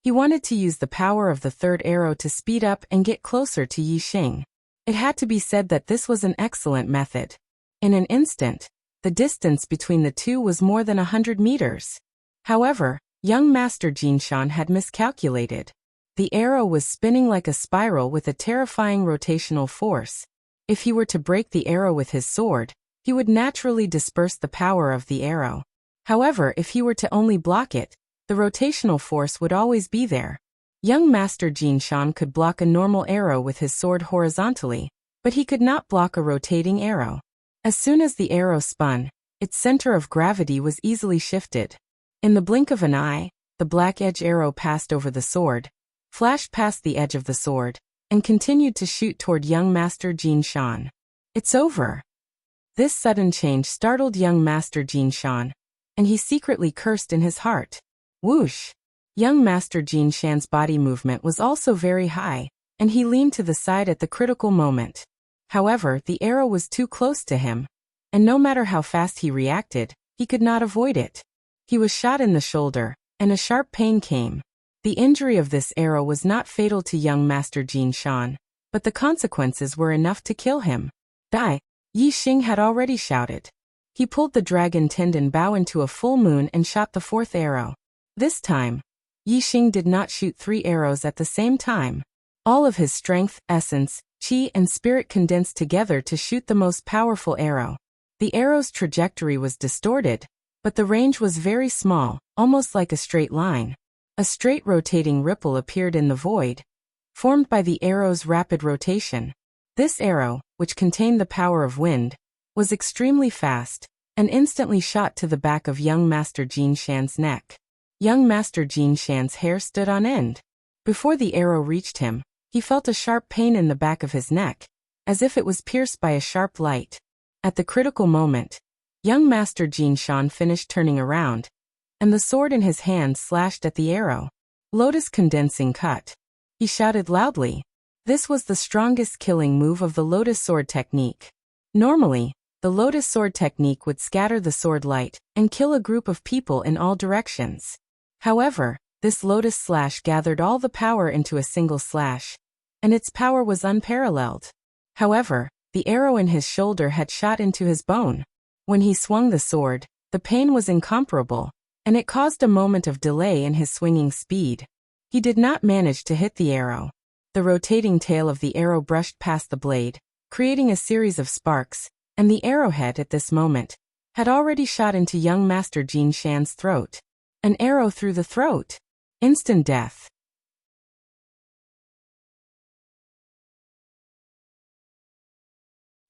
He wanted to use the power of the third arrow to speed up and get closer to Yi Xing. It had to be said that this was an excellent method. In an instant, the distance between the 2 was more than 100 meters. However, young Master Jin Shan had miscalculated. The arrow was spinning like a spiral with a terrifying rotational force. If he were to break the arrow with his sword, he would naturally disperse the power of the arrow. However, if he were to only block it, the rotational force would always be there. Young Master Jin Shan could block a normal arrow with his sword horizontally, but he could not block a rotating arrow. As soon as the arrow spun, its center of gravity was easily shifted. In the blink of an eye, the black edge arrow passed over the sword, flashed past the edge of the sword, and continued to shoot toward young Master Jin Shan. It's over. This sudden change startled young Master Jin Shan, and he secretly cursed in his heart. Whoosh! Young Master Jin Shan's body movement was also very high, and he leaned to the side at the critical moment. However, the arrow was too close to him, and no matter how fast he reacted, he could not avoid it. He was shot in the shoulder, and a sharp pain came. The injury of this arrow was not fatal to young Master Jin Shan, but the consequences were enough to kill him. Die! Yi Xing had already shouted. He pulled the dragon tendon bow into a full moon and shot the 4th arrow. This time, Yi Xing did not shoot 3 arrows at the same time. All of his strength, essence, qi and spirit condensed together to shoot the most powerful arrow. The arrow's trajectory was distorted, but the range was very small, almost like a straight line. A straight rotating ripple appeared in the void, formed by the arrow's rapid rotation. This arrow, which contained the power of wind, was extremely fast, and instantly shot to the back of young Master Jin Shan's neck. Young Master Jin Shan's hair stood on end. Before the arrow reached him, he felt a sharp pain in the back of his neck, as if it was pierced by a sharp light. At the critical moment, young Master Jin Shan finished turning around, and the sword in his hand slashed at the arrow. Lotus condensing cut. He shouted loudly. This was the strongest killing move of the Lotus Sword technique. Normally, the Lotus Sword technique would scatter the sword light and kill a group of people in all directions. However, this Lotus Slash gathered all the power into a single slash, and its power was unparalleled. However, the arrow in his shoulder had shot into his bone. When he swung the sword, the pain was incomparable, and it caused a moment of delay in his swinging speed. He did not manage to hit the arrow. The rotating tail of the arrow brushed past the blade, creating a series of sparks, and the arrowhead at this moment had already shot into young Master Jin Shan's throat. An arrow through the throat. Instant death.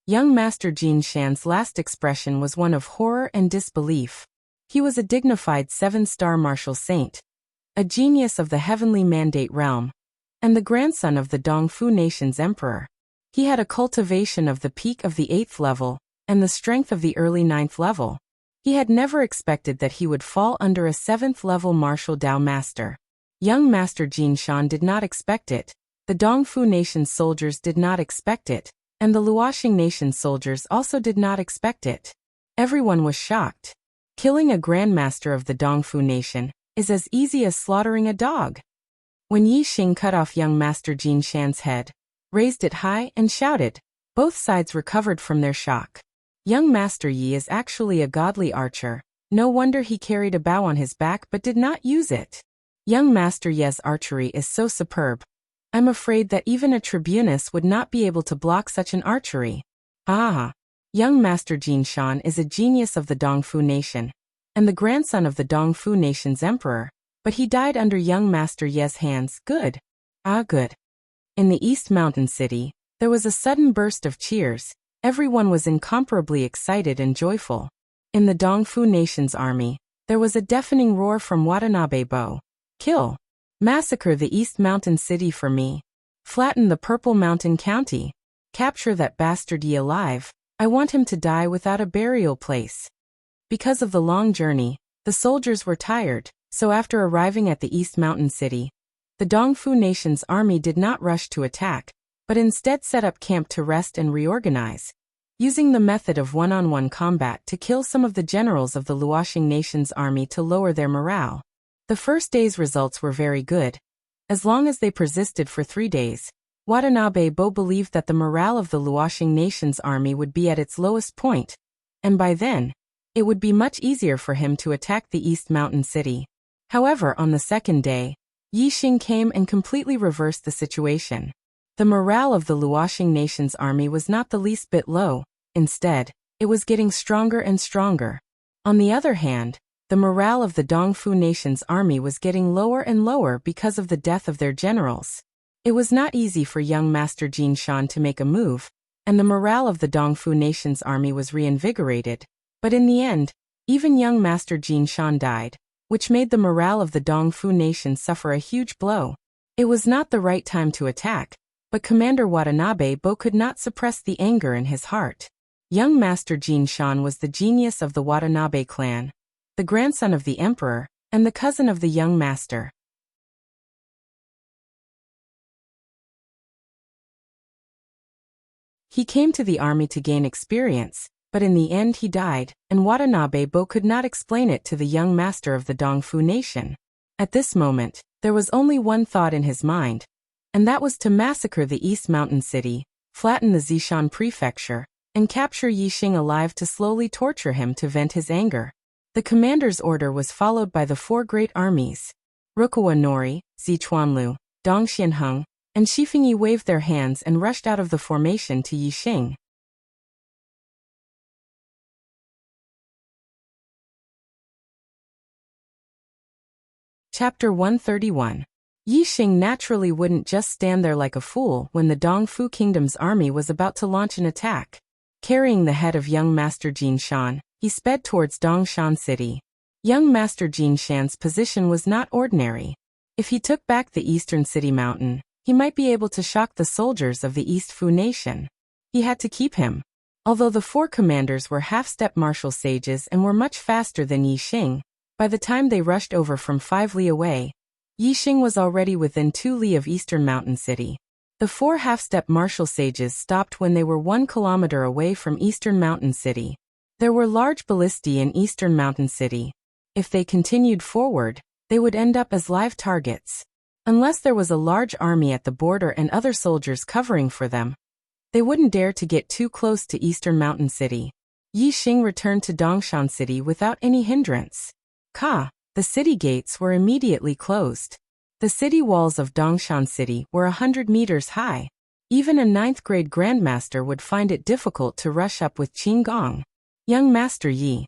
Young Master Jin Shan's last expression was one of horror and disbelief. He was a dignified 7-star martial saint, a genius of the heavenly mandate realm, and the grandson of the Dongfu nation's emperor. He had a cultivation of the peak of the 8th level, and the strength of the early 9th level. He had never expected that he would fall under a 7th level martial Dao master. Young Master Jin Shan did not expect it, the Dongfu nation's soldiers did not expect it, and the Luoxing nation's soldiers also did not expect it. Everyone was shocked. Killing a grandmaster of the Dongfu nation is as easy as slaughtering a dog. When Yi Xing cut off young Master Jin Shan's head, raised it high and shouted, both sides recovered from their shock. Young Master Yi is actually a godly archer. No wonder he carried a bow on his back but did not use it. Young Master Ye's archery is so superb. I'm afraid that even a tribunus would not be able to block such an archery. Ah! Young Master Jin Shan is a genius of the Dongfu nation, and the grandson of the Dongfu nation's emperor, but he died under young Master Ye's hands. Good. Ah, good. In the East Mountain City, there was a sudden burst of cheers. Everyone was incomparably excited and joyful. In the Dongfu nation's army, there was a deafening roar from Watanabe Bo. Kill. Massacre the East Mountain City for me. Flatten the Purple Mountain County. Capture that bastard Yi alive. I want him to die without a burial place. Because of the long journey, the soldiers were tired, so after arriving at the East Mountain City, the Dongfu nation's army did not rush to attack, but instead set up camp to rest and reorganize, using the method of one-on-one combat to kill some of the generals of the Luoxing nation's army to lower their morale. The first day's results were very good. As long as they persisted for 3 days, Watanabe Bo believed that the morale of the Luoxing nation's army would be at its lowest point, and by then, it would be much easier for him to attack the East Mountain City. However, on the second day, Yi Xing came and completely reversed the situation. The morale of the Luoxing nation's army was not the least bit low. Instead, it was getting stronger and stronger. On the other hand, the morale of the Dongfu nation's army was getting lower and lower because of the death of their generals. It was not easy for young Master Jin Shan to make a move, and the morale of the Dongfu nation's army was reinvigorated. But in the end, even young Master Jin Shan died, which made the morale of the Dongfu nation suffer a huge blow. It was not the right time to attack, but Commander Watanabe Bo could not suppress the anger in his heart. Young Master Jin Shan was the genius of the Watanabe clan, the grandson of the emperor, and the cousin of the young master. He came to the army to gain experience, but in the end he died, and Watanabe Bo could not explain it to the young master of the Dongfu nation. At this moment, there was only one thought in his mind, and that was to massacre the East Mountain City, flatten the Zishan prefecture, and capture Yi Xing alive to slowly torture him to vent his anger. The commander's order was followed by the 4 great armies. Rukawa Nori, Zichuanlu, Dongxianheng, and Shifengyi waved their hands and rushed out of the formation to Yi Xing. Chapter 131. Yi Xing naturally wouldn't just stand there like a fool when the Dongfu Kingdom's army was about to launch an attack. Carrying the head of young Master Jin Shan, he sped towards Dongshan City. Young Master Jin Shan's position was not ordinary. If he took back the eastern city mountain, he might be able to shock the soldiers of the East Fu nation. He had to keep him. Although the 4 commanders were half-step martial sages and were much faster than Yi Xing, by the time they rushed over from 5 li away, Yixing was already within 2 li of Eastern Mountain City. The 4 half-step martial sages stopped when they were 1 kilometer away from Eastern Mountain City. There were large ballistae in Eastern Mountain City. If they continued forward, they would end up as live targets. Unless there was a large army at the border and other soldiers covering for them, they wouldn't dare to get too close to Eastern Mountain City. Yixing returned to Dongshan City without any hindrance. The city gates were immediately closed. The city walls of Dongshan City were 100 meters high. Even a 9th-grade grandmaster would find it difficult to rush up with Qinggong. Young Master Yi.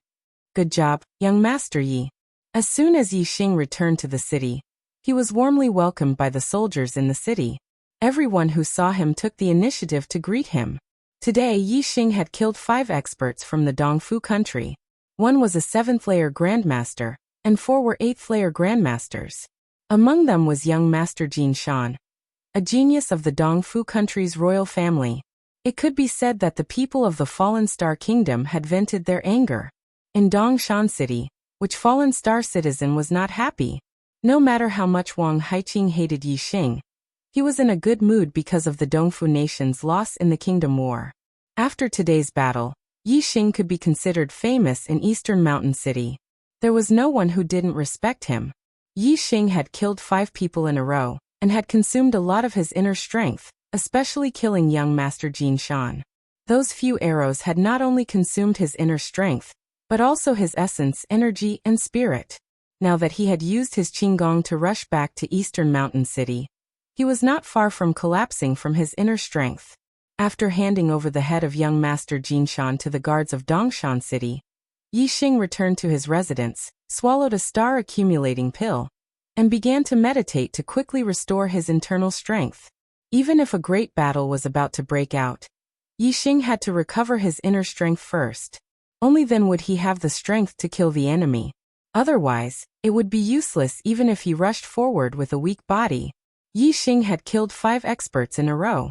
Good job, young Master Yi. As soon as Yixing returned to the city, he was warmly welcomed by the soldiers in the city. Everyone who saw him took the initiative to greet him. Today Yixing had killed 5 experts from the Dongfu country. 1 was a 7th-layer grandmaster, and 4 were 8th-layer grandmasters. Among them was young Master Jin Shan, a genius of the Dongfu country's royal family. It could be said that the people of the Fallen Star Kingdom had vented their anger. In Dongshan City, which Fallen Star citizen was not happy. No matter how much Wang Haiqing hated Yixing, he was in a good mood because of the Dongfu nation's loss in the Kingdom War. After today's battle, Yixing could be considered famous in Eastern Mountain City. There was no one who didn't respect him. Yixing had killed 5 people in a row, and had consumed a lot of his inner strength, especially killing young Master Jin Shan. Those few arrows had not only consumed his inner strength, but also his essence, energy, and spirit. Now that he had used his Qinggong to rush back to Eastern Mountain City, he was not far from collapsing from his inner strength. After handing over the head of young Master Jin Shan to the guards of Dongshan City, Yixing returned to his residence, swallowed a star-accumulating pill, and began to meditate to quickly restore his internal strength. Even if a great battle was about to break out, Yixing had to recover his inner strength first. Only then would he have the strength to kill the enemy. Otherwise, it would be useless even if he rushed forward with a weak body. Yixing had killed 5 experts in a row.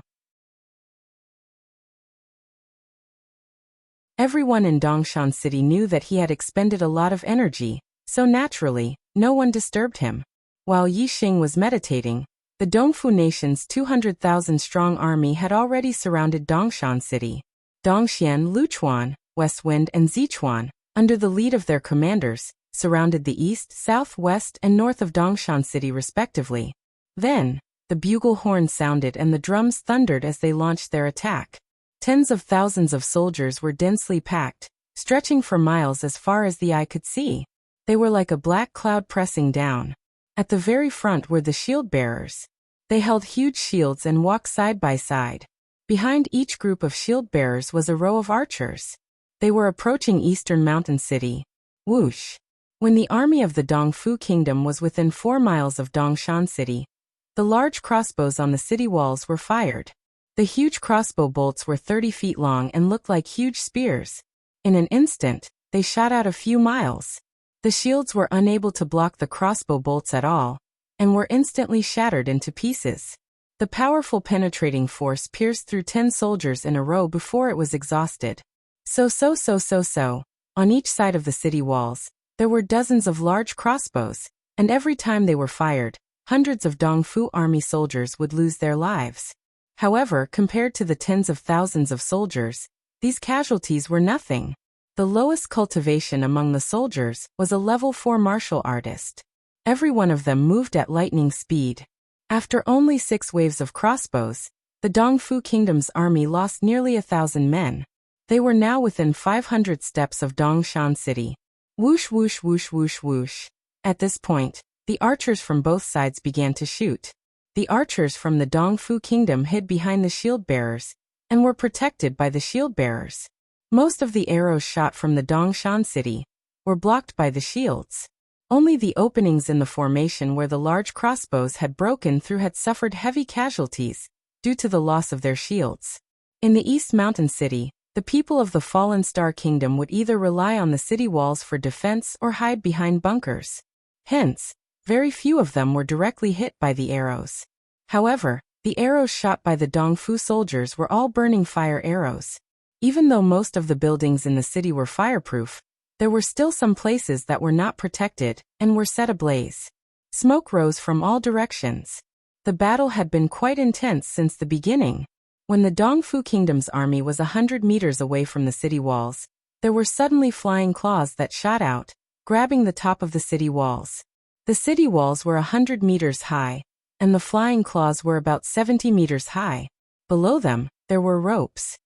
Everyone in Dongshan City knew that he had expended a lot of energy, so naturally, no one disturbed him. While Yixing was meditating, the Dongfu nation's 200,000-strong army had already surrounded Dongshan City. Dongxian, Luchuan, Westwind, and Zichuan, under the lead of their commanders, surrounded the east, south, west, and north of Dongshan City respectively. Then, the bugle horn sounded and the drums thundered as they launched their attack. Tens of thousands of soldiers were densely packed, stretching for miles as far as the eye could see. They were like a black cloud pressing down. At the very front were the shield-bearers. They held huge shields and walked side by side. Behind each group of shield-bearers was a row of archers. They were approaching Eastern Mountain City. Whoosh! When the army of the Dongfu Kingdom was within 4 miles of Dongshan City, the large crossbows on the city walls were fired. The huge crossbow bolts were 30 feet long and looked like huge spears. In an instant, they shot out a few miles. The shields were unable to block the crossbow bolts at all, and were instantly shattered into pieces. The powerful penetrating force pierced through 10 soldiers in a row before it was exhausted. So. On each side of the city walls, there were dozens of large crossbows, and every time they were fired, hundreds of Dongfu army soldiers would lose their lives. However, compared to the tens of thousands of soldiers, these casualties were nothing. The lowest cultivation among the soldiers was a level 4 martial artist. Every one of them moved at lightning speed. After only 6 waves of crossbows, the Dongfu Kingdom's army lost nearly 1,000 men. They were now within 500 steps of Dongshan City. Whoosh whoosh whoosh whoosh whoosh. At this point, the archers from both sides began to shoot. The archers from the Dongfu Kingdom hid behind the shield-bearers, and were protected by the shield-bearers. Most of the arrows shot from the Dongshan City were blocked by the shields. Only the openings in the formation where the large crossbows had broken through had suffered heavy casualties, due to the loss of their shields. In the East Mountain City, the people of the Fallen Star Kingdom would either rely on the city walls for defense or hide behind bunkers. Hence, very few of them were directly hit by the arrows. However, the arrows shot by the Dongfu soldiers were all burning fire arrows. Even though most of the buildings in the city were fireproof, there were still some places that were not protected and were set ablaze. Smoke rose from all directions. The battle had been quite intense since the beginning. When the Dongfu Kingdom's army was 100 meters away from the city walls, there were suddenly flying claws that shot out, grabbing the top of the city walls. The city walls were 100 meters high, and the flying claws were about 70 meters high. Below them, there were ropes.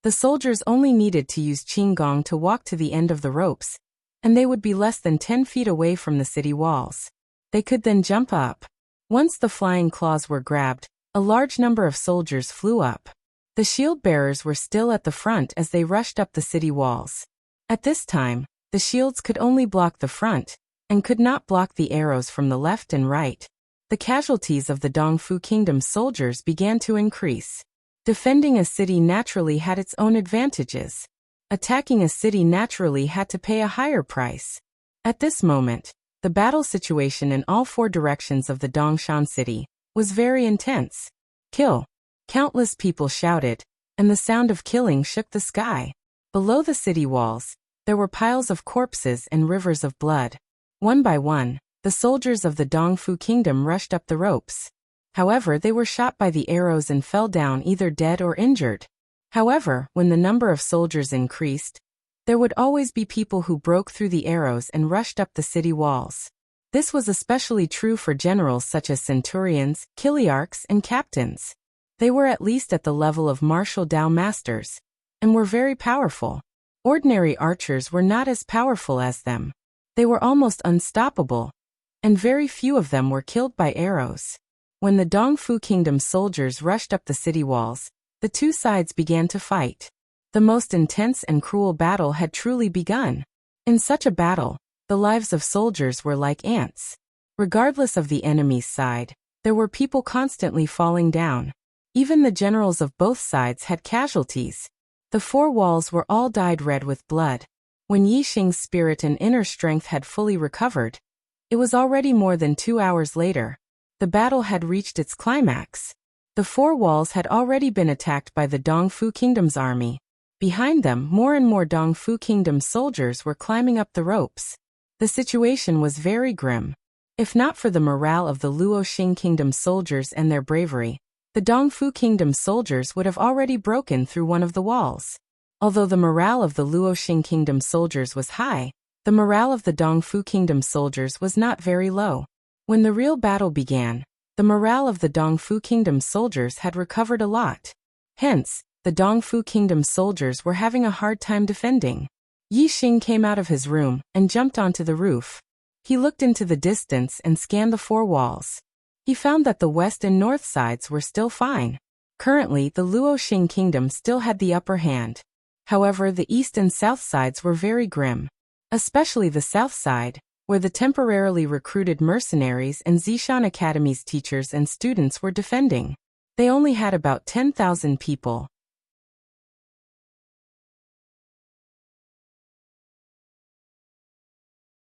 The soldiers only needed to use Qinggong to walk to the end of the ropes, and they would be less than 10 feet away from the city walls. They could then jump up. Once the flying claws were grabbed, a large number of soldiers flew up. The shield bearers were still at the front as they rushed up the city walls. At this time, the shields could only block the front, and could not block the arrows from the left and right. The casualties of the Dongfu Kingdom's soldiers began to increase. Defending a city naturally had its own advantages. Attacking a city naturally had to pay a higher price. At this moment, the battle situation in all four directions of the Dongshan city was very intense. Kill! Countless people shouted, and the sound of killing shook the sky. Below the city walls, there were piles of corpses and rivers of blood. One by one, the soldiers of the Dongfu Kingdom rushed up the ropes. However, they were shot by the arrows and fell down either dead or injured. However, when the number of soldiers increased, there would always be people who broke through the arrows and rushed up the city walls. This was especially true for generals such as centurions, kiliarchs, and captains. They were at least at the level of martial Dao masters, and were very powerful. Ordinary archers were not as powerful as them. They were almost unstoppable, and very few of them were killed by arrows. When the Dongfu Kingdom's soldiers rushed up the city walls, the two sides began to fight. The most intense and cruel battle had truly begun. In such a battle, the lives of soldiers were like ants. Regardless of the enemy's side, there were people constantly falling down. Even the generals of both sides had casualties. The four walls were all dyed red with blood. When Yi Xing's spirit and inner strength had fully recovered, it was already more than 2 hours later. The battle had reached its climax. The four walls had already been attacked by the Dongfu Kingdom's army. Behind them, more and more Dongfu Kingdom's soldiers were climbing up the ropes. The situation was very grim. If not for the morale of the Luoxing Kingdom's soldiers and their bravery, the Dongfu Kingdom's soldiers would have already broken through one of the walls. Although the morale of the Luoxing Kingdom's soldiers was high, the morale of the Dongfu Kingdom's soldiers was not very low. When the real battle began, the morale of the Dongfu Kingdom's soldiers had recovered a lot. Hence, the Dongfu Kingdom's soldiers were having a hard time defending. Yi Xing came out of his room and jumped onto the roof. He looked into the distance and scanned the four walls. He found that the west and north sides were still fine. Currently, the Luoxing Kingdom still had the upper hand. However, the east and south sides were very grim. Especially the south side, where the temporarily recruited mercenaries and Zishan Academy's teachers and students were defending. They only had about 10,000 people.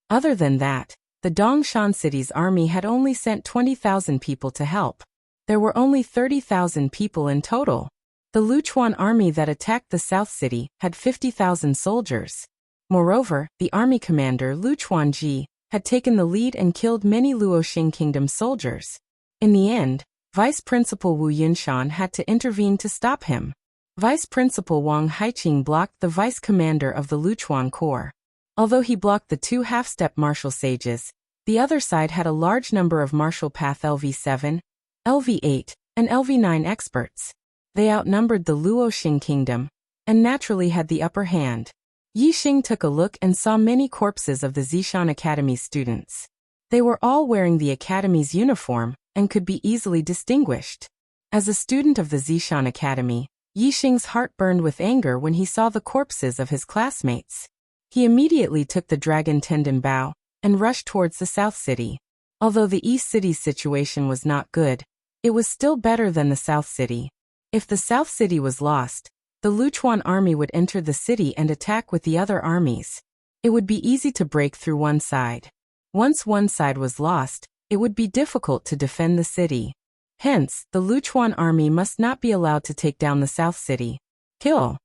Other than that, the Dongshan city's army had only sent 20,000 people to help. There were only 30,000 people in total. The Luchuan army that attacked the south city had 50,000 soldiers. Moreover, the army commander Lu Chuanji had taken the lead and killed many Luoxing Kingdom soldiers. In the end, Vice Principal Wu Yinshan had to intervene to stop him. Vice Principal Wang Haiqing blocked the vice commander of the Luchuan Corps. Although he blocked the two half-step martial sages, the other side had a large number of martial path LV7, LV8, and LV9 experts. They outnumbered the Luoxing Kingdom, and naturally had the upper hand. Yi Xing took a look and saw many corpses of the Zishan Academy students. They were all wearing the Academy's uniform, and could be easily distinguished. As a student of the Zishan Academy, Yi Xing's heart burned with anger when he saw the corpses of his classmates. He immediately took the Dragon Tendon Bow, and rushed towards the South City. Although the East City's situation was not good, it was still better than the South City. If the South City was lost, the Luchuan army would enter the city and attack with the other armies. It would be easy to break through one side. Once one side was lost, it would be difficult to defend the city. Hence, the Luchuan army must not be allowed to take down the South City. Kill!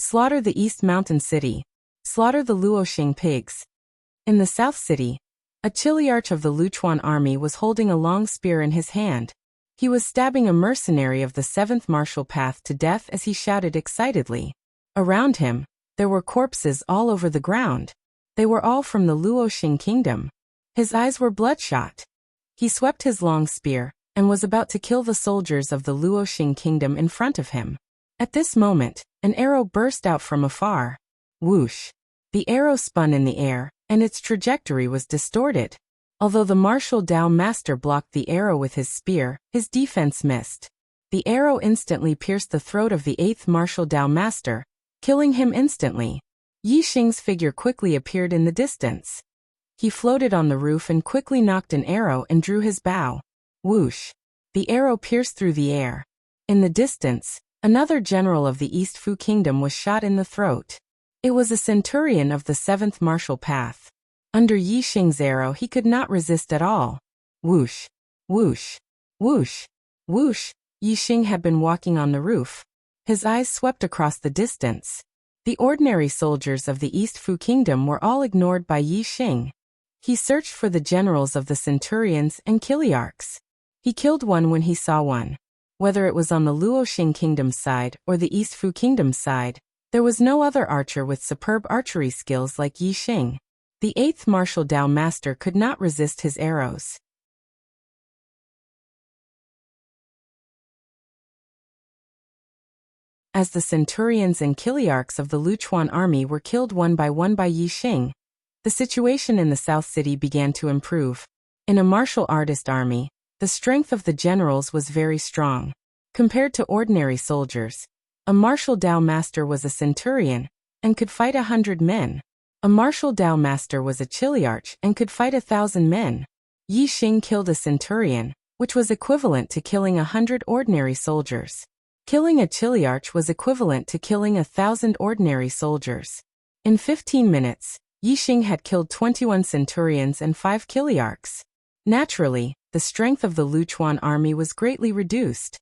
Slaughter the East Mountain City. Slaughter the Luoxing pigs. In the South City, a chiliarch of the Luchuan army was holding a long spear in his hand. He was stabbing a mercenary of the 7th Martial Path to death as he shouted excitedly. Around him, there were corpses all over the ground. They were all from the Luoxing kingdom. His eyes were bloodshot. He swept his long spear and was about to kill the soldiers of the Luoxing kingdom in front of him. At this moment, an arrow burst out from afar. Whoosh! The arrow spun in the air, and its trajectory was distorted. Although the martial Dao master blocked the arrow with his spear, his defense missed. The arrow instantly pierced the throat of the 8th martial Dao master, killing him instantly. Yi Xing's figure quickly appeared in the distance. He floated on the roof and quickly knocked an arrow and drew his bow. Whoosh! The arrow pierced through the air. In the distance, another general of the East Fu Kingdom was shot in the throat. It was a centurion of the 7th Martial Path. Under Yi Xing's arrow he could not resist at all. Whoosh! Whoosh! Whoosh! Whoosh! Yi Xing had been walking on the roof. His eyes swept across the distance. The ordinary soldiers of the East Fu Kingdom were all ignored by Yi Xing. He searched for the generals of the centurions and chiliarchs. He killed one when he saw one. Whether it was on the Luoxing Kingdom's side or the East Fu Kingdom's side, there was no other archer with superb archery skills like Yi Xing. The 8th martial Dao master could not resist his arrows. As the centurions and chiliarchs of the Luchuan army were killed one by Yi Xing, the situation in the South City began to improve. In a martial artist army, the strength of the generals was very strong. Compared to ordinary soldiers, a martial Dao master was a centurion and could fight 100 men. A martial Dao master was a chiliarch and could fight 1,000 men. Yi Xing killed a centurion, which was equivalent to killing 100 ordinary soldiers. Killing a chiliarch was equivalent to killing 1,000 ordinary soldiers. In 15 minutes, Yi Xing had killed 21 centurions and 5 chiliarchs. Naturally, the strength of the Luchuan army was greatly reduced.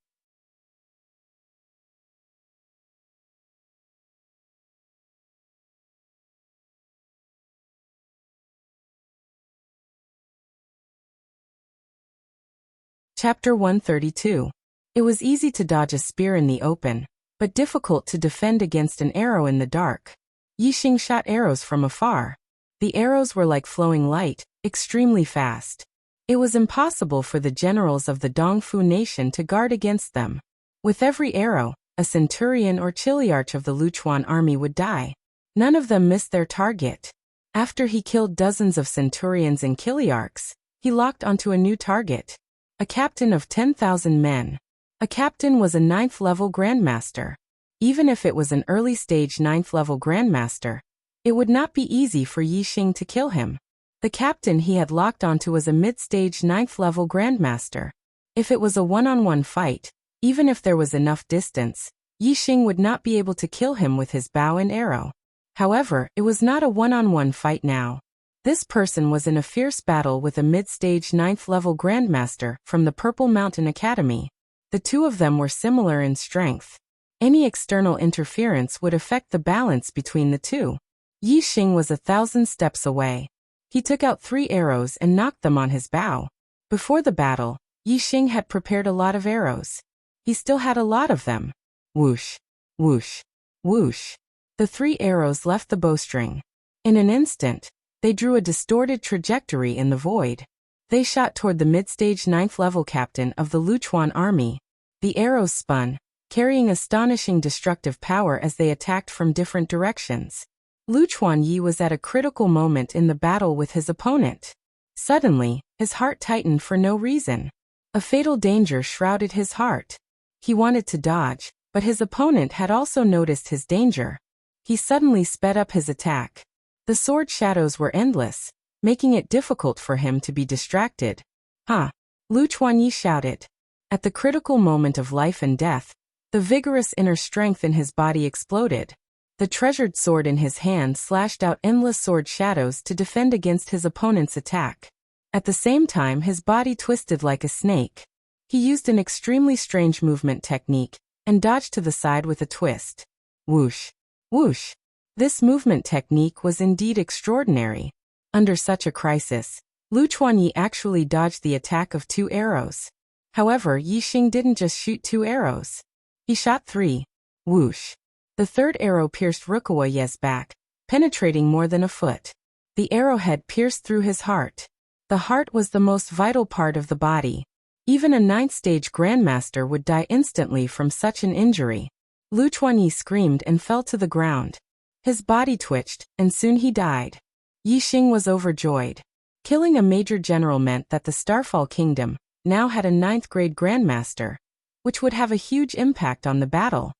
Chapter 132. It was easy to dodge a spear in the open, but difficult to defend against an arrow in the dark. Yi Xing shot arrows from afar. The arrows were like flowing light, extremely fast. It was impossible for the generals of the Dongfu nation to guard against them. With every arrow, a centurion or chiliarch of the Luchuan army would die. None of them missed their target. After he killed dozens of centurions and chiliarchs, he locked onto a new target. A captain of 10,000 men. A captain was a 9th-level grandmaster. Even if it was an early-stage 9th-level grandmaster, it would not be easy for Yi Xing to kill him. The captain he had locked onto was a mid-stage 9th-level grandmaster. If it was a one-on-one fight, even if there was enough distance, Yi Xing would not be able to kill him with his bow and arrow. However, it was not a one-on-one fight now. This person was in a fierce battle with a mid-stage 9th-level grandmaster from the Purple Mountain Academy. The two of them were similar in strength. Any external interference would affect the balance between the two. Yi Xing was 1,000 steps away. He took out 3 arrows and knocked them on his bow. Before the battle, Yi Xing had prepared a lot of arrows. He still had a lot of them. Whoosh! Whoosh! Whoosh! The 3 arrows left the bowstring. In an instant, they drew a distorted trajectory in the void. They shot toward the mid-stage 9th-level captain of the Luchuan army. The arrows spun, carrying astonishing destructive power as they attacked from different directions. Luchuan Yi was at a critical moment in the battle with his opponent. Suddenly, his heart tightened for no reason. A fatal danger shrouded his heart. He wanted to dodge, but his opponent had also noticed his danger. He suddenly sped up his attack. The sword shadows were endless, making it difficult for him to be distracted. Ha! Luchuan Yi shouted. At the critical moment of life and death, the vigorous inner strength in his body exploded. The treasured sword in his hand slashed out endless sword shadows to defend against his opponent's attack. At the same time, his body twisted like a snake. He used an extremely strange movement technique and dodged to the side with a twist. Whoosh! Whoosh! This movement technique was indeed extraordinary. Under such a crisis, Lu Chuanyi actually dodged the attack of 2 arrows. However, Yixing didn't just shoot 2 arrows. He shot 3. Whoosh! The third arrow pierced Rukawaye's back, penetrating more than a foot. The arrowhead pierced through his heart. The heart was the most vital part of the body. Even a 9th-stage grandmaster would die instantly from such an injury. Lu Chuanyi screamed and fell to the ground. His body twitched, and soon he died. Yixing was overjoyed. Killing a major general meant that the Starfall Kingdom now had a 9th-grade grandmaster, which would have a huge impact on the battle.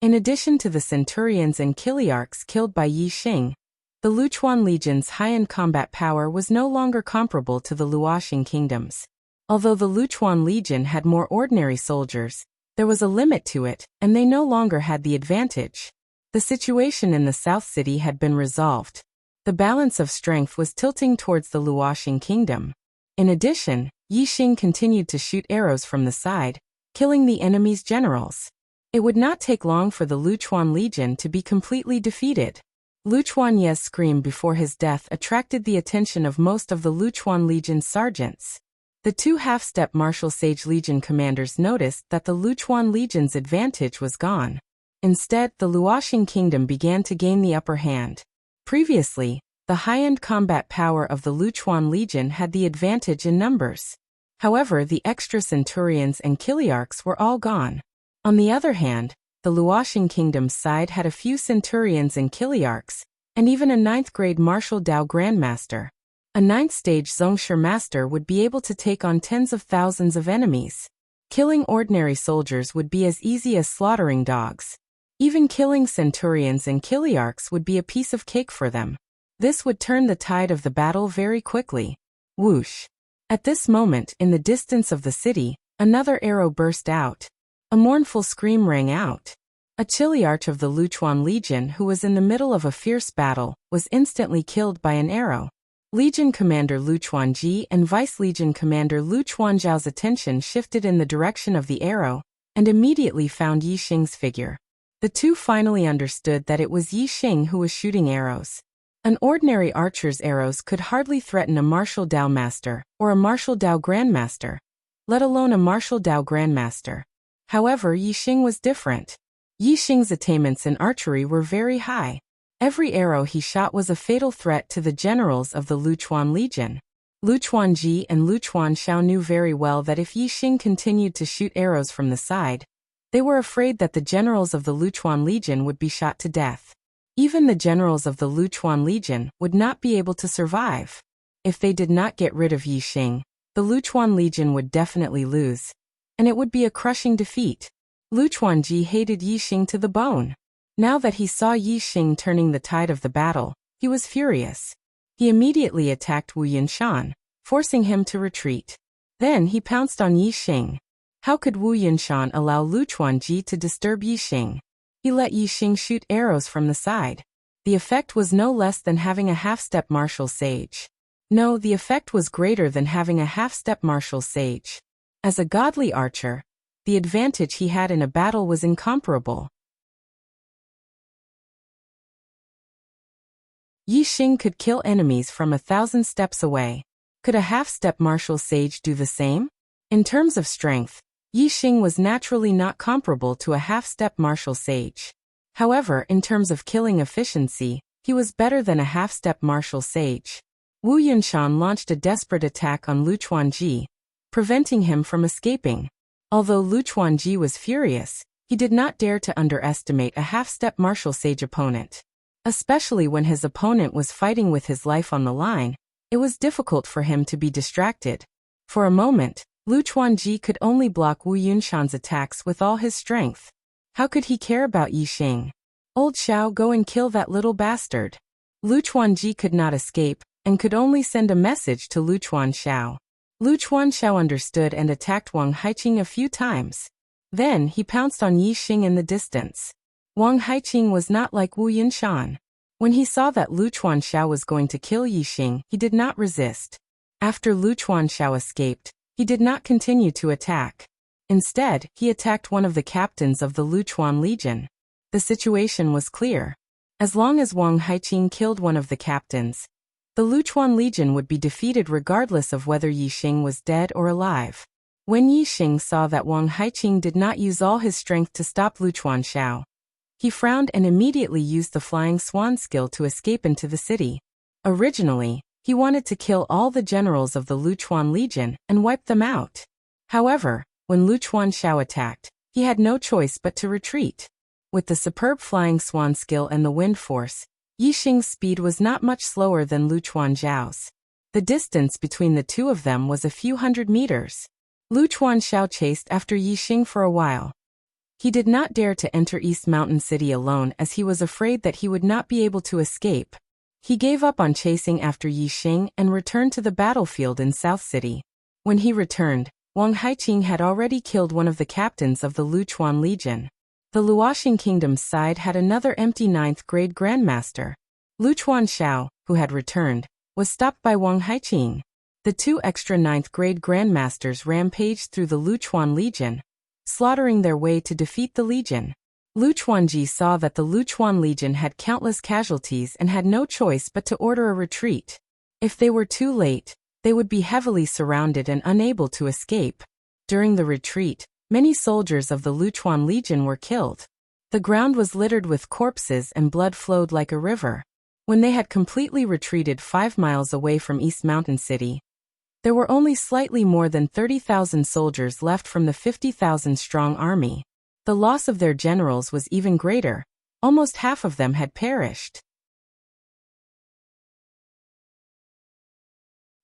In addition to the centurions and Kiliarchs killed by Yixing, the Luchuan Legion's high-end combat power was no longer comparable to the Luoxing kingdoms. Although the Luchuan Legion had more ordinary soldiers, there was a limit to it, and they no longer had the advantage. The situation in the South City had been resolved. The balance of strength was tilting towards the Luoxing kingdom. In addition, Yixing continued to shoot arrows from the side, killing the enemy's generals. It would not take long for the Luchuan Legion to be completely defeated. Lu Chuanye's scream before his death attracted the attention of most of the Luchuan Legion's sergeants. The 2 half-step Martial Sage Legion commanders noticed that the Luchuan Legion's advantage was gone. Instead, the Luoxing kingdom began to gain the upper hand. Previously, the high-end combat power of the Luchuan Legion had the advantage in numbers. However, the extra centurions and Kiliarchs were all gone. On the other hand, the Luoxing kingdom's side had a few centurions and Kiliarchs, and even a 9th-grade martial Dao grandmaster. A 9th-stage Zhongshe master would be able to take on tens of thousands of enemies. Killing ordinary soldiers would be as easy as slaughtering dogs. Even killing centurions and Kiliarchs would be a piece of cake for them. This would turn the tide of the battle very quickly. Whoosh! At this moment, in the distance of the city, another arrow burst out. A mournful scream rang out. A Kiliarch of the Luchuan Legion who was in the middle of a fierce battle was instantly killed by an arrow. Legion Commander Lu Chuanji and Vice Legion Commander Lu Chuanzhao's attention shifted in the direction of the arrow, and immediately found Yixing's figure. The 2 finally understood that it was Yixing who was shooting arrows. An ordinary archer's arrows could hardly threaten a martial Dao master or a martial Dao grandmaster, let alone a martial Dao grandmaster. However, Yixing was different. Yixing's attainments in archery were very high. Every arrow he shot was a fatal threat to the generals of the Luchuan Legion. Lu Chuanji and Lu Chuanzhao knew very well that if Yixing continued to shoot arrows from the side, they were afraid that the generals of the Luchuan Legion would be shot to death. Even the generals of the Luchuan Legion would not be able to survive. If they did not get rid of Yixing, the Luchuan Legion would definitely lose, and it would be a crushing defeat. Lu Chuanji hated Yixing to the bone. Now that he saw Yixing turning the tide of the battle, he was furious. He immediately attacked Wu Yunshan, forcing him to retreat. Then he pounced on Yixing. How could Wu Yunshan allow Lu Chuanji to disturb Yixing? He let Yixing shoot arrows from the side. The effect was no less than having a half-step martial sage. No, the effect was greater than having a half-step martial sage. As a godly archer, the advantage he had in a battle was incomparable. Yixing could kill enemies from 1,000 steps away. Could a half-step martial sage do the same? In terms of strength, Yixing was naturally not comparable to a half-step martial sage. However, in terms of killing efficiency, he was better than a half-step martial sage. Wu Yunshan launched a desperate attack on Lu Chuanji, preventing him from escaping. Although Lu Chuanji was furious, he did not dare to underestimate a half-step martial sage opponent. Especially when his opponent was fighting with his life on the line, it was difficult for him to be distracted. For a moment, Lu Chuanji could only block Wu Yunshan's attacks with all his strength. How could he care about Yixing? Old Xiao, go and kill that little bastard. Lu Chuanji could not escape, and could only send a message to Lu Chuanzhao. Lu Chuanzhao understood and attacked Wang Haiqing a few times. Then he pounced on Yixing in the distance. Wang Haiqing was not like Wu Yunshan. When he saw that Lu Chuanzhao was going to kill Yixing, he did not resist. After Lu Chuanzhao escaped, He did not continue to attack. Instead, he attacked one of the captains of the Luchuan Legion. The situation was clear. As long as Wang Haiqing killed one of the captains, the Luchuan Legion would be defeated regardless of whether Yixing was dead or alive. When Yixing saw that Wang Haiqing did not use all his strength to stop Luchuan Xiao, he frowned and immediately used the flying swan skill to escape into the city. Originally, he wanted to kill all the generals of the Luchuan Legion and wipe them out. However, when Luchuan Xiao attacked, he had no choice but to retreat. With the superb flying swan skill and the wind force, Yixing's speed was not much slower than Luchuan Xiao's. The distance between the two of them was a few hundred meters. Luchuan Xiao chased after Yixing for a while. He did not dare to enter East Mountain City alone as he was afraid that he would not be able to escape. He gave up on chasing after Yixing and returned to the battlefield in South City. When he returned, Wang Haiqing had already killed one of the captains of the Luchuan Legion. The Luoxing Kingdom's side had another empty 9th-grade Grandmaster. Luchuan Xiao, who had returned, was stopped by Wang Haiqing. The two extra 9th-grade Grandmasters rampaged through the Luchuan Legion, slaughtering their way to defeat the Legion. Luchuanji saw that the Luchuan Legion had countless casualties and had no choice but to order a retreat. If they were too late, they would be heavily surrounded and unable to escape. During the retreat, many soldiers of the Luchuan Legion were killed. The ground was littered with corpses and blood flowed like a river. When they had completely retreated 5 miles away from East Mountain City, there were only slightly more than 30,000 soldiers left from the 50,000-strong army. The loss of their generals was even greater. Almost half of them had perished.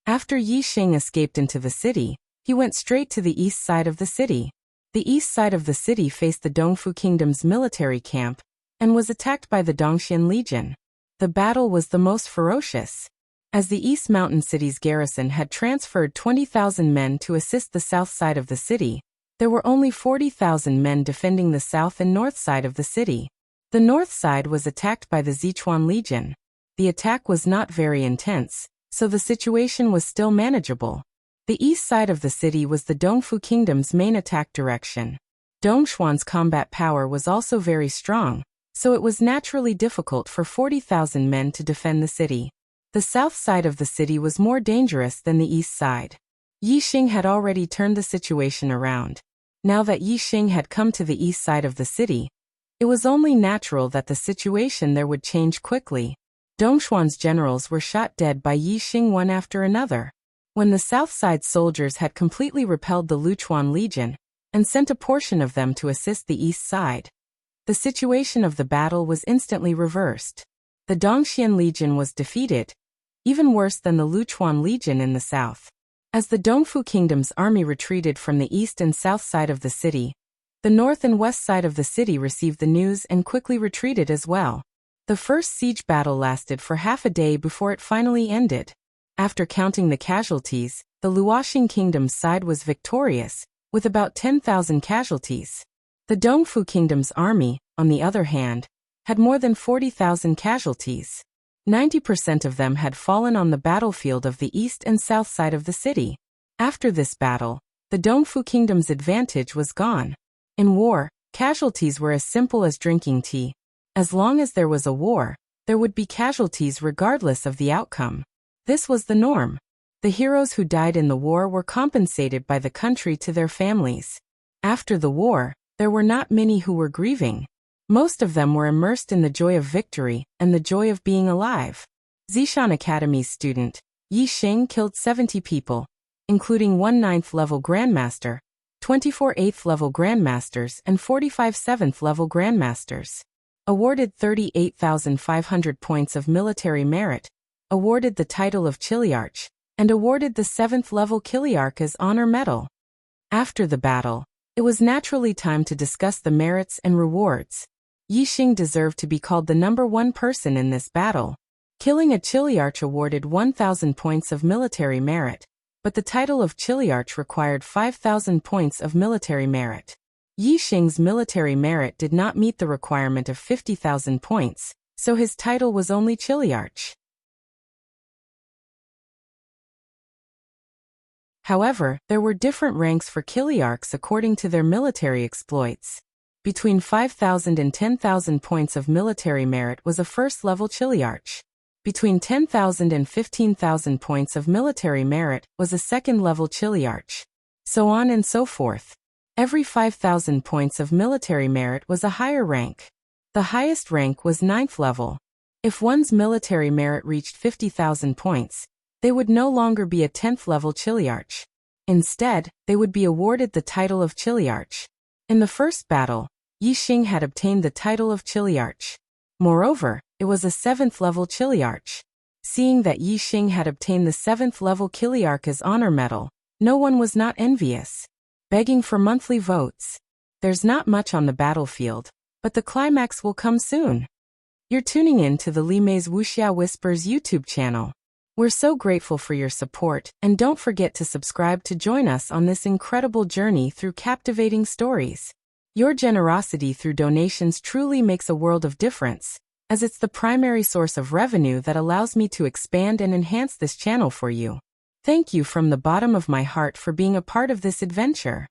After Yixing escaped into the city, he went straight to the east side of the city. The east side of the city faced the Dongfu Kingdom's military camp and was attacked by the Dongxian Legion. The battle was the most ferocious. As the East Mountain City's garrison had transferred 20,000 men to assist the south side of the city, there were only 40,000 men defending the south and north side of the city. The north side was attacked by the Sichuan Legion. The attack was not very intense, so the situation was still manageable. The east side of the city was the Dongfu Kingdom's main attack direction. Dongshuan's combat power was also very strong, so it was naturally difficult for 40,000 men to defend the city. The south side of the city was more dangerous than the east side. Yixing had already turned the situation around. Now that Yixing had come to the east side of the city, it was only natural that the situation there would change quickly. Dongshuan's generals were shot dead by Yixing one after another. When the south side soldiers had completely repelled the Luchuan Legion and sent a portion of them to assist the east side, the situation of the battle was instantly reversed. The Dongxian Legion was defeated, even worse than the Luchuan Legion in the south. As the Dongfu Kingdom's army retreated from the east and south side of the city, the north and west side of the city received the news and quickly retreated as well. The first siege battle lasted for half a day before it finally ended. After counting the casualties, the Luoxing Kingdom's side was victorious, with about 10,000 casualties. The Dongfu Kingdom's army, on the other hand, had more than 40,000 casualties. 90% of them had fallen on the battlefield of the east and south side of the city. After this battle, the Dongfu Kingdom's advantage was gone. In war, casualties were as simple as drinking tea. As long as there was a war, there would be casualties regardless of the outcome. This was the norm. The heroes who died in the war were compensated by the country to their families. After the war, there were not many who were grieving. Most of them were immersed in the joy of victory and the joy of being alive. Zishan Academy's student, Yixing, killed 70 people, including 1 9th-level Grandmaster, 24 8th-level Grandmasters and 45 7th-level Grandmasters. Awarded 38,500 points of military merit, awarded the title of Chiliarch, and awarded the 7th-level Kiliarch as honor medal. After the battle, it was naturally time to discuss the merits and rewards. Yixing deserved to be called the #1 person in this battle. Killing a Chiliarch awarded 1,000 points of military merit, but the title of Chiliarch required 5,000 points of military merit. Yixing's military merit did not meet the requirement of 50,000 points, so his title was only Chiliarch. However, there were different ranks for Chiliarchs according to their military exploits. Between 5,000 and 10,000 points of military merit was a first-level Chiliarch. Between 10,000 and 15,000 points of military merit was a second-level Chiliarch. So on and so forth. Every 5,000 points of military merit was a higher rank. The highest rank was 9th level. If one's military merit reached 50,000 points, they would no longer be a 10th level Chiliarch. Instead, they would be awarded the title of Chiliarch. In the first battle, Yi Xing had obtained the title of Chiliarch. Moreover, it was a 7th level Chiliarch. Seeing that Yi Xing had obtained the 7th level Chiliarch as honor medal, no one was not envious. Begging for monthly votes. There's not much on the battlefield, but the climax will come soon. You're tuning in to the Li Mei's Wuxia Whispers YouTube channel. We're so grateful for your support, and don't forget to subscribe to join us on this incredible journey through captivating stories. Your generosity through donations truly makes a world of difference, as it's the primary source of revenue that allows me to expand and enhance this channel for you. Thank you from the bottom of my heart for being a part of this adventure.